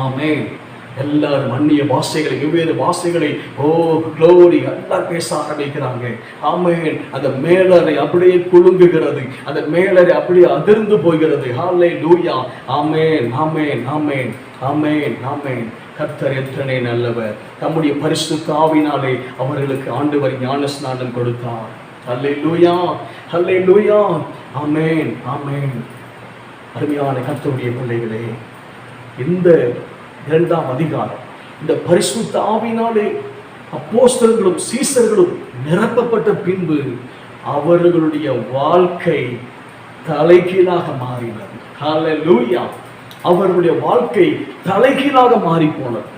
ஆமென். எல்லாரும் அந்நிய பாஷைகளை, வெவ்வேறு பாஷைகளை க்ளோரி எல்லாம் பேச ஆரம்பிக்கிறாங்க. ஆமென். அந்த மேலறை அப்படியே குலுங்குகிறது, அந்த மேலறை அப்படியே அதிர்ந்து போகிறது. ஹல்லேலூயா. ஆமென் ஆமென் ஆமென் ஆமென் ஆமென். கர்த்தர் எத்தனை நல்லவர். தம்முடைய பரிசுத்த ஆவியினாலே அவர்களுக்கு ஆண்டவர் ஞானஸ்நானம் கொடுத்தார். ஹல்லேலூயா ஹல்லேலூயா. ஆமென் ஆமென். அருமையான கர்த்தருடைய பிள்ளைகளே, இந்த 2ஆம் அதிகாரம் இந்த பரிசுத்த ஆவியினாலே அப்போஸ்தலர்களும் சீசர்களும் நிரப்பப்பட்ட பின்பு அவர்களுடைய வாழ்க்கை தலைகீழாக மாறினது. ஹல்லேலூயா. அவர்களுடைய வாழ்க்கை தலைகீழாக மாறி போனது.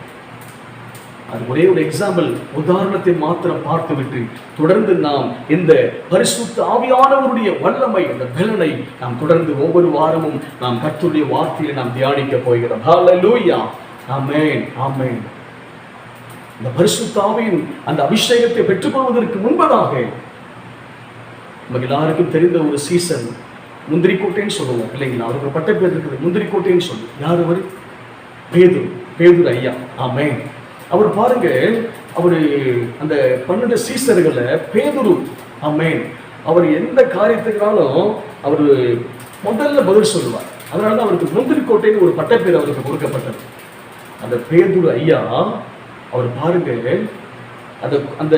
அது ஒரே ஒரு எக்ஸாம்பிள், உதாரணத்தை மாத்திரம் பார்த்துவிட்டு தொடர்ந்து நாம் இந்த பரிசுத்த ஆவியானவருடைய வல்லமை, அந்த பலனை நாம் தொடர்ந்து ஒவ்வொரு வாரமும் நாம் கர்த்தருடைய வார்த்தையை நாம் தியானிக்க போகிறோம். ஹல்லேலூயா. ஆமென் ஆமென். இந்த பரிசுத்த ஆவியின் அந்த அபிஷேகத்தை பெற்றுக்கொள்வதற்கு முன்பதாக நமக்கு எல்லாருக்கும் தெரிந்த ஒரு சீசன், முந்திரிக்கோட்டைன்னு சொல்லுவோம் இல்லைங்களா? அவருக்கு பட்ட பேர் இருக்குது, முந்திரிக்கோட்டைன்னு சொல்லுவோம். யார் அவர்? பேதுரு ஐயா. ஆமென். அவர் பாருங்க, அவரு அந்த 12 சீசர்களை பேதுரு, ஆமென், அவர் எந்த காரியத்துக்குனாலும் அவர் முதல்ல பதில் சொல்லுவார். அதனால அவருக்கு முந்திரிக்கோட்டைன்னு ஒரு பட்டப்பேர் அவருக்கு கொடுக்கப்பட்டது. அந்த பேதுரு ஐயா அவர் பாருங்க, அது அந்த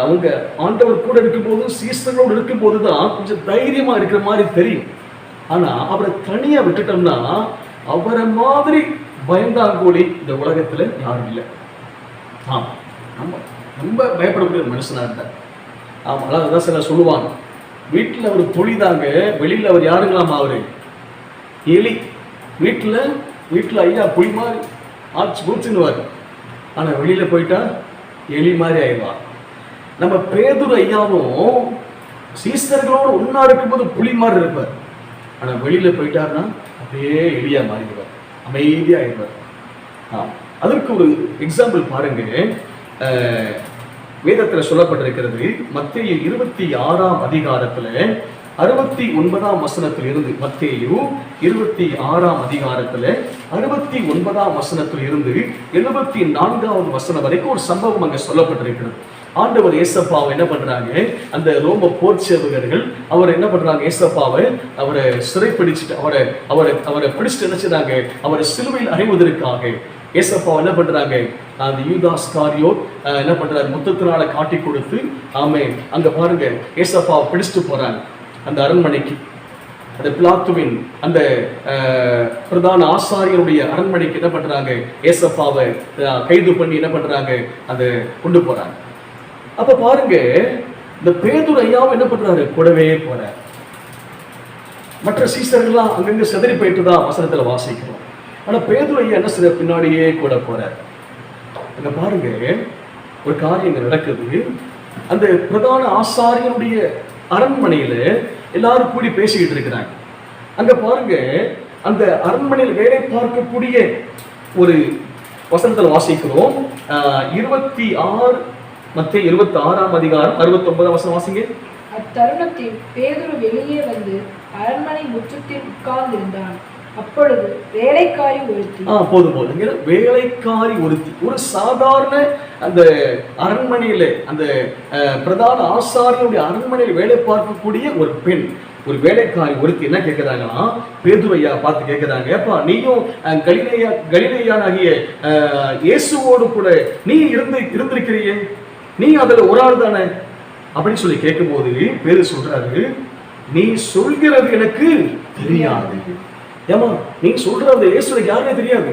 அவங்க ஆண்டவர் கூட இருக்கும்போது, சீசர்களோடு இருக்கும்போது தான் கொஞ்சம் தைரியமா இருக்கிற மாதிரி தெரியும். ஆனா அவரை தனியா விட்டுட்டோம்னா அவரை மாதிரி பயந்தாங்கோலி இந்த உலகத்துல யாரும் இல்லை. ஆமா, நம்ம ரொம்ப பயப்படக்கூடிய ஒரு மனுஷனா இருந்தார். ஆமா, அதான் சில சொல்லுவாங்க, வீட்டுல அவர் தொழிதாங்க, வெளியில அவர் யாருங்களாமா? அவரு எலி. வீட்டுல ஐயா புலி மாதிரி ஆச்சு பூச்சுன்னுவார், ஆனா வெளியில போயிட்டா எலி மாதிரி ஆயிடுவார். நம்ம பேதுரு ஐயாவும் சீசர்களோடு ஒன்னா இருக்கும்போது புலி மாதிரி இருப்பார், ஆனா வெளியில போயிட்டாருன்னா அப்படியே எலியா மாறிடுவார், அமைதியா ஆயிடுவார். அதற்கு ஒரு எக்ஸாம்பிள் பாருங்க, வேதத்துல சொல்லப்பட்டிருக்கிறது. மத்தேயு 26ஆம் அதிகாரத்துல 69ஆம் வசனத்தில் இருந்து, மத்தேயு 26ஆம் அதிகாரத்துல 69ஆம் வசனத்தில் இருந்து 74வது வசனம் வரைக்கும் ஒரு சம்பவம் அங்க சொல்லப்பட்டிருக்கிறது. ஆண்டவர் ஏசப்பாவை என்ன பண்றாங்க, அந்த ரோம போர் சேவகர்கள் அவர் என்ன பண்றாங்க, ஏசப்பாவை அவரை சிறைப்பிடிச்சிட்டு அவரை பிடிச்சிட்டு நினைச்சாங்க, அவரை சிலுவையில் அறைவதற்காக ஏசப்பாவை என்ன பண்றாங்க, அந்த யூதாஸ் காரியோட் என்ன பண்றாரு, முத்தத்தினால காட்டி கொடுத்து, ஆமே அங்க பாருங்க ஏசப்பாவை பிடிச்சிட்டு போறாங்க அந்த அரண்மனைக்கு. அந்த பிலாத்துவின் அந்த பிரதான ஆசாரியருடைய அரண்மனைக்கு என்ன பண்றாங்க, ஏசப்பாவை கைது பண்ணி என்ன பண்றாங்க, அதை கொண்டு போறாங்க. அப்ப பாருங்க, இந்த பேதுரு ஐயாவும் என்ன பண்றாரு, கூடவே போறார். மற்ற சீசர்கள்லாம் அங்கங்க சிதறி போயிட்டு தான் வசனத்துல வாசிக்கிறோம். ஆனா பேதுரு ஐயா என்ன செய்ய, பின்னாடியே கூட போறார். அங்க பாருங்க, ஒரு காரியம் நடக்குது. அந்த பிரதான ஆசாரியனுடைய அரண்மனையில எல்லாரும் கூடி பேசிக்கிட்டு இருக்கிறாங்க. அங்க பாருங்க, அந்த அரண்மனையில் வேலை பார்க்கக்கூடிய ஒரு வசனத்துல வாசிக்கிறோம். 26 மத்தேயு 26ஆம் அதிகாரம் 69ஆம் வசனம் வாசிங்க. அத்தருணத்தில் பேதுரு வெளியே வந்து அரண்மனை முற்றத்தில் உட்கார்ந்திருந்தான். அப்பொழுது வேலைக்காரி ஒருத்தி, போதும் வேலைக்காரி ஒருத்தி, ஒரு சாதாரண அந்த அரண்மனையில, அந்த பிரதான ஆசாரியனுடைய அரண்மனையில் வேலை பார்க்கக்கூடிய ஒரு பெண், ஒரு வேலைக்காரி ஒருத்தி என்ன கேட்கிறாங்கன்னா, பேதுரு ஐயா பார்த்து கேட்கிறாங்க, ஏப்பா நீயும் கலிலேயானாகிய இயேசுவோடு கூட நீ இருந்திருக்கிறியே, நீ அதுல ஒரு ஆள் தானே அப்படின்னு சொல்லி கேட்கும் போது பேதுரு சொல்றாரு, நீ சொல்கிறது எனக்கு தெரியாது. ஏமா நீ சொல்றது இயேசுக்கு யாருமே தெரியாது.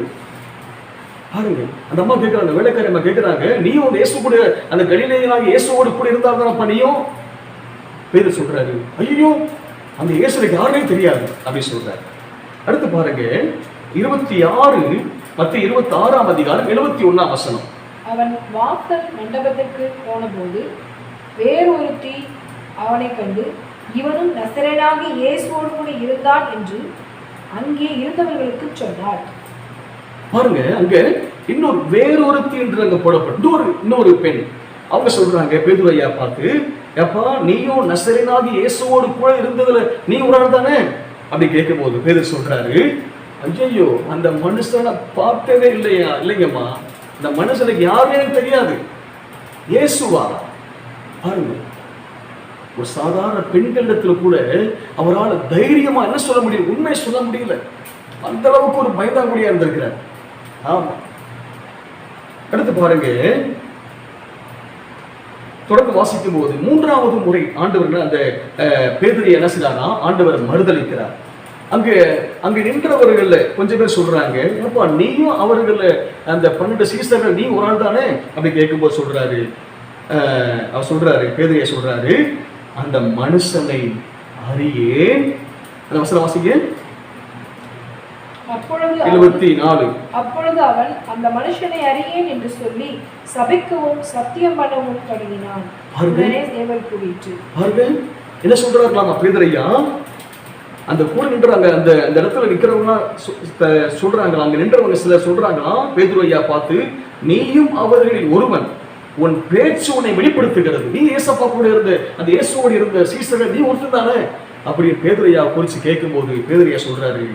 பாருங்க, அந்த அம்மா கேட்கிறாங்க, வேலைக்காரி அம்மா கேட்கிறாங்க, நீயும் அந்த இயேசு கூட, அந்த கலிலேயனாகிய இயேசுவோடு கூட இருந்தாதானப்பா நீயும்? பேதுரு சொல்றாரு, ஐயோ அந்த இயேசுக்கு யாருமே தெரியாது அப்படின்னு சொல்றாரு. அடுத்து பாருங்க, 26 மத்தேயு 26ஆம் அதிகாரம் 71ஆம் வசனம். அவன் வாசல் மண்டபத்திற்கு போன போது வேறொருத்தி அவனை கண்டு, இவனும் நசரேயனாகிய இயேசுவோடு கூட இருந்தான் என்று அங்கே இருந்தவர்களுக்கு சொன்னார். பாருங்க, அங்க வேறொருத்தி என்று அங்க போடப்பட்ட இன்னொரு பெண், அவங்க சொல்றாங்க பேதுரு ஐயா பார்த்து, ஏப்பா நீயும் நசரேயனாகிய இயேசுவோடு கூட இருந்ததுல நீ ஒரு ஆள் தானே அப்படி கேட்கும் போது பேதுரு சொல்றாரு, ஐயோ அந்த மனுஷனை பார்த்ததே இல்லைங்கம்மா, இந்த மனுஷனுக்கு யாருமே தெரியாது. இயேசுவா? பாருங்க, ஒரு சாதாரண பெண்களிடத்துல கூட அவரால் தைரியமா என்ன சொல்ல முடியும், உண்மை சொல்ல முடியல. அந்த அளவுக்கு ஒரு பயந்தாங்குடியா இருந்திருக்கிறார். ஆமா, அடுத்து பாருங்க, தொடர்ந்து வாசிக்கும் போது 3வது முறை ஆண்டவர் அந்த பேதுரு என்ன செய்தாரா, ஆண்டவர் மறுதளிக்கிறார். அங்க நின்றவர்கள் கொஞ்சம் பேர் சொல்றாங்க, அப்பா நீயும் அவர்கள் அந்த 12 சீசர்கள் நீ ஒரு ஆள் தானே அப்படி கேட்கும்போது சொல்றாரு, அவர் சொல்றாரு, பேதுரு சொல்றாரு, அந்த மனுஷனை அறியேன். அந்த வசனம் வாசிங்க. 74. அப்பொழுது அவன் அந்த மனுஷனை அறியேன் என்று சொல்லி சபிக்கவும் சத்தியம் பண்ணவும் தொடங்கினான். என்ன சொல்றாங்க பேதுரு ஐயா, அந்த கூட நின்றாங்க, அந்த இடத்துல நிக்கிறவங்க சொல்றாங்க, அங்க நின்றவங்க சிலர் சொல்றாங்களா பேதுரு ஐயா பார்த்து, நீயும் அவர்களில் ஒருவன், உன் பேச்சு உன்னை வெளிப்படுத்துகிறது, நீ ஏசப்பா கூட இருந்த அந்த இயேசுவோடு இருந்த சீசர்கள் நீ ஒருத்தன் தானே அப்படி பேதுரு ஐயா குறிச்சு கேட்கும் போது பேதுரு ஐயா சொல்றாரு,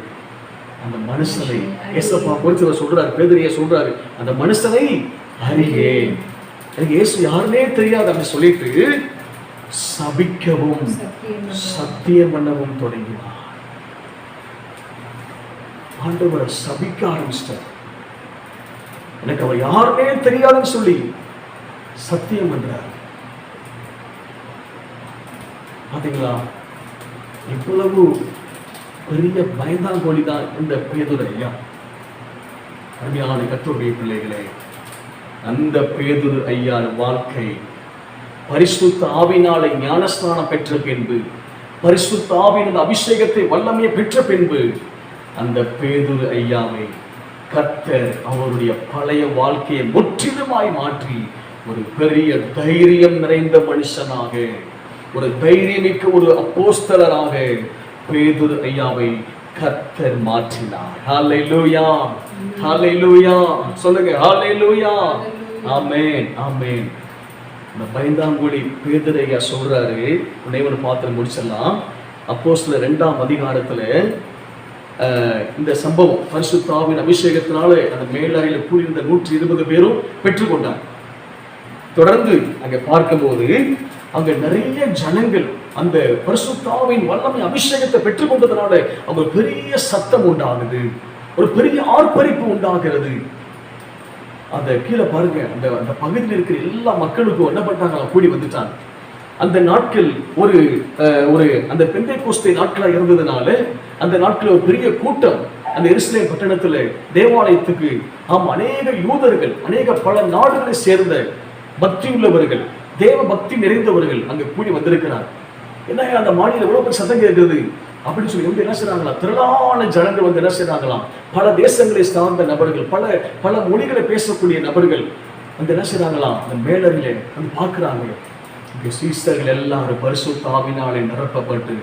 அந்த மனுஷனை ஏசப்பா குறிச்சு சொல்றாரு, பேதுரு ஐயா சொல்றாரு, அந்த மனுஷனை அறியேன், எனக்கு இயேசு யாருன்னே தெரியாது அப்படின்னு சொல்லிட்டு சபிக்கவும் சத்தியம் பண்ணவும் தொடங்கினார். ஆண்டவரை சபிக்க ஆரம்பிச்சிட்டார். எனக்கு அவர் யாருமே தெரியாதுன்னு சொல்லி சத்தியம் என்றார். பாத்தீங்களா, இவ்வளவு பெரிய பயந்தாங்கோழி தான் இந்த பேதுரு ஐயா. அருமையான கர்த்தருடைய பிள்ளைகளே, அந்த பேதுரு ஐயா வாழ்க்கை பரிசுத்த ஆவியினாலே ஞானஸ்நானம் பெற்ற பின்பு, பரிசுத்த ஆவியின் அபிஷேகத்தை வல்லமையை பெற்ற பின்பு, அந்த பேதுரு ஐயாவை கர்த்தர் அவருடைய பழைய வாழ்க்கையை முற்றிலுமாய் மாற்றி ஒரு பெரிய தைரியம் நிறைந்த மனுஷனாக, ஒரு தைரியமிக்க ஒரு அப்போஸ்தலராக பேதுரு ஐயாவை கர்த்தர் மாற்றினார். ஹல்லேலூயா, ஹல்லேலூயா சொல்லுங்க, ஹல்லேலூயா, ஆமென், ஆமென். இந்த பயந்தாங்குழி பேதுரு ஐயா சொல்றாரு, உன்னைவனை பார்த்து முடிச்சிடலாம். அப்போஸ்தலர் 2ஆம் அதிகாரத்துல இந்த சம்பவம், பரிசுத்த ஆவியின் அபிஷேகத்தினால அந்த மேலறையில் கூடியிருந்த 120 பேரும் பெற்றுக்கொண்டார். தொடர்ந்து அங்க பார்க்கும்போது அங்க நிறைய ஜனங்கள் அந்த பரிசுத்த ஆவியின் வல்லமை அபிஷேகத்தை பெற்றுக்கொண்டதுனால அவங்க பெரிய சத்தம் உண்டாகுது, ஒரு பெரிய ஆர்ப்பரிப்பு உண்டாகிறது. அந்த கீழே பாருங்க, அந்த அந்த பகுதியில் இருக்கிற எல்லா மக்களுக்கும் என்ன பண்ணாங்க, கூடி வந்துட்டாங்க. அந்த நாட்கள் ஒரு ஒரு அந்த பெந்தைக்கோஸ்தே நாட்களா இருந்ததுனால அந்த நாட்கள் ஒரு பெரிய கூட்டம் அந்த எருசலேம் பட்டணத்துல தேவாலயத்துக்கு அநேக யூதர்கள், அநேக பல நாடுகளை சேர்ந்த பக்தி உள்ளவர்கள், தேவ பக்தி நிறைந்தவர்கள் அங்க கூடி வந்திருக்கிறார். என்ன அந்த மாநில எவ்வளவு பேர் சத்தம் கேட்கிறது அப்படின்னு சொல்லி வந்து என்ன செய்றாங்களா, திரளான ஜனங்கள் வந்து என்ன செய்றாங்களாம், பல தேசங்களை சார்ந்த நபர்கள், பல பல மொழிகளை பேசக்கூடிய நபர்கள் வந்து என்ன செய்றாங்களாம், அந்த மேலறையில வந்து பார்க்கிறாங்க. சீசர்கள் எல்லாரும் பரிசுத்த ஆவியினாலே நிரப்பப்பட்டு,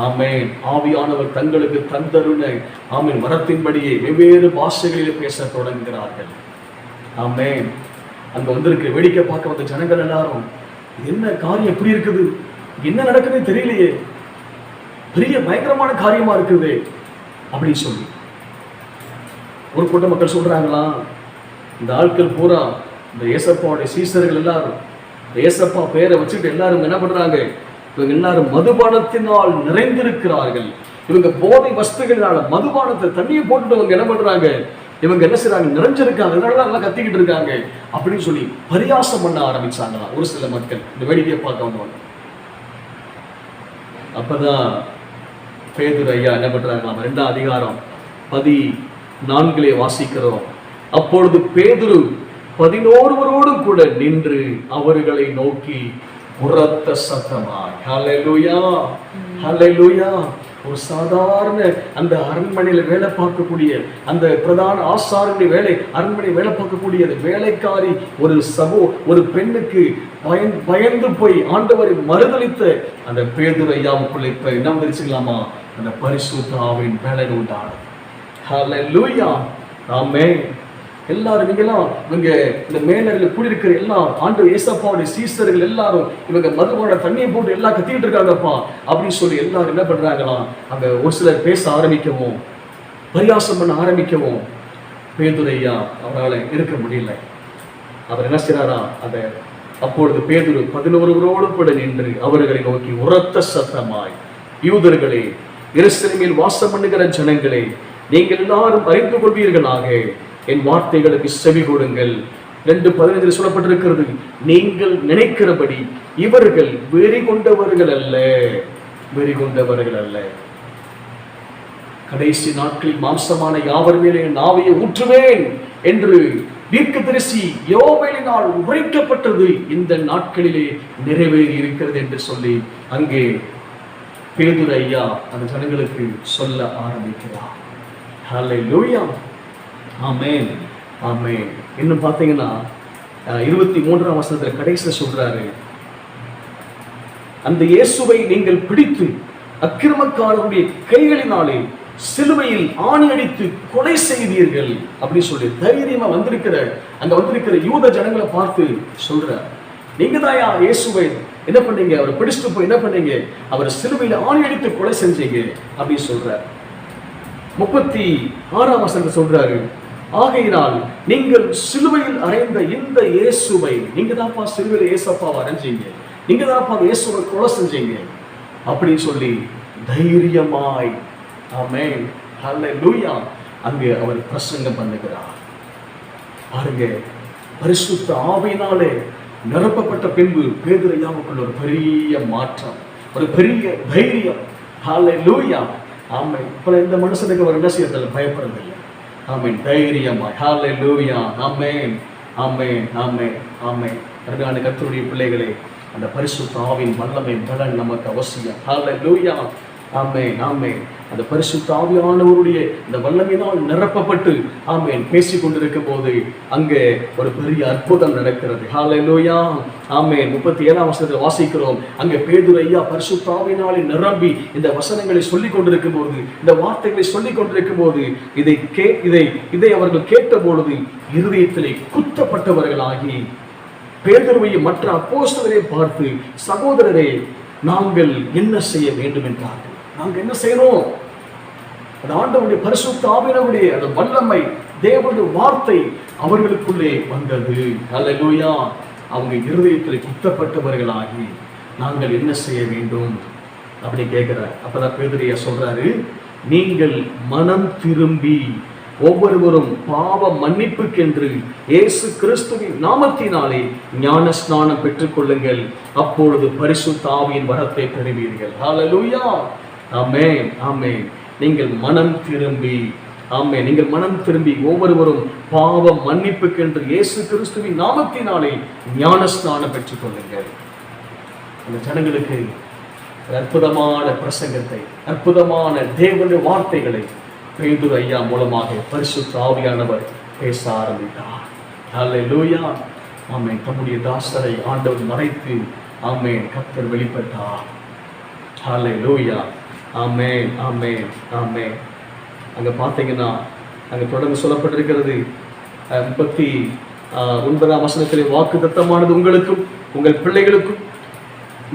ஆமென், ஆவியானவர் தங்களுக்கு தந்தருள ஆமென் வரத்தின்படியே வெவ்வேறு பாஷைகளிலே பேச தொடங்குகிறார்கள். ஆமென். அங்க வந்திருக்கிற வேடிக்கை பார்க்க வந்த ஜனங்கள் எல்லாரும், என்ன காரியம் எப்படி இருக்குது, என்ன நடக்குதுன்னு தெரியலையே, பெரிய பயங்கரமான காரியமா இருக்குது அப்படின்னு சொல்லி ஒரு கூட்ட மக்கள் சொல்றாங்களா, இந்த ஆட்கள் பூரா இந்த ஏசப்பாவுடைய சீசர்கள் எல்லாரும் ஏசப்பா பெயரை வச்சுட்டு எல்லாரும் என்ன பண்றாங்க, இவங்க எல்லாரும் மதுபானத்தினால் நிறைந்திருக்கிறார்கள், இவங்க போதை வஸ்துகளினால மதுபானத்தை தண்ணியை போட்டுட்டு அவங்க என்ன பண்றாங்க, இவங்க என்ன செய்றாங்க, நிறைஞ்சிருக்காங்க, அதனால கத்திக்கிட்டு இருக்காங்க அப்படின்னு சொல்லி பரியாசம் பண்ண ஆரம்பிச்சாங்களா ஒரு சில மக்கள். இந்த வேடிக்கையை பார்க்க வந்தவங்க. அப்பதான் பேதுரு ஐயா என்ன பண்றாங்களாம், 2ஆம் அதிகாரம் 14 வாசிக்கிறோம். அப்பொழுது பேதுரு 11 கூட நின்று அவர்களை நோக்கி உரத்த சத்தமாய், ஹல்லேலூயா, ஹல்லேலூயா. ஒரு சாதாரண அந்த அரண்மனையில வேலை பார்க்கக்கூடிய அந்த பிரதான ஆசாரனுடைய வேலை, அரண்மனை வேலை பார்க்கக்கூடிய அந்த வேலைக்காரி ஒரு பெண்ணுக்கு பயந்து போய் ஆண்டவரை மறுதலித்த அந்த பேதுரு ஐயாவுக்குள்ள இப்ப என்ன வந்துருச்சுங்களாமா, அந்த பரிசுத்த ஆவியின் வேலை உண்டானது. ஹல்லேலூயா, ஆமென். எல்லாரும் நீங்கெல்லாம் இவங்க இந்த மேலறையில் கூடியிருக்கிற எல்லாம் ஆண்டவர் ஏசப்பாவுடைய சீசர்கள் எல்லாரும் இவங்க மதுபான தண்ணியை போட்டு எல்லாம் கத்திக்கிட்டு இருக்காங்கப்பா அப்படின்னு சொல்லி எல்லாரும் என்ன பண்றாங்களாம், அங்க ஒரு சிலர் பேச ஆரம்பிக்கவும் பரியாசம் பண்ண ஆரம்பிக்கவும் பேதுரு ஐயா அவரால் இருக்க முடியல. அவர் என்ன செய்றாரா, அந்த அப்பொழுது பேதுரு 11 கூட நின்று அவர்களை நோக்கி உரத்த சத்தமாய், யூதர்களே, எருசலேமில் வாசம் பண்ணுகிற ஜனங்களே, நீங்கள் எல்லாரும் அறிந்து கொள்வீர்களாக, என் வார்த்தைகளுக்கு செவி கொடுங்கள். 2:15 சொல்லப்பட்டிருக்கிறது, நீங்கள் நினைக்கிறபடி இவர்கள் வெறி கொண்டவர்கள் அல்ல, வெறி கொண்டவர்கள் அல்ல. கடைசி நாட்களில் மாம்சமான யாவர் மேலே என் ஆவியை ஊற்றுவேன் என்று தீர்க்கதரிசி யோவேலினால் உரைக்கப்பட்டது இந்த நாட்களிலே நிறைவேறி இருக்கிறது என்று சொல்லி அங்கே பேதுரு ஐயா அந்த ஜனங்களுக்கு சொல்ல ஆரம்பிக்கிறார். ஹல்லேலூயா, ஆமென், ஆமென். இன்னும் பார்த்தீங்கன்னா 23ஆம் வசனத்தில் கடைசியில் சொல்றாரு, அந்த இயேசுவை நீங்கள் பிடித்து அக்கிரமக்காரருடைய கைகளினாலே சிலுவையில் ஆணி அடித்து கொலை செய்தீர்கள் அப்படின்னு சொல்லி தைரியமா அங்க வந்திருக்கிற யூத ஜனங்களை பார்த்து சொல்ற, நீங்க தான் இயேசுவை என்ன பண்ணீங்க, அவரை பிடிச்சிட்டு போய் என்ன பண்ணீங்க, அவர் சிலுவையில் ஆணி அடித்து கொலை செஞ்சீங்க அப்படின்னு சொல்ற. 36ஆம் வசனத்தை சொல்றாரு, ஆகையினால் நீங்கள் சிலுவையில் அறைந்த இந்த இயேசுவை, நீங்க தான்ப்பா சிலுவையில் இயேசப்பாவை அறைஞ்சீங்க, நீங்க தான்ப்பா இயேசுவை கொலை செஞ்சீங்க அப்படின்னு சொல்லி தைரியமாய், ஆமென், ஹல்லேலூயா, அங்கே அவர் பிரசங்கம் பண்ணுகிறார். பாருங்க, பரிசுத்த ஆவியினாலே நிரப்பப்பட்ட பின்பு பேதுரு ஐயாவுக்குள்ள ஒரு பெரிய மாற்றம், ஒரு பெரிய தைரியம். ஹல்லேலூயா. ஆமென். இப்ப இந்த மனுஷனுக்கு ஒரு என்ன செய்யறதில்லை, பயப்படுறதில்லை. ஆமென். தைரியமாய். ஹல்லேலூயா. ஆமென், ஆமென், ஆமென், ஆமென். அருமையான கர்த்தருடைய பிள்ளைகளே, அந்த பரிசுத்த ஆவியின் வல்லமை பலன் நமக்கு அவசியம். ஹல்லேலூயா. ஆமென், ஆமென். அந்த பரிசுத்த ஆவியானவருடைய இந்த வல்லமையினால் நிரப்பப்பட்டு ஆமென் பேசிக் கொண்டிருக்கும் போது அங்கே ஒரு பெரிய அற்புதம் நடக்கிறது. ஹல்லேலூயா. ஆமென். 37ஆம் வசனத்தை வாசிக்கிறோம். அங்கே பேதுரு ஐயா பரிசுத்த ஆவியினாலே நிரம்பி இந்த வசனங்களை சொல்லிக் கொண்டிருக்கும் போது, இந்த வார்த்தைகளை சொல்லிக் கொண்டிருக்கும் போது இதை அவர்கள் கேட்ட பொழுது இருதயத்திலே குத்தப்பட்டவர்களாகி பேதுருவையும் மற்ற அப்போஸ்தலரையும் பார்த்து, சகோதரரே, நாங்கள் என்ன செய்ய வேண்டும் என்றார்கள். நாங்கள் என்ன செய்யணும்? அந்த ஆண்டவருடைய பரிசுத்த ஆவியானவருடைய அந்த வல்லமை, தேவனுடைய வார்த்தை அவர்களுக்குள்ளே வந்தது. ஹல்லேலூயா. அவங்க இருதயத்தில் குத்தப்பட்டவர்களாகி நாங்கள் என்ன செய்ய வேண்டும் அப்படி கேட்கிறார். அப்பதான் பேதுரு சொல்றாரு, நீங்கள் மனம் திரும்பி ஒவ்வொருவரும் பாவ மன்னிப்புக்கென்று இயேசு கிறிஸ்துவின் நாமத்தினாலே ஞான ஸ்நானம் பெற்றுக் கொள்ளுங்கள், அப்பொழுது பரிசுத்த ஆவியின் வரத்தை பெறுவீர்கள். ஹல்லேலூயா. ஆமென், ஆமென். நீங்கள் மனம் திரும்பி, ஆமென், நீங்கள் மனம் திரும்பி ஒவ்வொருவரும் பாவ மன்னிப்புக்கென்று இயேசு கிறிஸ்துவின் நாமத்தினாலே ஞான ஸ்நானம் பெற்றுக் கொள்ளுங்கள். அந்த ஜனங்களுக்கு அற்புதமான பிரசங்கத்தை, அற்புதமான தேவனுடைய வார்த்தைகளை பேதுரு ஐயா மூலமாக பரிசுத்த ஆவியானவர் பேச ஆரம்பித்தார். ஹல்லேலூயா. ஆமென். தம்முடைய தாசரை ஆண்டவர் மறைத்து ஆமென் கர்த்தர் வெளிப்பட்டார். ஹல்லேலூயா. ஆமென், ஆமென், ஆமென். அங்க பார்த்தீங்கன்னா அங்க தொடர்ந்து சொல்லப்பட்டிருக்கிறது 39ஆம் வசனத்திலே, வாக்குத்தத்தமானது உங்களுக்கும் உங்கள் பிள்ளைகளுக்கும்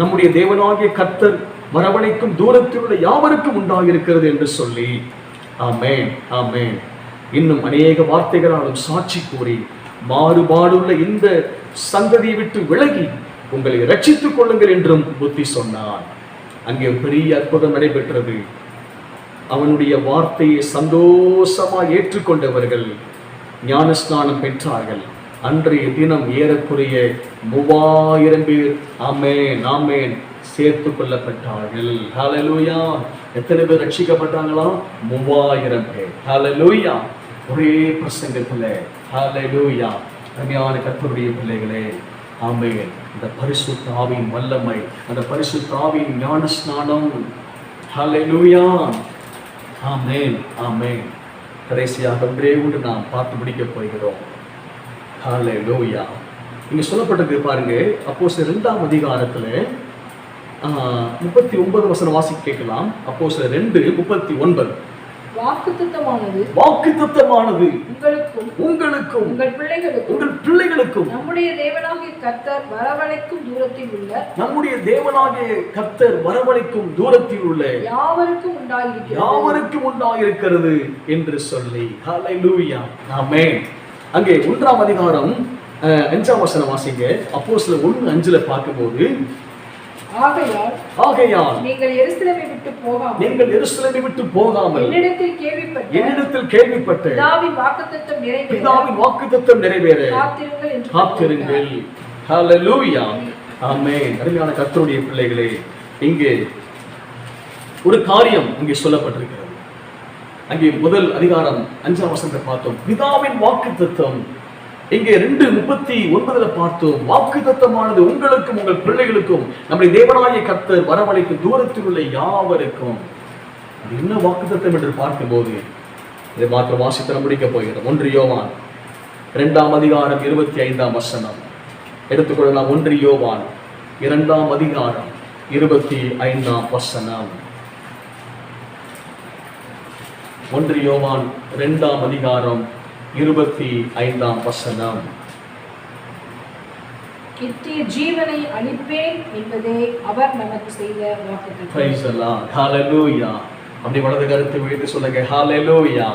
நம்முடைய தேவனாகிய கர்த்தர் வரவழைக்கும் தூரத்தில் உள்ள யாவருக்கும் உண்டாகியிருக்கிறது என்று சொல்லி, ஆமென், ஆமென், இன்னும் அநேக வார்த்தைகளாலும் சாட்சி கூறி மாறுபாடுள்ள இந்த சந்ததியை விட்டு விலகி உங்களை ரட்சித்துக் கொள்ளுங்கள் என்றும் புத்தி சொன்னான். அங்கே பெரிய அற்புதம் நடைபெற்றது. அவனுடைய வார்த்தையை சந்தோஷமாக ஏற்றுக்கொண்டவர்கள் ஞானஸ்நானம் பெற்றார்கள். அன்றைய தினம் ஏறக்குறைய 3000 பேர் ஆமென், ஆமென் சேர்த்து கொள்ளப்பட்டார்கள். ஹல்லேலூயா. எத்தனை பேர் ரட்சிக்கப்பட்டாங்களா? 3000 பேர். ஹல்லேலூயா. ஒரே பிரசங்கத்துல. ஹல்லேலூயா. அருமையான கர்த்தருடைய பிள்ளைகளே, ஆமென், இந்த பரிசுத்த ஆவியின் வல்லமை, அந்த பரிசுத்த ஆவியின் ஞான ஸ்நானம். ஹல்லேலூயா. ஆமென், ஆமென். கடைசியாக ஒன்றே ஒன்று நாம் பார்த்து முடிக்க போகிறோம். ஹல்லேலூயா. இங்க சொல்லப்பட்டிருக்கு பாருங்க, அப்போஸ்தலர் 2ஆம் அதிகாரத்துல 39 வசனம் வாசிக்க கேட்கலாம். அப்போஸ்தலர் 2:39. வாக்குத்தத்தமானது உங்களுக்கும் உங்கள் பிள்ளைகளுக்கும் நம்முடைய தேவனாகிய கர்த்தர் வரவழைக்கும் தூரத்தில் உள்ள யாவருக்கும் உண்டாயிருக்கிறது என்று சொல்லி. ஹல்லேலூயா. ஆமென். அங்கே 1ஆம் அதிகாரம் 5ஆம் வசனம் வாசிங்க. அப்போஸ்தலர் 1:5 பார்க்கும்போது, ஆகையால் நீங்கள் எருசலேமை விட்டு போகாமல் என்னிடத்தில் கேள்விப்பட்ட பிதாவின் வாக்குத்தத்தம் நிறைவேற காத்திருங்கள். ஹல்லேலூயா. ஆமென். அருமையான கர்த்தருடைய பிள்ளைகளே, இங்கே ஒரு காரியம் இங்கே சொல்லப்பட்டிருக்கிறது. அங்கே முதல் அதிகாரம் 5ஆம் வசனத்தை பார்த்தோம், பிதாவின் வாக்குத்தத்தம். இங்கே 2:39 பார்த்தோம், வாக்குத்தத்தமானது உங்களுக்கும் உங்கள் பிள்ளைகளுக்கும் நம்முடைய தேவனாகிய கர்த்தர் வரவழைக்கும் தூரத்தில் உள்ள யாவருக்கும். அது என்ன வாக்குத்தத்தம் என்று பார்க்கும்போது இதை மாத்திரம் வாசித்து முடிக்க போகிறோம். 1 யோவான் 2ஆம் அதிகாரம் 25ஆம் வசனம் எடுத்துக்கொள்ளலாம். 1 யோவான் 2ஆம் அதிகாரம் 25ஆம் வசனம். 1 யோவான் 2ஆம் அதிகாரம் 25ஆம் வசனம். நித்திய ஜீவனை அளிப்பேன் என்பதே அவர் நமக்கு செய்த வாக்குத்தத்தம். Praise the Lord. Hallelujah. அப்படி வலது கருத்தை உயர்த்தி சொல்லுங்க. Hallelujah.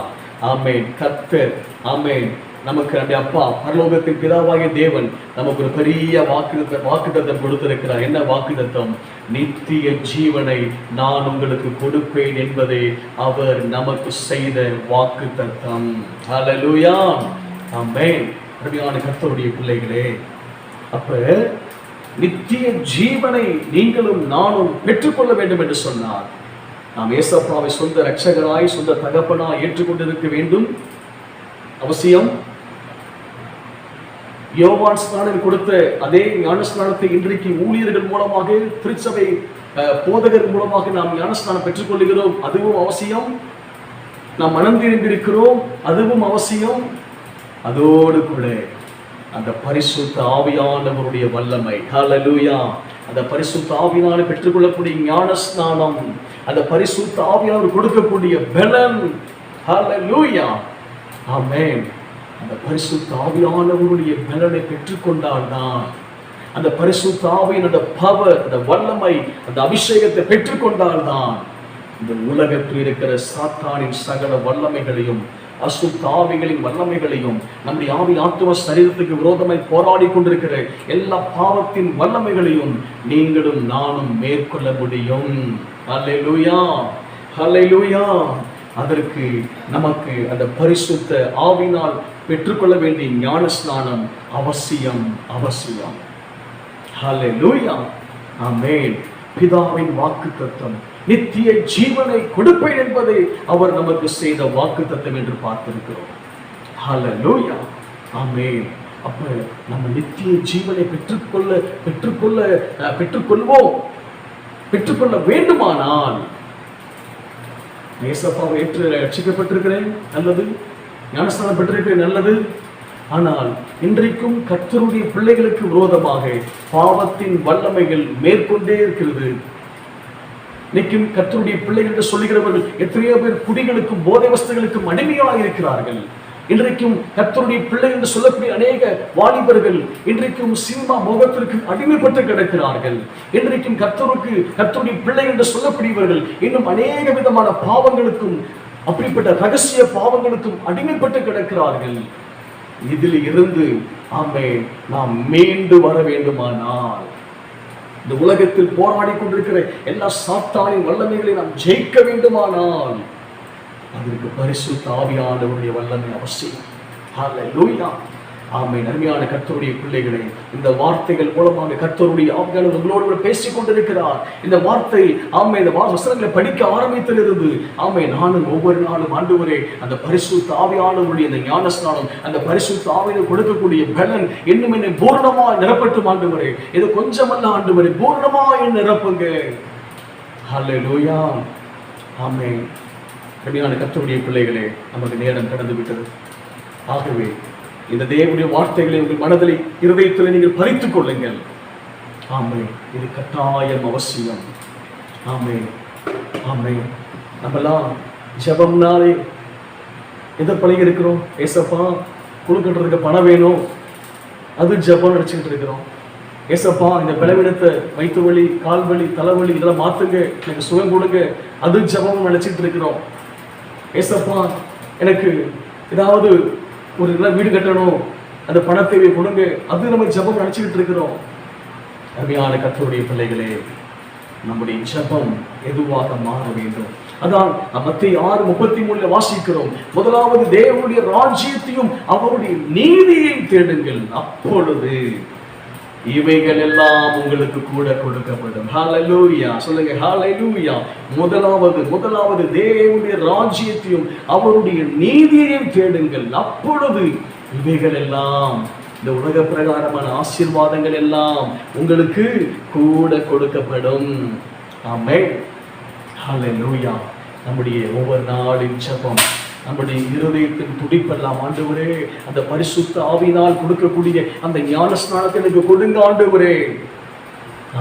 ஆமென். கர்த்தர் ஆமென் நமக்கு நம்முடைய அப்பா பரலோகத்தின் பிதாவாகிய தேவன் நமக்கு ஒரு பெரிய வாக்குத்தத்தம் கொடுத்திருக்கிறார். என்ன வாக்குத்தத்தம்? நித்திய ஜீவனை நான் உங்களுக்கு கொடுப்பேன் என்பதே அவர் நமக்கு செய்த வாக்குத்தத்தம். ஹல்லேலூயா. ஆமென். அருமையான கர்த்தருடைய பிள்ளைகளே, அப்ப நித்திய ஜீவனை நீங்களும் நானும் பெற்றுக்கொள்ள வேண்டும் என்று சொன்னார். நாம் ஏசப்பாவை சொந்த இரட்சகராய் சொந்த தகப்பனாய் ஏற்றுக்கொண்டிருக்க வேண்டும், அவசியம். யோவான் ஸ்நானம் கொடுத்த அதே ஞானஸ்நானத்தை இன்றைக்கு ஊழியர்கள் மூலமாக, திருச்சபை போதகர் மூலமாக நாம் ஞானஸ்நானம் பெற்றுக் கொள்கிறோம், அதுவும் அவசியம். நாம் மனம் திரும்பியிருக்கிறோம், அதுவும் அவசியம். அதோடு கூட அந்த பரிசுத்த ஆவியானவருடைய வல்லமை, ஹல்லேலூயா, அந்த பரிசுத்த ஆவியானவரை பெற்றுக்கொள்ளக்கூடிய ஞானஸ்நானம், அந்த பரிசுத்த ஆவியானவர் கொடுக்கக்கூடிய பலன், ஹல்லேலூயா, ஆமென். அந்த பரிசுத்த ஆவியானவருடைய பலனை பெற்றுக்கொண்டால்தான், அந்த பரிசுத்த ஆவியின் அந்த பவர், அந்த வல்லமை, அந்த அபிஷேகத்தை பெற்றுக்கொண்டால்தான் இந்த உலகத்தில் இருக்கிற சாத்தானின் சகல வல்லமைகளையும், அசுத்த ஆவிகளின் வல்லமைகளையும், நம்முடைய ஆவி ஆத்தும சரீரத்துக்கு விரோதமாய் போராடி கொண்டிருக்கிற எல்லா பாவத்தின் வல்லமைகளையும் நீங்களும் நானும் மேற்கொள்ள முடியும். ஹல்லேலூயா, ஹல்லேலூயா. அதற்கு நமக்கு அந்த பரிசுத்த ஆவியினால் பெற்றுக்கொள்ள வேண்டிய ஞானஸ்நானம் அவசியம், அவசியம். ஹல்லேலூயா, ஆமென். பிதாவின் வாக்குத்தத்தம் நித்திய ஜீவனை கொடுப்பேன் என்பதை அவர் நமக்கு செய்த வாக்குத்தத்தம் என்று பார்த்திருக்கிறோம். ஹல்லேலூயா, ஆமென். அப்ப நம்ம நித்திய ஜீவனை பெற்றுக்கொள்ள வேண்டுமானால், ஏசப்பாவை ஏற்று ரட்சிக்கப்பட்டிருக்கிறேன், நல்லது. ஞானஸ்நானம் பெற்றிருக்கிறேன், நல்லது. ஆனால் இன்றைக்கும் கர்த்தருடைய பிள்ளைகளுக்கு விரோதமாக பாவத்தின் வல்லமைகள் மேற்கொண்டே இருக்கிறது. இன்னைக்கும் கர்த்தருடைய பிள்ளைகள் என்று சொல்லுகிறவர்கள் எத்தனையோ பேர் குடிகளுக்கும் போதை வஸ்துகளுக்கும் அடிமையாக இருக்கிறார்கள். இன்றைக்கும் கர்த்தருடைய பிள்ளைகள் என்று சொல்லக்கூடிய அநேக வாலிபர்கள் இன்றைக்கும் சினிமா மோகத்திற்கு அடிமைப்பட்டு கிடக்கிறார்கள். இன்றைக்கும் கர்த்தருடைய பிள்ளை என்று சொல்லக்கூடியவர்கள் இன்னும் அநேக விதமான பாவங்களுக்கும், அப்படிப்பட்ட ரகசிய பாவங்களுக்கும் அடிமைப்பட்டு கிடக்கிறார்கள். இதில் இருந்து ஆமென் நாம் மீண்டு வர வேண்டுமானால், இந்த உலகத்தில் போராடி கொண்டிருக்கிற எல்லா சாத்தானின் வல்லமைகளை நாம் ஜெயிக்க வேண்டுமானால், அதற்கு பரிசுத்த ஆவியானவருடைய வல்லமை அவசியம். ஹல்லேலூயா, ஆமென். அருமையான கர்த்தருடைய பிள்ளைகளே, இந்த வார்த்தைகள் மூலமாக கர்த்தருடைய ஆவியானவர் உங்களோடு பேசிக் கொண்டிருக்கிறார். இந்த வார்த்தை, ஆமென், இந்த வசனங்களை படிக்க ஆரம்பித்திலிருந்து ஆமென், நானும் ஒவ்வொரு நாளும் ஆண்டவரே அந்த பரிசுத்த ஆவியானவருடைய இந்த ஞானஸ்நானம், அந்த பரிசுத்த ஆவியானவர் கொடுக்கக்கூடிய பலன் இன்னும் என்னை பூர்ணமாய் நிரப்பட்டும் ஆண்டவரே. இது கொஞ்சமல்ல ஆண்டவரே, பூர்ணமாய் நிரப்புங்க. ஹல்லேலூயா, ஆமென். அருமையான கர்த்தருடைய பிள்ளைகளே, நமக்கு நேரம் கடந்து விட்டது. ஆகவே இந்த தேவனுடைய வார்த்தைகளை உங்கள் மனதில், இருதயத்தில் நீங்கள் பறித்துக் கொள்ளுங்கள். ஆமென். இது கட்டாயம் அவசியம். ஆமென், ஆமென். நம்மெல்லாம் ஜெபம்னாலே எதை பழகி இருக்கிறோம்? ஏசப்பா கொடுக்கறதுக்கு பணம் வேணும், அது ஜெபம் நினைச்சுக்கிட்டு இருக்கிறோம். ஏசப்பா இந்த பலவீனத்தை, வயிற்று வலி, கால் வலி, தலைவலி இதெல்லாம் மாத்துங்க, எனக்கு சுகம் கொடுங்க, அது ஜெபம் நினைச்சிட்டு இருக்கிறோம். ஏசப்பா எனக்கு ஏதாவது ஒரு வீடு கட்டணும், அந்த பணத்தேவை கொடுங்க, அது நம்ம ஜெபம் நினைச்சுக்கிட்டு இருக்கிறோம். அருமையான கர்த்தருடைய பிள்ளைகளே, நம்முடைய ஜெபம் எதுவாக மாற வேண்டும்? அதான் மத்தேயு 6:33 வாசிக்கிறோம். முதலாவது தேவனுடைய ராஜ்யத்தையும் அவருடைய நீதியையும் தேடுங்கள், அப்பொழுது இவைகள் எல்லாம் உங்களுக்கு கூட கொடுக்கப்படும். ஹல்லேலூயா, சொல்லுங்க ஹல்லேலூயா. முதலாவது தேவனுடைய ராஜ்யத்தையும் அவருடைய நீதியையும் தேடுங்கள், அப்பொழுது இவைகள் எல்லாம், இந்த உலக பிரகாரமான ஆசீர்வாதங்கள் எல்லாம் உங்களுக்கு கூட கொடுக்கப்படும். ஆமென், ஹல்லேலூயா. நம்முடைய ஒவ்வொரு நாளின் ஜெபம், நம்முடைய இருதயத்தின் துடிப்பெல்லாம் ஆண்டவரே அந்த பரிசுத்த ஆவியினால் கொடுக்கக்கூடிய அந்த ஞானஸ்நானத்தை எனக்கு கொடுங்க ஆண்டவரே.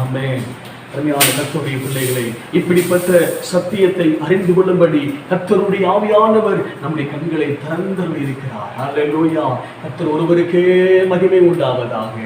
ஆமென். அருமையான கர்த்தருடைய பிள்ளைகளை, இப்படிப்பட்ட சத்தியத்தை அறிந்து கொள்ளும்படி கர்த்தருடைய ஆவியானவர் நம்முடைய கண்களை திறந்து இருக்கிறார். ஹல்லேலூயா. கர்த்தர் ஒருவருக்கே மகிமை உண்டாவதாக.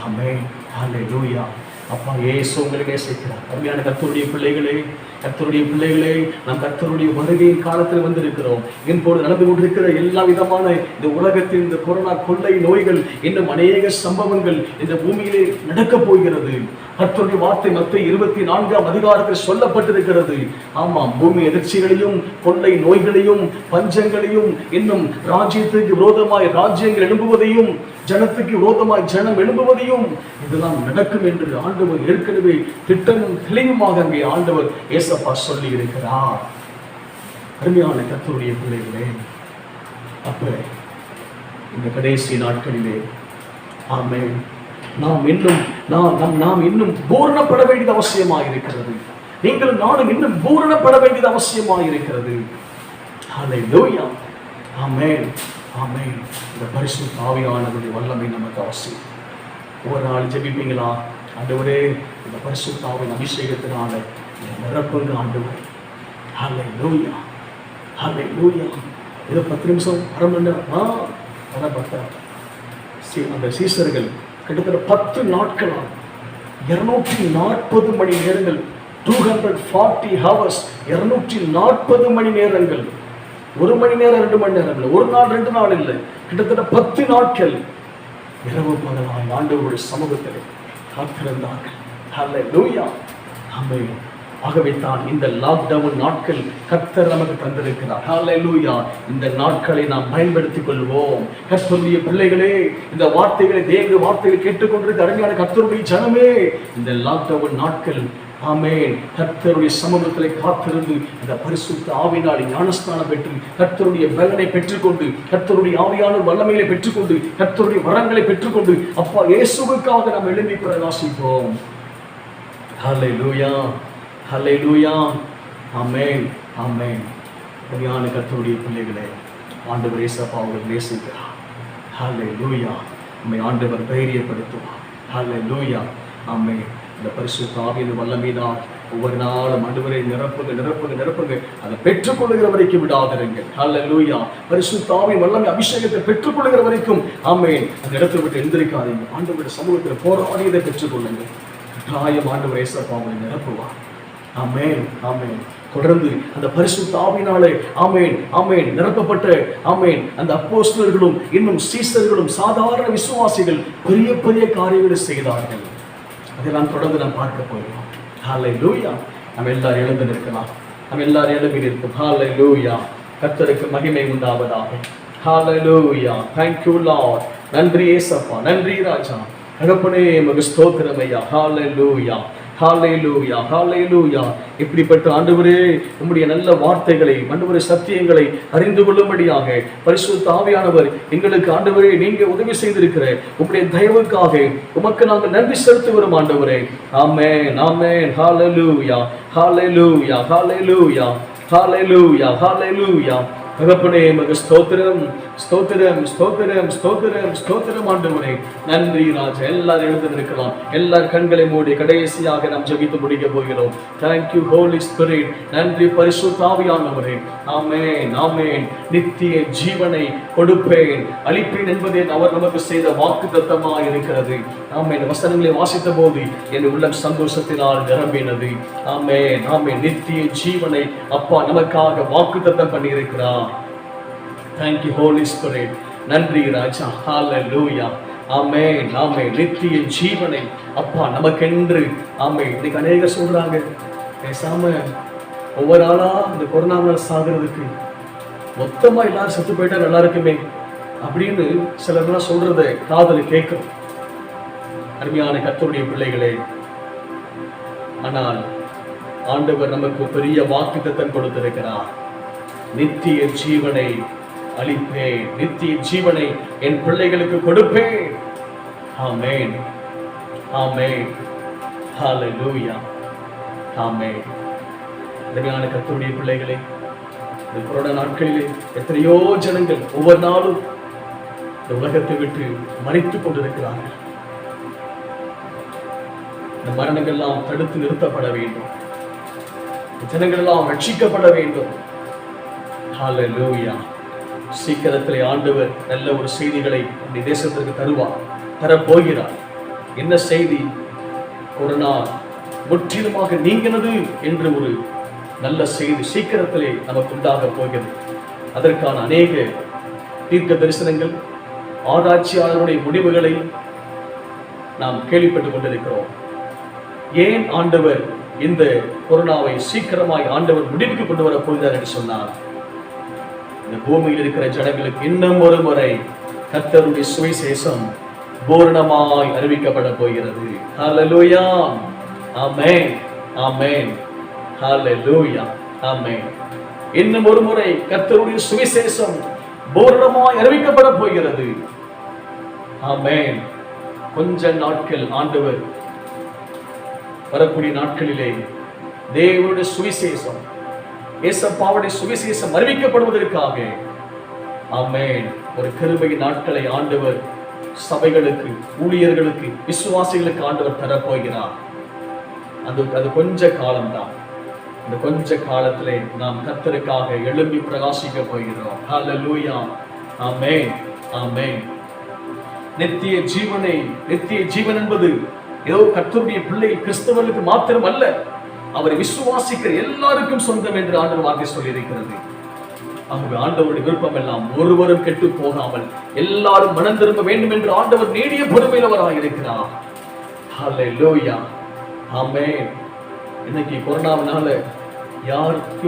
ஆமென், ஹல்லேலூயா. அப்பா இயேசு உங்களை நேசிக்கிறார். அருமையான கர்த்தருடைய பிள்ளைகளே, கர்த்தருடைய பிள்ளைகளே, நாம் கர்த்தருடைய வருகையின் காலத்தில் வந்திருக்கிறோம். இப்போது நடந்து கொண்டிருக்கிற எல்லா விதமான இந்த உலகத்தின் இந்த கொரோனா கொள்ளை நோய்கள், இன்னும் அநேக சம்பவங்கள் இந்த பூமியிலே நடக்கப் போகிறது. கர்த்தருடைய வார்த்தை மத்தேயு 24ஆம் அதிகாரத்தில் சொல்லப்பட்டிருக்கிறது. ஆமாம், பூமி எதிர்ச்சிகளையும் கொள்ளை நோய்களையும் பஞ்சங்களையும், இன்னும் ராஜ்யத்துக்கு விரோதமாய் ராஜ்யங்கள் எழும்புவதையும், ஜனத்துக்கு விரோதமாய் ஜனம் எழும்புவதையும் இதெல்லாம் நடக்கும் என்று ஆண்டவர் ஏற்கனவே திட்டமும் தெளிவுமாக அங்கே ஆண்டவர் ஏசப்பா சொல்லி இருக்கிறார். அருமையான கர்த்தருடைய பிள்ளைகளே, அப்ப இந்த கடைசி நாட்களிலே ஆமென் நாம் இன்னும் பூரணப்பட வேண்டியது அவசியமாக இருக்கிறது. நீங்களும் நானும் இன்னும் பூரணப்பட வேண்டியது அவசியமாக இருக்கிறது. ஹல்லேலூயா, ஆமென், ஆமென். இந்த பரிசுத்த ஆவியானவருடைய வல்லமை நமக்கு அவசியம். ஒரு நாள் ஜெபிப்பீங்களா? ஆண்டவரே, இந்த பரிசுத்த ஆவியின் அபிஷேகத்தினால நிரப்புங்க ஆண்டவரே. ஹல்லேலூயா, ஹல்லேலூயா. இது 10 நிமிஷம், அரை மணி நேரம் வர பார்த்தா அந்த சீசர்கள் கிட்டத்தட்ட 10 நாட்களாக 240 மணி நேரங்கள், 240 hours, 240 மணி நேரங்கள், 1 மணி நேரம் 2 மணி நேரம் இல்லை, ஒரு நாள் 2 நாள் இல்லை, கிட்டத்தட்ட 10 நாட்கள் இரவு பகலாய் ஆண்டவருடைய சமூகத்தில் காத்திருந்தார்கள். ஹல்லேலூயா, ஆமென். ஆகவே தான் இந்த லாக்டவுன் நாட்கள் கர்த்தர் நமக்கு தந்திருக்கிறார். ஹல்லேலூயா. இந்த நாட்களை நாம் பயன்படுத்திக் கொள்வோம். கர்த்தருடைய பிள்ளைகளே, இந்த வார்த்தைகளை, தேவ வார்த்தைகளை கேட்டுக்கொண்டிருக்க அருமையான கர்த்தருடைய ஜனமே, இந்த லாக்டவுன் நாட்கள் ஆமென் கர்த்தருடைய சமூகத்திலே காத்திருந்து இந்த பரிசுத்த ஆவியினால் ஞானஸ்நானம் பெற்று கர்த்தருடைய பலனை பெற்றுக்கொண்டு, கர்த்தருடைய ஆவியான வல்லமையை பெற்றுக்கொண்டு, கர்த்தருடைய வரங்களை பெற்றுக்கொண்டு அப்பா இயேசுவுக்காக நாம் எழும்பி பிரகாசிப்போம். ஹல்லேலூயா, ஹல்லேலூயா, ஆமென், ஆமென். அருமையான கர்த்தருடைய பிள்ளைகளே, ஆண்டவர் இயேசப்பா அவர்கள் நேசிக்கிறார். ஹல்லேலூயா. நம்மை ஆண்டவர் தைரியப்படுத்துவார். ஹல்லேலூயா, ஆமென். இந்த பரிசுத்த ஆவியின் வல்லமையினால் ஒவ்வொரு நாளும் ஆண்டவரை நிரப்புங்க, நிரப்புங்க, நிரப்புங்க. அதை பெற்றுக்கொள்ளுகிற வரைக்கும் விடாதிருங்கள். ஹல்லேலூயா. பரிசுத்த ஆவியின் வல்லமை அபிஷேகத்தை பெற்றுக்கொள்ளுகிற வரைக்கும் ஆமென் அந்த இடத்தை விட்டு எந்திரிக்காதீங்க. ஆண்டவருடைய சமூகத்தில் போராடியதை பெற்றுக்கொள்ளுங்கள். கட்டாயம் ஆண்டவர் இயேசப்பா அவங்களை நிரப்புவார். ஆமென், ஆமென். தொடர்ந்து அந்த பரிசுத்த ஆவியினாலே ஆமென், ஆமென் நிரப்பப்பட்ட ஆமென் அந்த அப்போஸ்தலர்களும் இன்னும் சீசர்களும் சாதாரண விசுவாசிகள் பெரிய பெரிய காரியங்களை செய்தார்கள். அதெல்லாம் தொடர்ந்து நாம் பார்க்க போகிறோம். ஹல்லேலூயா. நம்ம எல்லாரும் எழுந்து நிற்கலாம். நம்ம எல்லாரும் எழுப்பி நிற்போம். ஹல்லேலூயா. கர்த்தருக்கு மகிமை உண்டாவதாக. ஹல்லேலூயா. Thank you Lord. நன்றி இயேசப்பா, நன்றி ராஜா. தகப்பனே உமக்கு ஸ்தோத்திரம் ஐயா. ஹல்லேலூயா, ஹல்லேலூயா, ஹல்லேலூயா. இப்படிப்பட்ட ஆண்டவரே உம்முடைய நல்ல வார்த்தைகளை, ஆண்டவரே சத்தியங்களை அறிந்து கொள்ளும்படியாக பரிசுத்த ஆவியானவர் எங்களுக்கு ஆண்டவரே நீங்க உதவி செய்திருக்கிற உம்முடைய தயவுக்காக உமக்கு நாங்கள் நன்றி செலுத்துகிறோம் ஆண்டவரே. ஆமென், ஆமென். ஹல்லேலூயா, ஹல்லேலூயா, ஹல்லேலூயா, ஹல்லேலூயா, ஹல்லேலூயா. தகப்பனே உமக்கு ஸ்தோத்திரம், ஸ்தோத்திரம், ஸ்தோத்திரம், ஸ்தோத்திரம், ஸ்தோத்திரம் ஆண்டவரே. நன்றி ராஜா. எல்லாரும் எழுந்து நிற்கலாம். எல்லார் கண்களை மூடி கடைசியாக நாம் ஜெபித்து முடிக்க போகிறோம். Thank you Holy Spirit. நன்றி பரிசுத்த ஆவியானவரே. ஆமென், ஆமென். நித்திய ஜீவனை கொடுப்பேன், அளிப்பேன் என்பதே அவர் நமக்கு செய்த வாக்குத்தத்தமாய் இருக்கிறது. ஆமென். வசனங்களை வாசித்த போது என் உள்ளம் சந்தோஷத்தினால் நிரம்பினது. ஆமென், ஆமென். நித்திய ஜீவனை அப்பா நமக்காக வாக்குத்தத்தம் பண்ணி இருக்கிறார். Thank you Holy Spirit. நன்றி ராஜா. ஹல்லேலூயா, ஆமென், ஆமென். நித்திய ஜீவனை அப்பா நமக்கென்று ஆமென். இன்னைக்கு அநேக சொல்றாங்க, பேசாம ஒவ்வொரு ஆளா இந்த கொரோனாவால் சாகிறதுக்கு மொத்தமா எல்லாரும் செத்து போயிட்டா நல்லா இருக்குமே அப்படின்னு சிலர்லாம் சொல்றத காதல கேட்கும். அருமையான கர்த்தருடைய பிள்ளைகளே, ஆனால் ஆண்டவர் நமக்கு பெரிய வாக்குத்தத்தம் கொடுத்திருக்கிறார். நித்திய ஜீவனை அளிப்பேன், நித்திய ஜீவனை என் பிள்ளைகளுக்கு கொடுப்பேன். ஆமென், ஆமென். ஹல்லேலூயா, ஆமென். அருமையான கர்த்தருடைய பிள்ளைகளே, இந்த கொரோனா நாட்களிலே எத்தனையோ ஜனங்கள் ஒவ்வொரு நாளும் இந்த உலகத்தை விட்டு மரித்துக் கொண்டிருக்கிறார்கள். இந்த மரணங்கள் எல்லாம் தடுத்து நிறுத்தப்பட வேண்டும். ஜனங்கள் எல்லாம் ரட்சிக்கப்பட வேண்டும். ஹல்லேலூயா. சீக்கிரத்திலே ஆண்டவர் நல்ல ஒரு செய்திகளை இந்த தேசத்திற்கு தருவார், தரப்போகிறார். என்ன செய்தி? கொரோனா முற்றிலுமாக நீங்கினது என்று ஒரு நல்ல செய்தி சீக்கிரத்திலே நமக்கு உண்டாக போகிறது. அதற்கான அநேக தீர்க்க தரிசனங்கள், ஆராய்ச்சியாளருடைய முடிவுகளை நாம் கேள்விப்பட்டுக் கொண்டிருக்கிறோம். ஏன் ஆண்டவர் இந்த கொரோனாவை சீக்கிரமாய் ஆண்டவர் முடிவுக்கு கொண்டு வர போகிறார் என்று சொன்னார், இந்த பூமியில் இருக்கிற ஜனங்களுக்கு இன்னும் ஒரு முறை கர்த்தருடைய சுவிசேஷம் பூரணமாய் அறிவிக்கப்பட போகிறது. ஹல்லேலூயா, ஆமென், ஆமென், ஹல்லேலூயா, ஆமென். இன்னும் ஒரு முறை கர்த்தருடைய சுவிசேஷம் பூரணமாய் அறிவிக்கப்பட போகிறது. ஆமென். கொஞ்ச நாட்கள் ஆண்டவர் வரக்கூடிய நாட்களிலே தேவனுடைய சுவிசேஷம், இயேசுவுடைய சுவிசேஷம் அறிவிக்கப்படுவதற்காக ஆமென் ஒரு கிருபையின் நாட்களை ஆண்டவர் சபைகளுக்கு, ஊழியர்களுக்கு, விசுவாசிகளுக்கு ஆண்டவர் தரப்போகிறார். அது கொஞ்ச காலம்தான். இந்த கொஞ்ச காலத்திலே நாம் கர்த்தருக்காக எழும்பி பிரகாசிக்க போகிறோம். ஹல்லேலூயா, ஆமென், ஆமென். நித்திய ஜீவன் என்பது ஏதோ கர்த்தருடைய பிள்ளை கிறிஸ்தவர்களுக்கு மாத்திரம் அல்ல, அவரை விசுவாசிக்கிற எல்லாருக்கும் சொந்தம் என்று ஆண்டவர் வார்த்தை சொல்லி இருக்கிறது. ஆகவே ஆண்டவருடைய விருப்பம் எல்லாம் ஒருவரும் கெட்டு போகாமல் எல்லாரும் மனம் திரும்ப வேண்டும் என்று ஆண்டவர் நீடிய பொறுமையிலவராக இருக்கிறார். ஹல்லேலூயா, ஆமென். இன்னைக்கு கொரோனாவினால யாருக்கு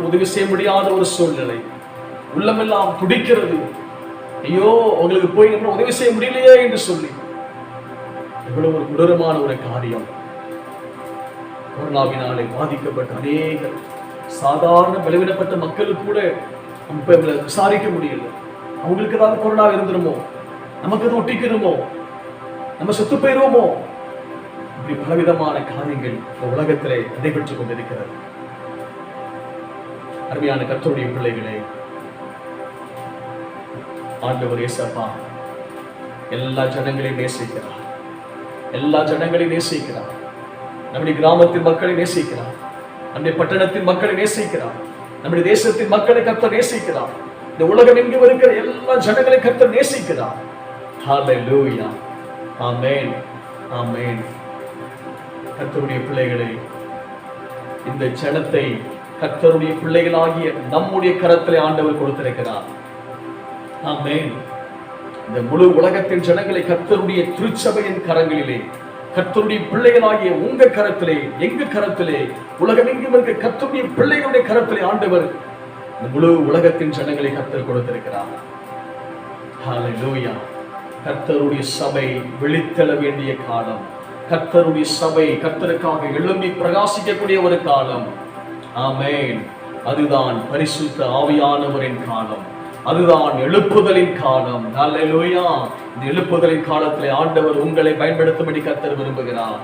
உதவி செய்ய முடியாத ஒரு சூழ்நிலை, உள்ளமெல்லாம் துடிக்கிறது. ஐயோ, உங்களுக்கு போய் உதவி செய்ய முடியலையே என்று சொல்லி இவ்வளவு ஒரு கொடூரமான ஒரு காரியம். கொரோனாவினாலே பாதிக்கப்பட்ட அநேக சாதாரண பலவீனப்பட்ட மக்களுக்கு கூட விசாரிக்க முடியல. அவங்களுக்கு ஏதாவது கொரோனா இருந்துருமோ, நமக்கு எதுவும் ஒட்டிக்கிறோமோ, நம்ம செத்து போயிருவோமோ, இப்படி பலவிதமான காரியங்கள் உலகத்திலே நடைபெற்றுக் கொண்டிருக்கிறது. அருமையான கர்த்தருடைய பிள்ளைகளே, ஆண்டவர் இயேசுப்பா எல்லா ஜனங்களையும் நேசிக்கிறார், எல்லா ஜனங்களையும் நேசிக்கிறார். நம்முடைய கிராமத்தின் மக்களை நேசிக்கிறார், நம்முடைய பட்டணத்தின் மக்களை நேசிக்கிறார், நம்முடைய தேசத்தின் மக்களை கர்த்தர் நேசிக்கிறார். இந்த உலகம் எங்கும் இருக்கிற எல்லா ஜனங்களை கர்த்தர் நேசிக்கிறார். ஹல்லேலூயா, ஆமென், ஆமென். கர்த்தருடைய பிள்ளைகளை, இந்த ஜனத்தை கர்த்தருடைய பிள்ளைகளாகிய நம்முடைய கரத்திலே ஆண்டவர் கொடுத்திருக்கிறார். ஆமென். இந்த முழு உலகத்தின் ஜனங்களை கர்த்தருடைய திருச்சபையின் கரங்களிலே, கர்த்தருடைய பிள்ளைகளாகிய உங்க கரத்திலே, எங்க கரத்திலே, உலகம் எங்கும் இருக்க கர்த்தருடைய பிள்ளைகளுடைய கரத்திலே ஆண்டவர் இந்த முழு உலகத்தின் ஜனங்களை கர்த்தர் கொடுத்திருக்கிறார். ஹல்லேலூயா. கர்த்தருடைய சபை விழித்தெழ வேண்டிய காலம், கர்த்தருடைய சபை கர்த்தருக்காக எழும்பி பிரகாசிக்கக்கூடிய ஒரு காலம். ஆமென். அதுதான் பரிசுத்த ஆவியானவரின் காலம், அதுதான் எழுப்புதலின் காலம். ஹல்லேலூயா. இந்த எழுப்புதலின் காலத்திலே ஆண்டவர் உங்களை பயன்படுத்தும்படி கர்த்தர் விரும்புகிறார்.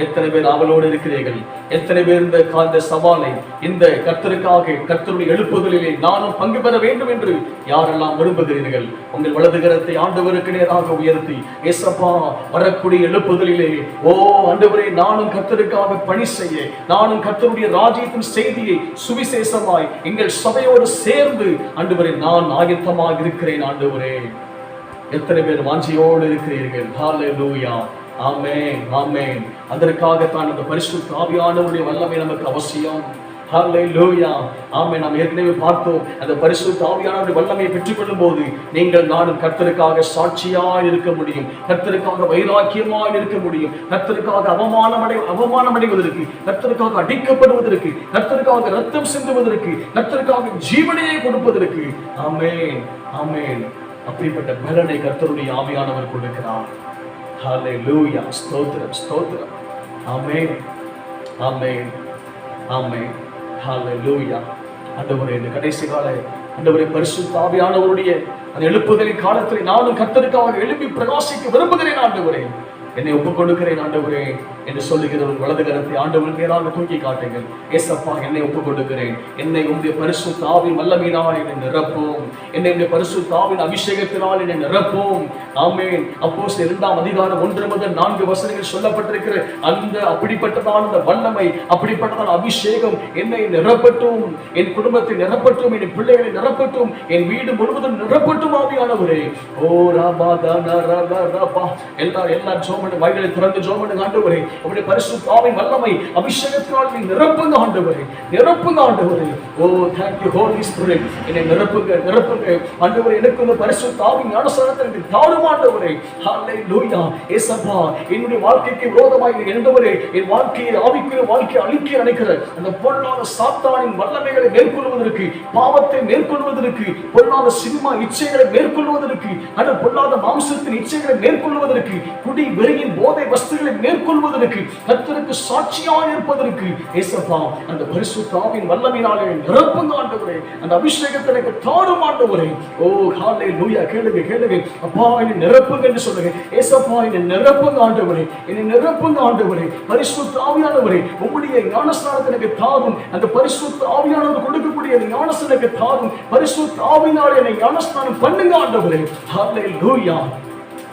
எத்தனை பேர் அவளோடு இருக்கிறீர்கள்? எத்தனை பேர் இந்த சவாலை, இந்த கர்த்தருக்காக கர்த்தருடைய எழுப்புதலிலே நானும் பங்கு பெற வேண்டும் என்று யாரெல்லாம் விரும்புகிறீர்கள்? உங்கள் வலது கரத்தை ஆண்டவருக்கு நேராக உயர்த்தி, ஏசப்பா வரக்கூடிய எழுப்புதலிலே, ஓ ஆண்டவரே, நானும் கர்த்தருக்காக பணி செய்ய, நானும் கர்த்தருடைய ராஜ்யத்தின் செய்தியை சுவிசேஷமாய் எங்கள் சபையோடு சேர்ந்து ஆண்டவரே நான் ஆயத்தமாக இருக்கிறேன். ஆண்டவரே, எத்தனை பேர் வாஞ்சியோடு இருக்கிறீர்கள்? ஹல்லேலூயா, ஆமென், ஆமென். அதற்காகத்தான் அந்த பரிசுத்த ஆவியானவருடைய வல்லமை நமக்கு அவசியம். ஹல்லேலூயா, ஆமென். நாம் ஏற்கனவே பார்த்தோம், அந்த பரிசுத்த ஆவியானவருடைய வல்லமையை பெற்றுக்கொள்ளும் போது நீங்கள் நானும் கர்த்தருக்காக சாட்சியாய் இருக்க முடியும், கர்த்தருக்காக வைராக்கியமாய் இருக்க முடியும், கர்த்தருக்காக அவமானம் அடைவதற்கு, கர்த்தருக்காக அடிக்கப்படுவதற்கு, கர்த்தருக்காக ரத்தம் சிந்துவதற்கு, கர்த்தருக்காக ஜீவனையை கொடுப்பதற்கு. ஆமென், ஆமென். அப்படிப்பட்ட பலனை கர்த்தருடைய ஆவியானவர் கொடுக்கிறார். ஹல்லேலூயா, ஸ்தோத்திரம், ஸ்தோத்திரம். ஆமென், ஆமென், ஆமென். ஹல்லேலூயா. ஆண்டவரே, இந்த கடைசி கால ஆண்டவரே பரிசுத்த ஆவியானவருடைய அந்த எழுப்புதலின் காலத்தில் நானும் கர்த்தருக்காக எழுப்பி பிரகாசிக்க விரும்புகிறேன். ஆண்டவரே, என்னை ஒப்புக் கொடுக்கிறேன் ஆண்டவரே என்று சொல்லுகிற ஒரு வலது கரத்தை ஆண்டவருக்கு நேராக தூக்கி காட்டுங்கள். ஏசப்பா, என்னை ஒப்புக் கொடுக்கிறேன். என்னை உம்முடைய பரிசுத்த ஆவியின் வல்லமையினால் என்னை நிரப்பும், என்னை உம்முடைய பரிசுத்த ஆவியின் அபிஷேகத்தினால் என்னை நிரப்பும். ஆமென். அப்போஸ்தலர் 2ஆம் அதிகாரம் 1 முதல் 4 வசனங்கள் சொல்லப்பட்டிருக்கிற அந்த அப்படிப்பட்டதான அந்த வல்லமை, அப்படிப்பட்டதான அபிஷேகம் என்னை நிரப்பட்டும், என் குடும்பத்தை நிரப்பட்டும், என் பிள்ளைகளை நிரப்பட்டும், என் வீடு முழுவதும் நிரப்பட்டும். ஆவியானவரே, ஓ ராபா தானா ராபா ராபா, எல்லாரும் ஜோமன் வாய்களை திறந்து ஜோமன். ஆண்டவரே, உம்முடைய பரிசுத்த ஆவியின் வல்லமை அபிஷேகத்தால் நீ நிரப்புங்க ஆண்டவரே, நிரப்புங்க ஆண்டவரே. ஓ thank you Holy Spirit. என்னை நிரப்புங்க, நிரப்புங்க ஆண்டவரே. எனக்கு இந்த பரிசுத்த ஆவியின் ஞானஸ்நானத்தை எனக்கு தாரும் ஆண்டவரே. ஹல்லேலூயா. இயேசப்பா, என்னுடைய வாழ்க்கைக்கு விரோதமாய் ஆண்டவரே என் வாழ்க்கையை ஆவிக்குரிய வாழ்க்கையை அழிக்க நினைக்கிற அந்த பொல்லாத சாத்தானின் வல்லமைகளை மேற்கொள்வதற்கு, பாவத்தை மேற்கொள்வதற்கு, பொல்லாத சினிமா இச்சைகளை மேற்கொள்வதற்கு, அந்த பொல்லாத மாம்சத்தின் இச்சைகளை மேற்கொள்வதற்கு, குடி வெறியின் போதை வஸ்துகளை மேற்கொள்வதற்கு, கர்த்தருக்கு சாட்சியாக இருப்பதற்கு இயேசப்பா அந்த பரிசுத்த ஆவியின் வல்லமையினாலே நிரப்புங்க ஆண்டவரே. அந்த அபிஷேகத்தை எனக்கு தாரும் ஆண்டவரே. ஓ ஹல்லேலூயா. கேளுங்க, கேளுங்க. அப்பா என்னை நிரப்புங்க என்று சொல்லுங்க. இயேசப்பா என்னை நிரப்புங்க ஆண்டவரே, என்னை நிரப்புங்க ஆண்டவரே. பரிசுத்த ஆவியானவரே உம்முடைய ஞானஸ்நானத்தை எனக்கு தாரும். அந்த பரிசுத்த ஆவியானவர் கொடுக்கக்கூடிய ஞானஸ்நானத்தை எனக்கு தாரும். பரிசுத்த ஆவியினாலே என்னை ஞானஸ்நானம் பண்ணுங்க ஆண்டவரே. ஹல்லேலூயா.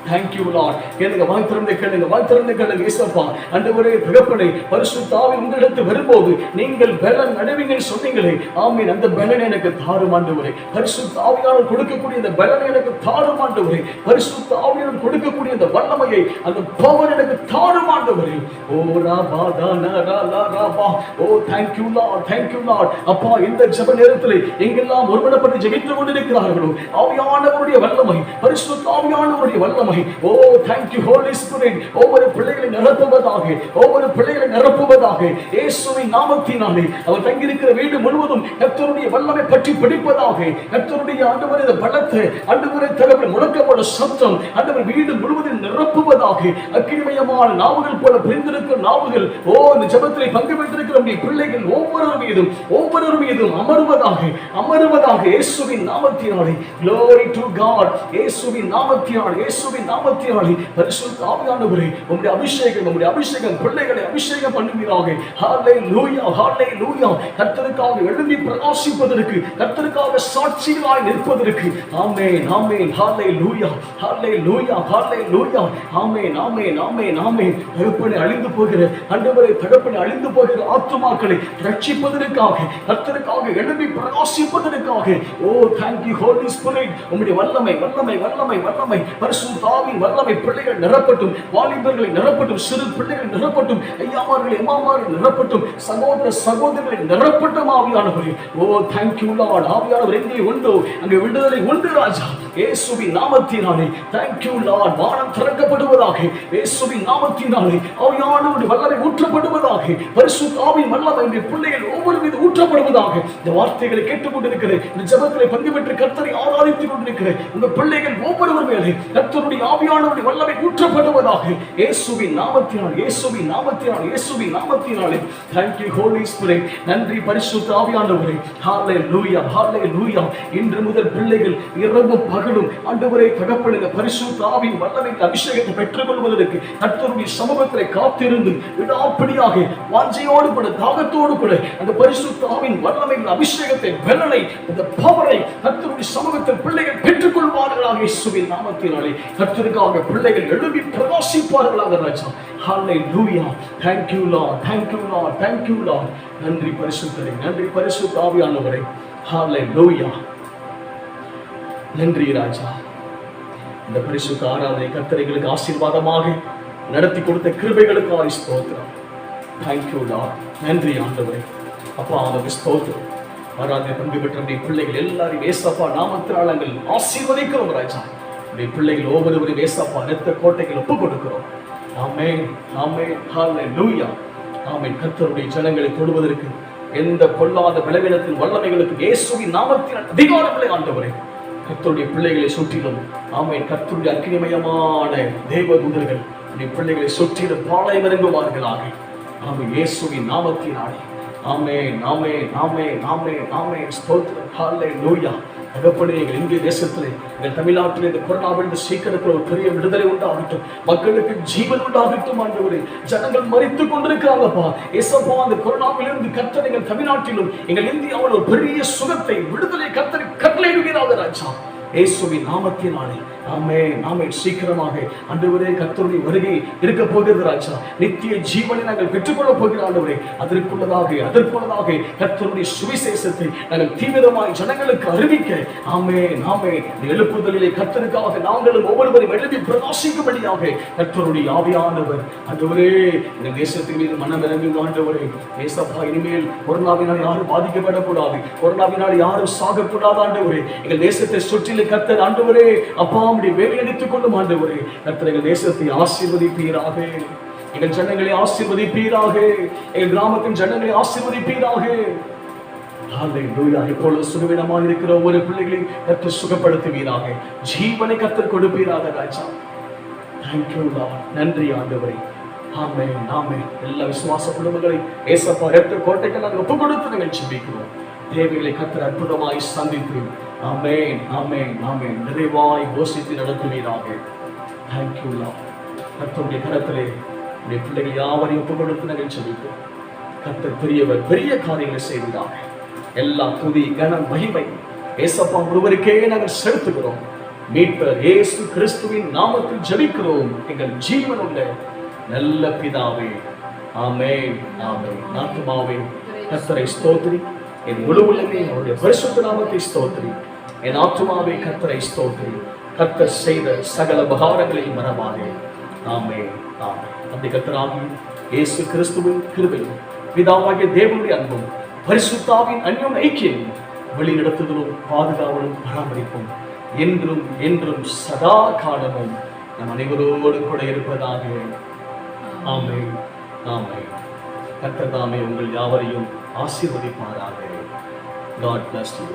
Thank you Lord. கேளுங்க, வாய் திறந்து கேளுங்க, வாய் திறந்து கேளுங்க. இயேசப்பா ஆண்டவரே தகப்பனே, பரிசுத்த ஆவி உங்களிடத்தில் வரும்போது நீங்கள் பலன் அடைவீங்கன்னு சொன்னீங்களே, ஆமென். அந்த பலனை எனக்கு தாரும் ஆண்டவரே. பரிசுத்த ஆவியானவர் கொடுக்கக்கூடிய அந்த பலனை எனக்கு தாரும் ஆண்டவரே. பரிசுத்த ஆவியானவர் கொடுக்கக்கூடிய அந்த வல்லமையை, அந்த பவர் எனக்கு தாரும் ஆண்டவரே. ஓ ராபா தானா ரா ராபா. ஓ thank you Lord, thank you Lord. அப்பா இந்த ஜெப நேரத்தில் எங்கெல்லாம் ஒருமனப்பட்டு ஜெபித்துக் கொண்டிருக்கிறார்களோ ஆவியானவருடைய வல்லமை, பரிசுத்த ஆவியானவருடைய வல்லமை. ஓ thank you Holy Spirit. ஒவ்வொரு பிள்ளைகளை நிரப்புவதாக, ஒவ்வொரு பிள்ளைகளை நிரப்புவதாக இயேசுவின் நாமத்தினாலே. அவர் தங்கியிருக்கிற வீடு முழுவதும் கர்த்தருடைய வல்லமை பற்றி பிடிப்பதாக. கர்த்தருடைய ஆண்டவரே இந்த பலத்தை ஆண்டவரே தகப்பன் முழக்கப்பட்ட சத்தம் ஆண்டவர் வீடு முழுவதும் நிரப்புவதாக. அக்கினிமயமான நாவுகள் போல பிரிந்திருக்கிற நாவுகள் ஓ இந்த ஜெபத்திலே பங்கு பெற்றிருக்கிற பிள்ளைகள் ஒவ்வொரு மீதும் அமருவதாக, அமருவதாக இயேசுவின் நாமத்தினாலே. Glory to God. இயேசுவின் நாமத்தினாலே, இயேசுவின் நாமத்தினாலே பரிசுத்த ஆவியானவரே உம்முடைய அபிஷேகம், உம்முடைய அபிஷேகம் பிள்ளைகளை அபிஷேகம் பண்ணுவீராக. ஹல்லேலூயா, ஹல்லேலூயா. கர்த்தருக்காக எழும்பி பிரகாசிப்பதற்கு, கர்த்தருக்காக சாட்சிகளாய் நிற்பதற்கு. ஆமென், ஆமென். ஹல்லேலூயா, ஹல்லேலூயா, ஹல்லேலூயா. ஆமென், ஆமென், ஆமென், ஆமென். தகப்பனே அழிந்து போகிற ஆண்டவரே, தகப்பனே அழிந்து போகிற ஆத்துமாக்களை ரட்சிப்பதற்காக, கர்த்தருக்காக எழும்பி பிரகாசிப்பதற்காக. ஓ thank you Holy Spirit. உம்முடைய வல்லமை, வல்லமை, வல்லமை, வல்லமை பரிசுத்த ஆவியின் வல்லமை பிள்ளைகள் நிரப்பட்டும், வாலிபர்களை நிரப்பட்டும், சிறு பிள்ளைகள் நிரப்பட்டும், ஐயாமார்களை எம்மாமார்கள் நிரப்பட்டும், சகோதர சகோதரிகளை நிரப்பட்டும் ஆவியானவரே. ஓ thank you Lord. ஆவியானவர் எங்கே உண்டோ அங்கே விடுதலை உண்டு ராஜா. இயேசுவின் நாமத்தினாலே thank you Lord. வானம் திறக்கப்படுவதாக, இயேசுவின் நாமத்தினாலே ஆவியானவருடைய வல்லமை ஊற்றப்படுவதாக. பரிசுத்த ஆவியின் வல்லமை இந்த பிள்ளைகள் ஒவ்வொரு மீது ஊற்றப்படுவதாக. இந்த வார்த்தைகளை கேட்டுக்கொண்டிருக்கிற, இந்த ஜெபத்திலே பங்கு பெற்று கர்த்தரை ஆராதித்துக் கொண்டிருக்கிற இந்த பிள்ளைகள் ஒவ்வொருவர் மேலே கர்த்தருடைய ஆவியானவருடைய வல்லமை ஊற்றப்படுவதாக. இயேசுவின் நாமத்தினாலே, இயேசுவின் நாமத்தினாலே, இயேசுவின் நாமத்தினாலே. thank you Holy Spirit. நன்றி பரிசுத்த ஆவியானவரே. ஹல்லேலூயா, ஹல்லேலூயா. இன்று முதல் பிள்ளைகள் இரவும் பகலும் ஆண்டவரே தகப்பனே இந்த பரிசுத்த ஆவியின் வல்லமையின் அபிஷேகத்தை பெற்றுக்கொள்வதற்கு கர்த்தருடைய சமூகத்திலே காத்திருந்து விடாப்பிடியாக வாஞ்சையோடு கூட தாகத்தோடு கூட அந்த பரிசுத்த ஆவியின் வல்லமையின் அபிஷேகத்தை, பலனை, அந்த பவரை கர்த்தருடைய சமூகத்தில் பிள்ளைகள் பெற்றுக்கொள்வார்களாக. இயேசுவின் நாமத்தினாலே கர்த்தருக்காக பிள்ளைகள் எழும்பி பிரகாசிப்பார்களாக ராஜா. ஹல்லேலூயா. thank you Lord, thank you Lord, thank you Lord. நன்றி பரிசுத்தரே, நன்றி பரிசுத்த ஆவியானவரே. ஹல்லேலூயா. நன்றி ராஜா. இந்த பரிசுத்த ஆராதனை கர்த்தரைகளுக்கு ஆசீர்வாதமாக நடத்தி கொடுத்த கிருபைகளுக்காக ஸ்தோத்திரம். thank you Lord. நன்றி ஆண்டவரே. அப்பா அவருக்கு ஸ்தோத்திரம். ஆராதனை பங்கு பெற்ற பிள்ளைகள் எல்லாரும் ஏசப்பா நாமத்தினால் நாங்கள் ஆசீர்வதிக்கிறோம் ராஜா. பிள்ளைகள் ஒவ்வொருவரும் ஏசப்பா இரத்த கோட்டைகள் ஒப்புக் கொடுக்கிறோம். ஆமென், ஆமென், ஹல்லேலூயா. ஆமென். கர்த்தருடைய ஜனங்களை தொடுவதற்கு எந்த பொல்லாத பலவீனத்தின் வல்லமைகளுக்கு இயேசுவின் நாமத்தில் அதிகாரங்களை ஆண்டவரே கர்த்தருடைய பிள்ளைகளை சுற்றிலும். ஆமென். கர்த்தருடைய அக்கினிமயமான தேவதூதர்கள் பிள்ளைகளை சுற்றிலும் பாளையம் இறங்குவார்களாக. ஆமென். இயேசுவின் நாமத்தினாலே. ஆமென், ஆமென், ஆமென், ஆமென், ஆமென். ஸ்தோத்திரம். ஹல்லேலூயா. தகப்பனே எங்கள் இந்திய தேசத்திலே, எங்கள் தமிழ்நாட்டிலே இந்த கொரோனாவிலிருந்து சீக்கிரத்தில் ஒரு பெரிய விடுதலை உண்டாகட்டும், மக்களுக்கு ஜீவன் உண்டாகட்டும் ஆண்டவரே. ஜனங்கள் மரித்துக் கொண்டிருக்கிறாங்கப்பா. ஏசப்பா அந்த கொரோனாவிலிருந்து கர்த்தர் எங்கள் தமிழ்நாட்டிலும் எங்கள் இந்தியாவில் ஒரு பெரிய சுகத்தை, விடுதலை கர்த்தர் கட்டளையிடுகிறார் ராஜா. இயேசுவின் நாமத்தினாலே. ஆமென், ஆமென். சீக்கிரமாக ஆண்டவரே கர்த்தருடைய வருகை இருக்க போகிறது ராஜா. நித்திய ஜீவனை நாங்கள் பெற்றுக்கொள்ள போகிற ஆண்டவரே, அதற்குள்ளதாக கர்த்தருடைய சுவிசேஷத்தை நாங்கள் தீவிரமாய் ஜனங்களுக்கு அறிவிக்க. ஆமென், ஆமென். எழுப்புதலிலே கர்த்தருக்காக நாங்களும் ஒவ்வொருவரும் எழுதி பிரகாசிக்கும்படியாக கர்த்தருடைய ஆவியானவர் ஆண்டவரே இந்த தேசத்தின் மீது மனம் இறங்கும் ஆண்டவரே. ஏசப்பா, இனிமேல் கொரோனாவினால் யாரும் பாதிக்கப்படக்கூடாது, கொரோனாவினால் யாரும் சாகக்கூடாது ஆண்டவரே. எங்கள் தேசத்தை சுற்றிலே கர்த்தர் ஆண்டவரே அப்பா வேலையடித்துக் கொள்ளும் ஆண்டவரே. கர்த்தர் எங்கள் தேசத்தை ஆசீர்வதிப்பீராக, எங்கள் ஜனங்களை ஆசீர்வதிப்பீராக, எங்கள் கிராமத்தின் ஜனங்களை ஆசீர்வதிப்பீராக. ஹல்லேலூயா. இப்பொழுது சுகவீனமாக இருக்கிற ஒவ்வொரு பிள்ளைகளையும் கர்த்தர் சுகப்படுத்துவீராக, ஜீவனை கர்த்தர் கொடுப்பீராக ராஜா. Thank you Lord. நன்றி ஆண்டவரே. ஆமென், ஆமென். எல்லா விசுவாச குடும்பங்களை ஏசப்பா இரத்த கோட்டைக்கு நாங்கள் ஒப்புக் கொடுத்து நாங்கள் ஜெபிக்கிறோம். தேவைகளை கர்த்தர் அற்புதமாய் சந்தித்து ஆமென், ஆமென், ஆமென் நிறைவாய் போஷித்து நடத்துவீராக. Thank you lord. கர்த்தருடைய கரத்திலே உடைய பிள்ளைகள் யாவரையும் ஒப்புக் கொடுத்து நாங்கள் ஜெபிக்கிறோம். கர்த்தர் பெரியவர், பெரிய காரியங்களை செய்வீராக. எல்லா துதி கன மகிமை ஏசப்பா ஒருவருக்கே நாங்கள் செலுத்துகிறோம். மீட்பர் இயேசு கிறிஸ்துவின் நாமத்தில் ஜெபிக்கிறோம் எங்கள் ஜீவனுள்ள நல்ல பிதாவே. ஆமென், ஆமென். ஆத்துமாவே கர்த்தரை ஸ்தோத்திரி, என் முழு உள்ளமே அவருடைய பரிசுத்த நாமத்தை ஸ்தோத்திரி. என் ஆத்துமாவே கர்த்தரை ஸ்தோத்திரி, கர்த்தர் செய்த சகல உபகாரங்களையும் மறவாதே. ஆமென், ஆமென். அப்படி கர்த்தராகிய இயேசு கிறிஸ்துவின் கிருபையும் பிதாவாகிய தேவனுடைய அன்பும் பரிசுத்தாவின் அன்யோன்ய ஐக்கியமும் வழிநடத்துதலும் பாதுகாவலும் பராமரிப்பும் என்றும் என்றும் சதா காலமும் நம் அனைவரோடு கூட இருப்பதாக. ஆமென், ஆமென். கர்த்தர் தாமே உங்கள் யாவரையும் ஆசீர்வதிப்பாராக. God bless you.